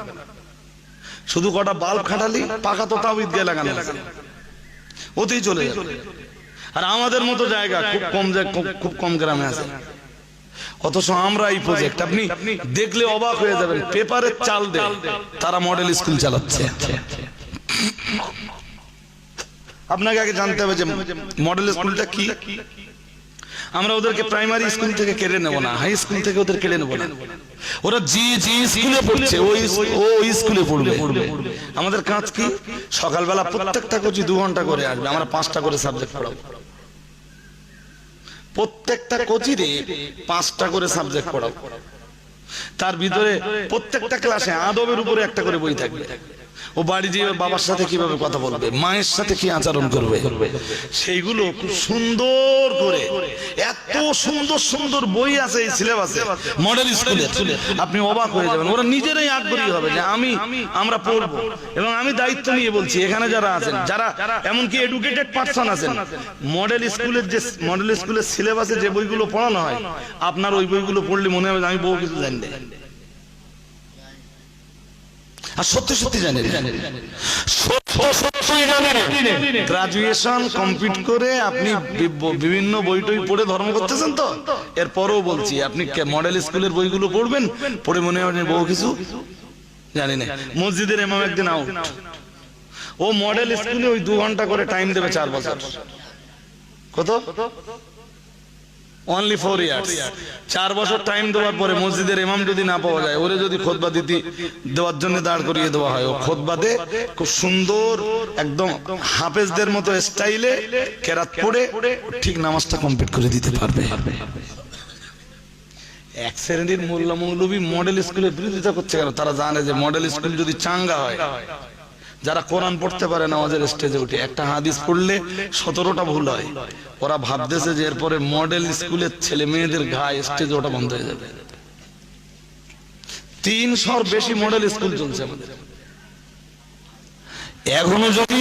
শুধু কটা বাল্ব খাটালি, পাকা তো তাও ঈদগায় লাগানো আছে, ওতেই চলে যাবে। আর আমাদের মতো জায়গা খুব কম গ্রামে আছে। অথচ আমরা এই প্রজেক্ট আপনি দেখলে অবাক হয়ে যাবেন, পেপারের চাল দেয় তারা মডেল স্কুল চালাচ্ছে। আপনাকে আগে জানতে হবে যে মডেল স্কুলটা কি। আমরা ওদেরকে প্রাইমারি স্কুল থেকে কেড়ে নেব না, হাই স্কুল থেকে ওদের কেড়ে নেব না। ওরা যে স্কুলে পড়ছে ওই স্কুলে পড়বে। আমাদের কাজ কি? সকালবেলা প্রত্যেকটা কোচি 2 ঘন্টা করে আসবে, আমরা 5টা করে সাবজেক্ট পড়াবো। প্রত্যেকটা কোচিরে 5টা করে সাবজেক্ট পড়াবো। তার ভিতরে প্রত্যেকটা ক্লাসে আদবের উপরে একটা করে বই থাকবে। ও বাড়ি যেয়ে বাবার সাথে কিভাবে কথা বলবে, মায়ের সাথে কি আচরণ করবে, সেইগুলো খুব সুন্দর করে, এত সুন্দর সুন্দর বই আছে এই সিলেবাসে মডেল স্কুলে, আপনি অবাক হয়ে যাবেন। ওরা নিজেরাই আগ্রহী হবে যে আমরা পড়বো। এবং আমি দায়িত্ব নিয়ে বলছি, এখানে যারা আছেন, যারা এমনকি এডুকেটেড পারসন আছেন, মডেল স্কুলের সিলেবাসে যে বইগুলো পড়ানো হয়, আপনার ওই বইগুলো পড়লে মনে হবে আমি বহু কিছু জানি না। আর সত্যি সত্যি জানেন, গ্রাজুয়েশন কমপ্লিট করে আপনি বিভিন্ন বই টই পড়ে ধর্ম করতেছেন, তো এরপরও বলছি আপনি মডেল স্কুলের বইগুলো পড়বেন, পড়ে মনে হয় বহু কিছু জানি না। মসজিদের ইমাম একদিন আউট, ও মডেল স্কুলে ওই 2 ঘন্টা করে টাইম দেবে 4 বছর। কত? Only 4 years. 4 বছর টাইম দেওয়ার পরে মসজিদের ইমাম যদি না পাওয়া যায়, ওরে যদি খুতবা দেওয়ার জন্য দাঁড় করিয়ে দেওয়া হয়, ও খুতবা দে খুব সুন্দর একদম হাফেজদের মতো স্টাইলে কেরাত পড়ে ঠিক নামাজটা কমপ্লিট করে দিতে পারবে। এক শ্রেণীর মোল্লা মৌলবী মডেল স্কুলের বিরোধিতা করছে কেন? তারা জানে যে মডেল স্কুল যদি চাঙ্গা হয়, যারা কোরআন পড়তে পারে না আমাদের স্টেজে উঠে একটা হাদিস পড়লে 17টা ভুল হয়, ওরা ভাবতেছে যে এরপরে মডেল স্কুলের ছেলে মেয়েদের গায়ে স্টেজে ওটা বন্ধ হয়ে যাবে। 300 বেশি মডেল স্কুল চলছে আমাদের। এখনো যদি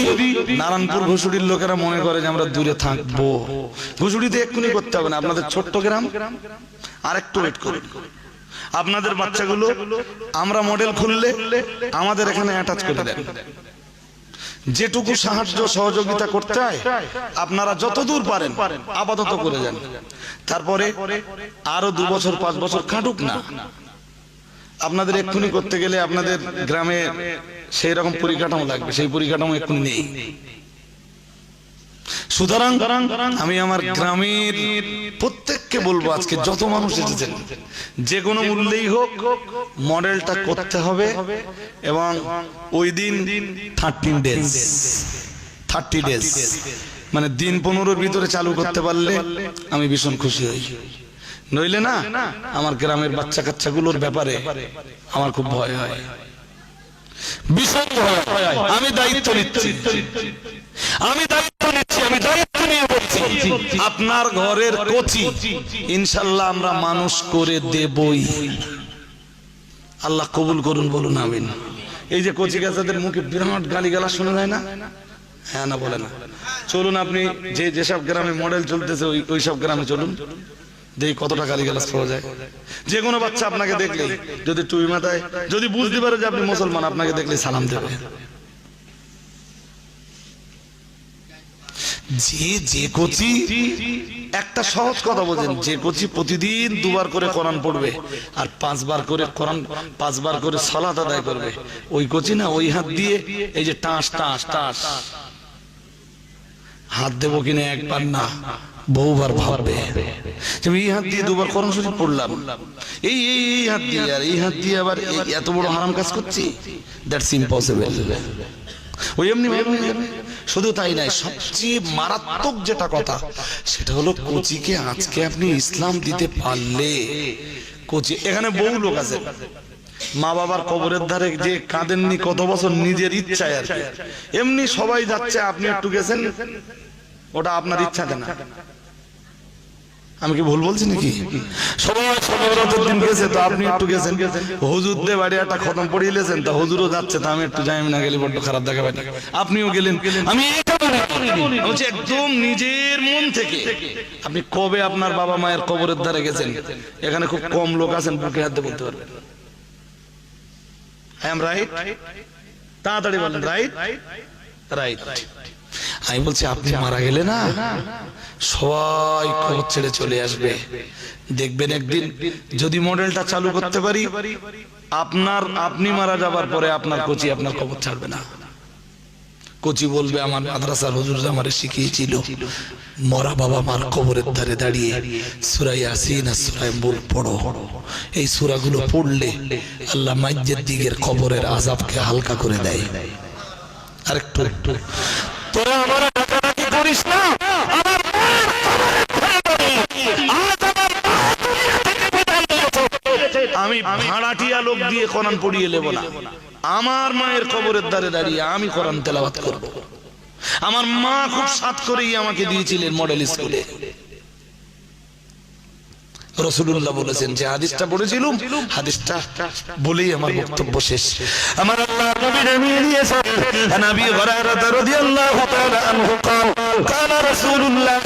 নারায়ণপুর ঘুষুড়ির লোকেরা মনে করে যে আমরা দূরে থাকবো, ঘুষুড়িতে এক্ষুনি করতে হবে না, আপনাদের ছোট্ট গ্রাম আর একটু ওয়েট করুন। আপনাদের বাচ্চাগুলো আমরা মডেল খুললে আমাদের এখানে অ্যাটাচ করে দেন। যেটুকু সাহায্য সহযোগিতা করতে হয় আপনারা যতদূর পারেন আপাতত করে যান। তারপরে আরো 2 বছর 5 বছর কাটুক না, আপনাদের এক্ষুনি করতে গেলে আপনাদের গ্রামে সেই রকম পরিকাঠামো লাগবে, সেই পরিকাঠামো এক্ষুনি নেই। সুতরাং আমি আমার গ্রামের প্রত্যেককে বলবো, আজকে যত মানুষ এসেছেন যে কোনো মূল্যেই হোক মডেলটা করতে হবে। এবং ওই দিন 30 ডেজ মানে দিন 15-র ভিতরে চালু করতে পারলে আমি ভীষণ খুশি হই। নইলে না, আমার গ্রামের বাচ্চা কাচ্চাগুলোর ব্যাপারে আমার খুব ভয় হয়, ভীষণ ভয় হয়। আমি দায়িত্ব নিচ্ছি, আমি দায়িত্ব নিয়ে বলছি, আপনার ঘরের কোচি ইনশাআল্লাহ আমরা মানুষ করে দেবই। আল্লাহ কবুল করুন, বলুন আমিন। এই যে কচি গাছাদের মুখে বিরাট গালিগালাজ শোনা যায় না? হ্যাঁ না বলে না? চলুন আপনি যেসব গ্রামে মডেল চলতেছে ওই সব গ্রামে চলুন, দেখি কতটা গালিগালাজ পাওয়া যায়। যে কোনো বাচ্চা আপনাকে দেখলে যদি টুপি মাথায়, যদি বুঝতে পারে যে আপনি মুসলমান, আপনাকে দেখলে সালাম দেবে। যে কোচি, একটা সহজ কথা বলছেন, যে কোচি প্রতিদিন 2 বার করে কোরআন পড়বে আর 5 বার করে সালাত আদায় করবে, ওই কোচি না ওই হাত দিয়ে এই যে টাস হাত দেবো কিনা একবার না বহুবার ভাববে। এই হাত দিয়ে দুবার কোরআন শরীফ পড়লাম, এই হাত দিয়ে আর এই হাত দিয়ে আবার এত বড় হারাম কাজ করছি, দ্যাটস ইম্পসিবল। ওই এমনি শুধু তাই নাই, সবচেয়ে মারাত্মক যেটা কথা সেটা হলো কোচিকে আজকে আপনি ইসলাম দিতে পারলে, কোচি এখানে বহু লোক আছে মা বাবার কবরের ধারে যে কাঁদেননি কত বছর নিজের ইচ্ছায় আর কি, এমনি সবাই যাচ্ছে আপনি একটু গেছেন, ওটা আপনার ইচ্ছাতে না। আমি কি ভুল বলছি নাকি? সবাই সবাই দিন গেছে তো আপনি একটু গেছেন, হুজুরদের বাড়ি একটা খতম পড়িয়েছেন তা হুজুরও যাচ্ছে তা আমি একটু যাই, আমি না গেলে বড্ড খারাপ দেখাবে, আপনিও গেলেন। আমি একদম নিজের মন থেকে। আপনি কবে আপনার বাবা মায়ের কবরের ধারে গেছেন? এখানে খুব কম লোক আছেন বুকে হাত দিয়ে বলতে পারবেন আই এম রাইট, তাড়াতাড়ি বলেন রাইট রাইট। আমি বলছি আপনি মারা গেলে না সবাই কবর ছেড়ে চলে আসবে, দেখবেন একদিন যদি মডেলটা চালু করতে পারি, আপনি মারা যাবার পরে আপনার কোচি আপনার কবর ছাড়বে না। কোচি বলবে আমার মাদ্রাসার হুজুর আমারে শিখিয়েছিল মরা বাবা মার কবরের ধারে দাঁড়িয়ে সূরা ইয়াসিন আর সূরা মুলক পড়ো, এই সূরাগুলো পড়লে আল্লাহ মাইজ্জের দিকের কবরের আযাবকে হালকা করে দেয়। আরেকটু তোরা আমার ডাকাডাকি করিস না, আমার আমি ভাড়াটিয়া লোক দিয়ে কোরআন পড়িয়ে নেব না, আমার মায়ের কবরের ধারে দাঁড়িয়ে আমি কোরআন তেলাওয়াত করব। আমার মা খুব সাত করেই আমাকে দিয়েছিলেন মডেল স্কুলে। রাসূলুল্লাহ বলেছেন যে হাদিসটা পড়েছিলাম, হাদিসটা বলেই আমার বক্তব্য শেষ। আমার আল্লাহর নবী জানিয়ে দিয়েছেন, নবী হুরায়রা রাদিয়াল্লাহু তাআলা আনহু قال رسول الله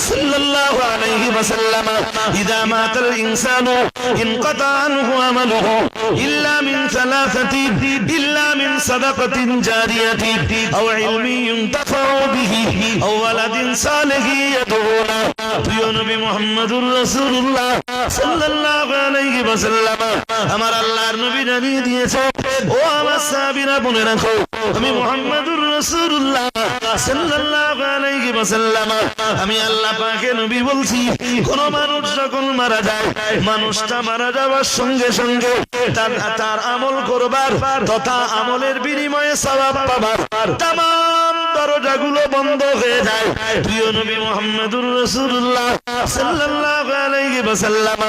صلى الله عليه وسلم إذا مات الإنسان انقطع عنه عمله إلا من ثلاثة، إلا من صدقة جارية أو علم ينتفع به أو ولد صالح يدعو له। প্রিয় নবী মুহাম্মদুর রাসূলুল্লাহ সাল্লাল্লাহু আলাইহি ওয়াসাল্লাম আমার আল্লাহর নবী জানিয়ে দিয়েছেন, ও আমার সাহাবীরা বলে রাখো, আমি মুহাম্মদুর রাসূলুল্লাহ সাল্লাল্লাহু আলাইহি ওয়াসাল্লাম আমি আল্লাহ পাকের নবী বলছি, কোন মানুষ যখন মারা যায়, মানুষটা মারা যাওয়ার সঙ্গে সঙ্গে তার আমল করবার তথা আমলের বিনিময়ে সওয়াব পাবার तमाम দরজাগুলো বন্ধ হয়ে যায়। প্রিয় নবী মুহাম্মদুর রাসূলুল্লাহ সাল্লাল্লাহু আলাইহি ওয়াসাল্লাম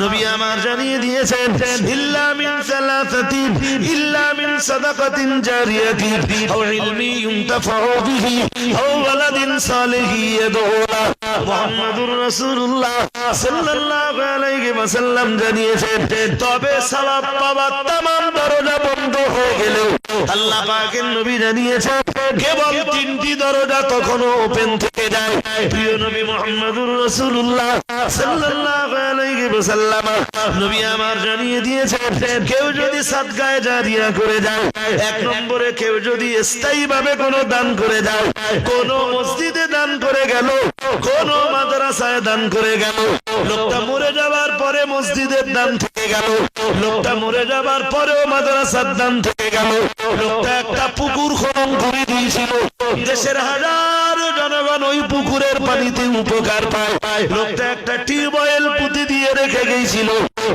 নবী আমার জানিয়ে দিয়েছেন, ইল্লা মিন সালাসাতিন, ইল্লা মিন সাদাকাতিন জারিয়াতিন আও ইলমি ইউনতাফাউ বিহি আও ওয়ালাদিন সালিহিন ইয়াদউ লাহু। মুহাম্মদুর রাসূলুল্লাহ সাল্লাল্লাহু আলাইহি ওয়াসাল্লাম জানিয়েছেন, তবে সওয়াব পাওয়ার तमाम দরজা বন্ধ হয়ে গেলেও আল্লাহ পাকের নবী জানিয়েছেন কেবল তিনটি দরজা তখনও ওপেন থেকে যায়। প্রিয় নবী মুহাম্মদুর রাসূলুল্লাহ সাল্লাল্লাহু আলাইহি ওয়াসাল্লাম নবী আমার জানিয়ে দিয়েছেন, কেউ যদি সাদকায়ে জারিয়া করে যায়, এক নম্বরে কেউ যদি স্থায়ীভাবে কোনো দান করে যায়, কোন মসজিদে দান করে গেল, কোন মাদ্রাসায় দান করে গেল, লোকটা মরে যাওয়ার পরে মসজিদের দান থেকে গেল, লোকটা মরে যাওয়ার পরেও মাদ্রাসার দান থেকে গেল, লোকটা একটা পুকুর খনন করে দিয়েছিল, দেশের হাজারো জনগণ ওই পুকুরের পানিতে উপকার পায়, লোকটা একটা টিউবওয়েল পুঁতে দিয়ে রেখে গিয়েছিল,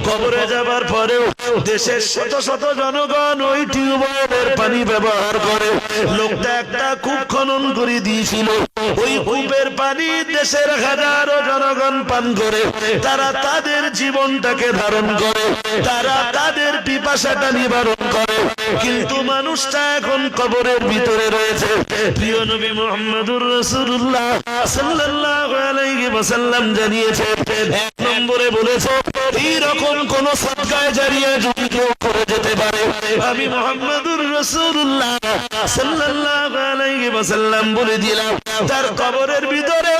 কবরে যাবার পরেও দেশের শত শত জনগণ ওই টিউবওয়েলের পানি ব্যবহার করে, লোকটা একটা কূপ খনন করে দিয়েছিল, ওই কূপের পানি দেশের হাজারো জনগণ পান করে, তারা তাদের জীবনটাকে ধারণ করে, তারা তাদের পিপাসাটা নিবারণ করে, কিন্তু মানুষটা এখন কবরের ভিতরে রয়েছে। প্রিয় নবী মুহাম্মদুর রাসূলুল্লাহ সাল্লাল্লাহু আলাইহি ওয়াসাল্লাম জানিয়েছেন, এক নম্বরে বলেছে এই রকম কোন সাদকায়ে জারিয়া যদি কেউ করে যেতে পারে, আমি মুহাম্মদুর রাসূলুল্লাহ সাল্লাল্লাহু আলাইহি ওয়াসাল্লাম বলে দিলাম তার কবরের ভিতরে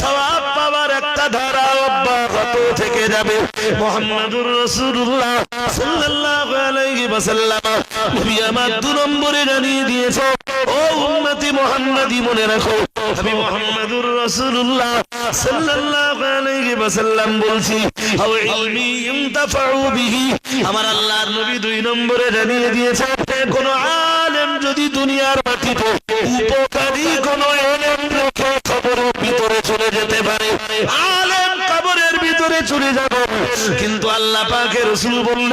সওয়াব পাওয়ার একটা ধারা অব্যাহত থেকে যাবে। মুহাম্মদুর রাসূলুল্লাহ সাল্লাল্লাহু আলাইহি ওয়াসাল্লাম নবী আমার দুই নম্বরে জানিয়ে দিয়েছে, ও উম্মতি মুহাম্মাদি মনে রাখো, আমি মুহাম্মদুর রাসূলুল্লাহ সাল্লাল্লাহু আলাইহি ওয়াসাল্লাম বলছি, আও ইলমি ইনতাফাউ বিহি, আমার আল্লাহর নবী দুই নম্বরে জানিয়ে দিয়েছে, কোন আলেম যদি দুনিয়ার মাটিতে উপকারী কোন ইলম রেখে চলে যেতে পারে, আলেম কবরের ভিতরে চলে যাবে, কিন্তু আল্লাহ পাকের রাসূল বলল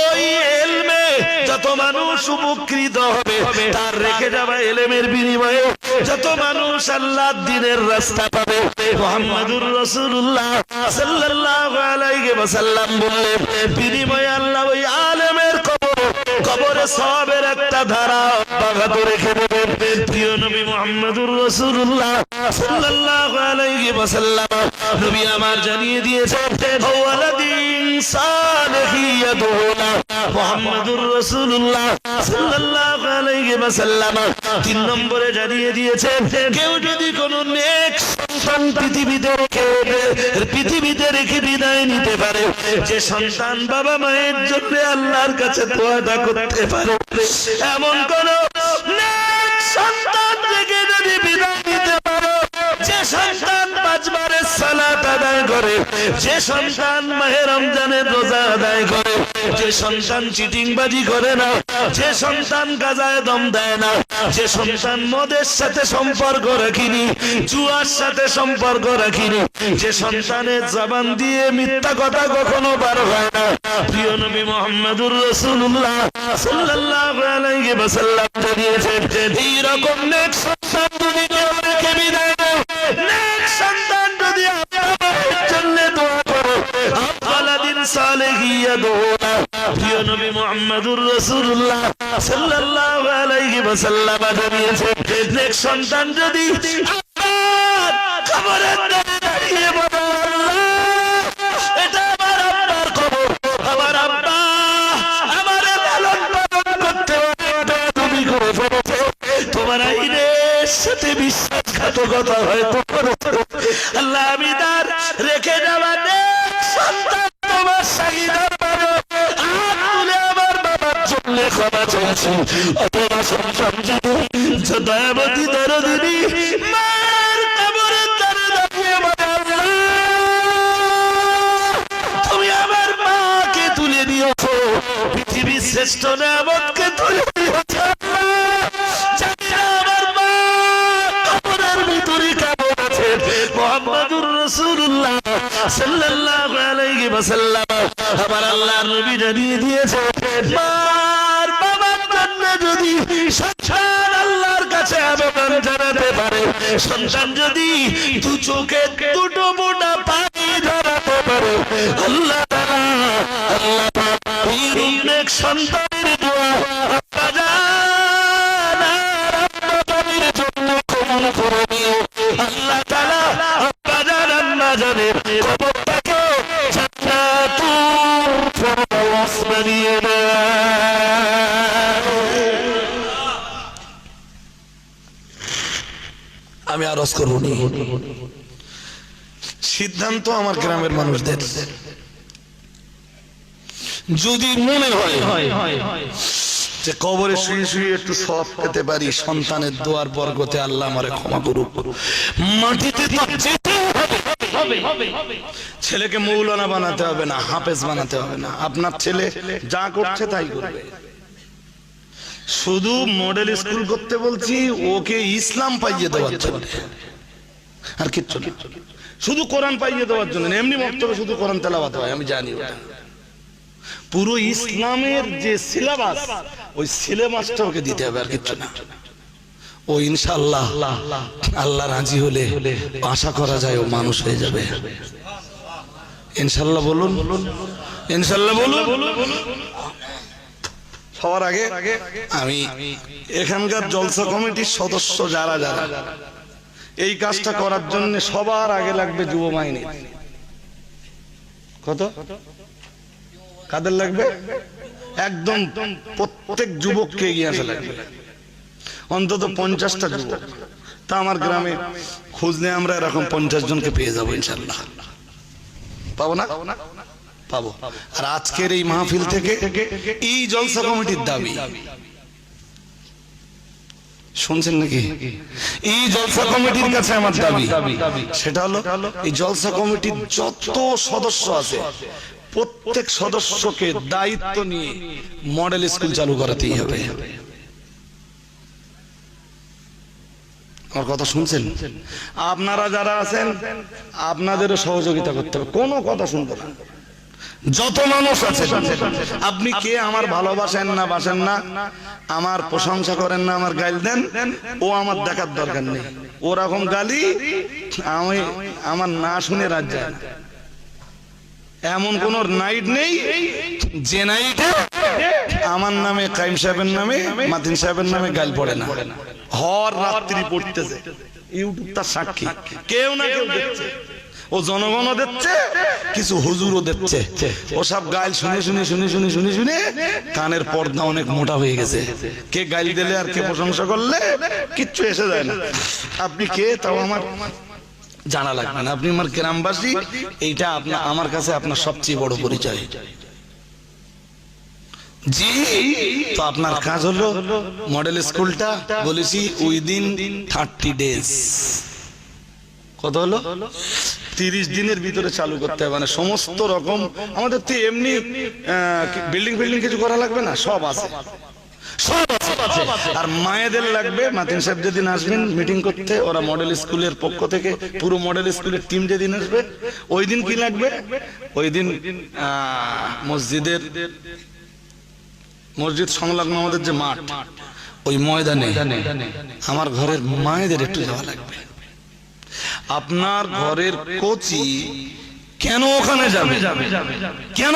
ওই ইলমে যত মানুষ উপকৃত হবে তার রেখে যাওয়া ইলমের বিনিময়ে যত মানুষ আল্লাহর দ্বীনের রাস্তা পাবে। মুহাম্মদুর রাসূলুল্লাহ সাল্লাল্লাহু আলাইহি ওয়াসাল্লাম বললেন বিনিময়ে আল্লাহ ওই আলেমের কবরে সওয়াবের একটা ধারা অব্যাহত রেখে দেবেন। প্রিয় নবী মুহাম্মদুর রাসূলুল্লাহ সাল্লাল্লাহু আলাইহি ওয়াসাল্লাম নবী আমার জানিয়ে দিয়েছেন ওয়ালাদিন সালিহিয়াতুনা মুহাম্মদুর রাসূলুল্লাহ সাল্লাল্লাহু আলাইহি ওয়াসাল্লাম 3 নম্বরে জানিয়ে দিয়েছেন কেউ যদি কোনো নেক সন্তান পৃথিবীতে রেখে বিদায় নিতে পারে, যে সন্তান বাবা মায়ের জন্য আল্লাহর কাছে দোয়া করতে পারে, এমন কোন নেক সন্তান থেকে যদি বিদায় নিতে পারে, যে সন্তান 5 বারের সালাত আদায় করে, যে সন্তান মাহে রমজানের রোজা আদায় করে, যে সন্তান চিটিংবাজি করে না, যে সন্তান গাজায় দম দেয় না, যে সন্তান মদের সাথে সম্পর্ক রাখিনি, জুয়ার সাথে সম্পর্ক রাখিনি, যে সন্তানের জবান দিয়ে মিথ্যা কথা কখনো বার হয় না, প্রিয় নবী মুহাম্মদুর রাসূলুল্লাহ সাল্লাল্লাহু আলাইহি ওয়াসাল্লাম জানিয়েছেন এই রকম নেক সন্তান যদি কেউ রেখে বিদায় নেয়, নেক সন্তান যদি আপনার জন্য দোয়া করে, আওয়ালাদিন সালিহিয়াতুনা প্রিয় নবী মুহাম্মদুর রাসূলুল্লাহ সাল্লাল্লাহু আলাইহি ওয়াসাল্লাম জানিয়েছেন নেক সন্তান যদি আপনার কবরের দাঁড়িয়ে বলে আল্লাহ এটা আমার আব্বার কবর, আমার আব্বা আমারে লালন পালন করতে হবে, তুমি করে ফেলেছো, তোমার আইনের সাথে বিশ্বাসঘাতকতা হয়তো করেছো, আল্লাহ আমি তার রেখে যাওয়া নেক সন্তান তোমার শাহিদার পাবো, হাত তুলে আমার বাবার জন্য ক্ষমা চাইছি। অথবা সন্তান যদি দয়াবতী দরদিনী মায়ের কবরের দ্বারে দাঁড়িয়ে বলে আল্লাহ তুমি আমার মাকে তুলে নিয়েছো, পৃথিবীর শ্রেষ্ঠ নিয়ামতকে তুলে নিয়েছো, জানি না আমার মা কবরের ভিতরে কেমন আছে। মুহাম্মদুর রাসূলুল্লাহ সাল্লাল্লাহু আলাইহি ওয়াসাল্লাম আমার আল্লাহর নবী জানিয়ে দিয়েছে মার বাবার জন্য যদি সন্তান আল্লাহর কাছে আবেদন জানাতে পারে, সন্তান যদি দু চোখে দুটো ফোঁটা পানি ধরাতে পারে, আল্লাহ তাআলা আল্লাহ পাক এই নেক সন্তানের দোয়া আব্বা জান আর আম্মা জানের জন্য কবুল করে নিও। আল্লাহ তাআলা আব্বা জান আম্মা জানের কবরটাকে জান্নাতুল ফেরদাউস বানিয়ে দেয়। আমি আরজ করব সিদ্ধান্ত আমার গ্রামের মানুষদের, যদি মনে হয় যে কবরে শুয়ে শুয়ে একটু সওয়াব পেতে পারি, সন্তানের দোয়ার বরকতে আল্লাহ আমারে ক্ষমা করুক, মাটিতে তো যেতে হবে। ছেলেকে মৌলানা বানাতে হবে না, হাফেজ বানাতে হবে না, আপনার ছেলে যা করছে তাই করবে। শুধু মডেল স্কুল করতে বলছি, ওকে ইসলাম পাইয়ে দেওয়ার জন্য, আর কিচ্ছু না। শুধু কোরআন পাইয়ে দেওয়ার জন্য, এমনি বক্তব্য শুধু কোরআন তেলাওয়াত হয় আমি জানি, ওটা পুরো ইসলামের যে সিলেবাস ওই সিলেবাসটা ওকে দিতে হবে, আর কিচ্ছু না। ও ইনশাআল্লাহ আল্লাহ রাজি হলে আশা করা যায় ও মানুষ হয়ে যাবে। ইনশাআল্লাহ বলুন, ইনশাআল্লাহ বলুন। সবার আগে আমি এখানকার জলসা কমিটির সদস্য যারা যারা এই কাজটা করার জন্য সবার আগে লাগবে যুব বাহিনী। কত কাদের লাগবে? একদম প্রত্যেক যুবককে এগিয়ে আসা লাগবে, অন্তত 50টা যুবক। তা আমার গ্রামে খোঁজ নিয়ে আমরা এরকম 50 জনকে পেয়ে যাবো ইনশাল্লাহ। পাবো না? পাবো। আর আজকের এই মাহফিল থেকে এই জলসা কমিটির দাবি, শুনছেন নাকি? এই জলসা কমিটির কাছে আমার দাবি, সেটা হলো এই জলসা কমিটির যত সদস্য আছে প্রত্যেক সদস্যকে দায়িত্ব নিয়ে মডেল স্কুল চালু করাতেই হবে। আমার কথা শুনছেন? আপনারা যারা আছেন আপনাদেরও সহযোগিতা করতে হবে, কোনো কথা শুনবো না। যত মানুষ আছে, আপনি কে আমার ভালোবাসেন না বাসেন না, আমার প্রশংসা করেন না, আমার গালি দেন, ও আমার দেখার দরকার নেই। ওরকম গালি আমি আমার না শুনে রাত যায় না। এমন কোন নাইট নেই যে নাইটে আমার নামে, কাইম সাহেবের নামে, মাতিন সাহেবের নামে গাল পড়ে না। হর রাত্রি পড়তেছে, ইউটিউব তার সাক্ষী। কেউ না কেউ দেখছে, ও জনগণও দেখছে, কিছু হুজুরও দেখছে। ও সব গাইল শুনে শুনে শুনে শুনে শুনে শুনে কানের পর্দা অনেক মোটা হয়ে গেছে। কে গাইল দিলে আর কে প্রশংসা করলে কিচ্ছু এসে যায় না। আপনি কে তাও আমার জানা লাগবে না, আপনি আমার গ্রামবাসী, এইটা আপনার আমার কাছে আপনার সবচেয়ে বড় পরিচয়। জি, তো আপনার কাজ হলো মডেল স্কুলটা বলেছি উইদিন 30 days, কত হলো 30 দিনের ভিতরে চালু করতে হবে। মানে সমস্ত রকম আমাদের তো এমনি বিল্ডিং কিছু করা লাগবে না, সব আছে, সব আছে। আর মায়েদের লাগবে, মাতিন সাহেব যেদিন আসবেন মিটিং করতে, ওরা মডেল স্কুলের পক্ষ থেকে পুরো মডেল স্কুলের টিম যেদিন আসবে, ওই দিন কি লাগবে, ওই দিন মসজিদ সংলগ্ন আমাদের যে মাঠ, ওই ময়দানে আমার ঘরের মায়েদের একটু যাওয়া লাগবে। আপনার ঘরের কোচি কেন ওখানে যাবে, কেন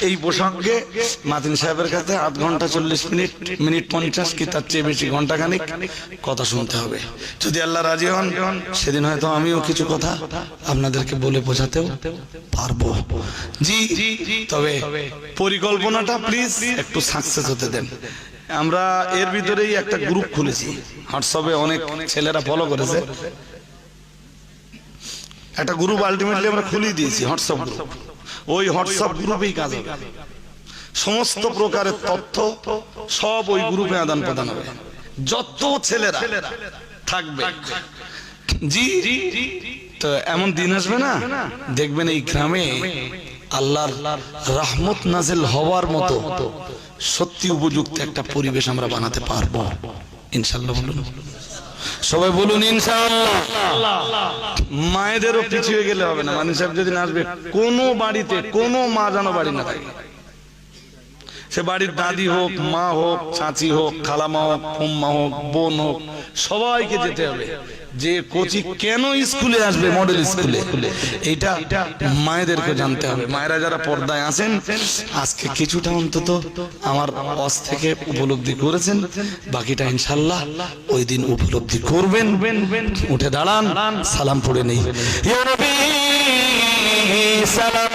এই প্রসঙ্গে মাতিন সাহেবের কাছে 8 ঘন্টা 40 মিনিট, মিনিট 50 কি তার চেয়ে বেশি, ঘন্টা খানিক কথা শুনতে হবে। যদি আল্লাহ রাজি হন সেদিন হয়তো আমিও কিছু কথা আপনাদেরকে বলে বোঝাতেও পারবো। জি, তবে পরিকল্পনাটা প্লিজ একটু সাকসেস হতে দেন। আমরা এর ভিতরেই একটা গ্রুপ খুলেছি, হোয়াটসঅ্যাপে অনেক ছেলেরা ফলো করেছে। একটা গ্রুপ আলটিমেটলি আমরা খুলে দিয়েছি, হোয়াটসঅ্যাপ গ্রুপ। ওই হোয়াটসঅ্যাপ গ্রুপেই কাজ হবে, সমস্ত প্রকারের তথ্য সব ওই গ্রুপে আদান প্রদান হবে, যত ছেলেরা থাকবে। জি, তো এমন দিন আসবে না, দেখবেন এই গ্রামে আল্লাহর রহমত নাজিল হওয়ার মতো সত্যি উপযুক্ত একটা পরিবেশ আমরা বানাতে পারবো ইনশাআল্লাহ। বলুন সবাই, বলুন ইনশাআল্লাহ। মায়েদেরও পিছিয়ে গেলে হবে না। মানিক সাহেব যেদিন আসবে, কোনো বাড়িতে কোনো মা যেন বাড়ি না থাকে, সে বাড়ির দাদি হোক, মা হোক, চাচি হোক, খালামা হোক, ফুম্মা হোক, বোন হোক, সবাইকে যেতে হবে। যে কোচি কেন স্কুলে আসবে, মডেল স্কুলে, এইটা মায়েদেরকে জানতে হবে। মায়েরা যারা পর্দায় আছেন, আজকে কিছুটা অন্তত আমার ওয়াজ থেকে উপলব্ধি করেছেন, বাকিটা ইনশাআল্লাহ ওই দিন উপলব্ধি করবেন। উঠে দাঁড়ান, সালাম পড়ে নেই। ইয়া নবী সালাম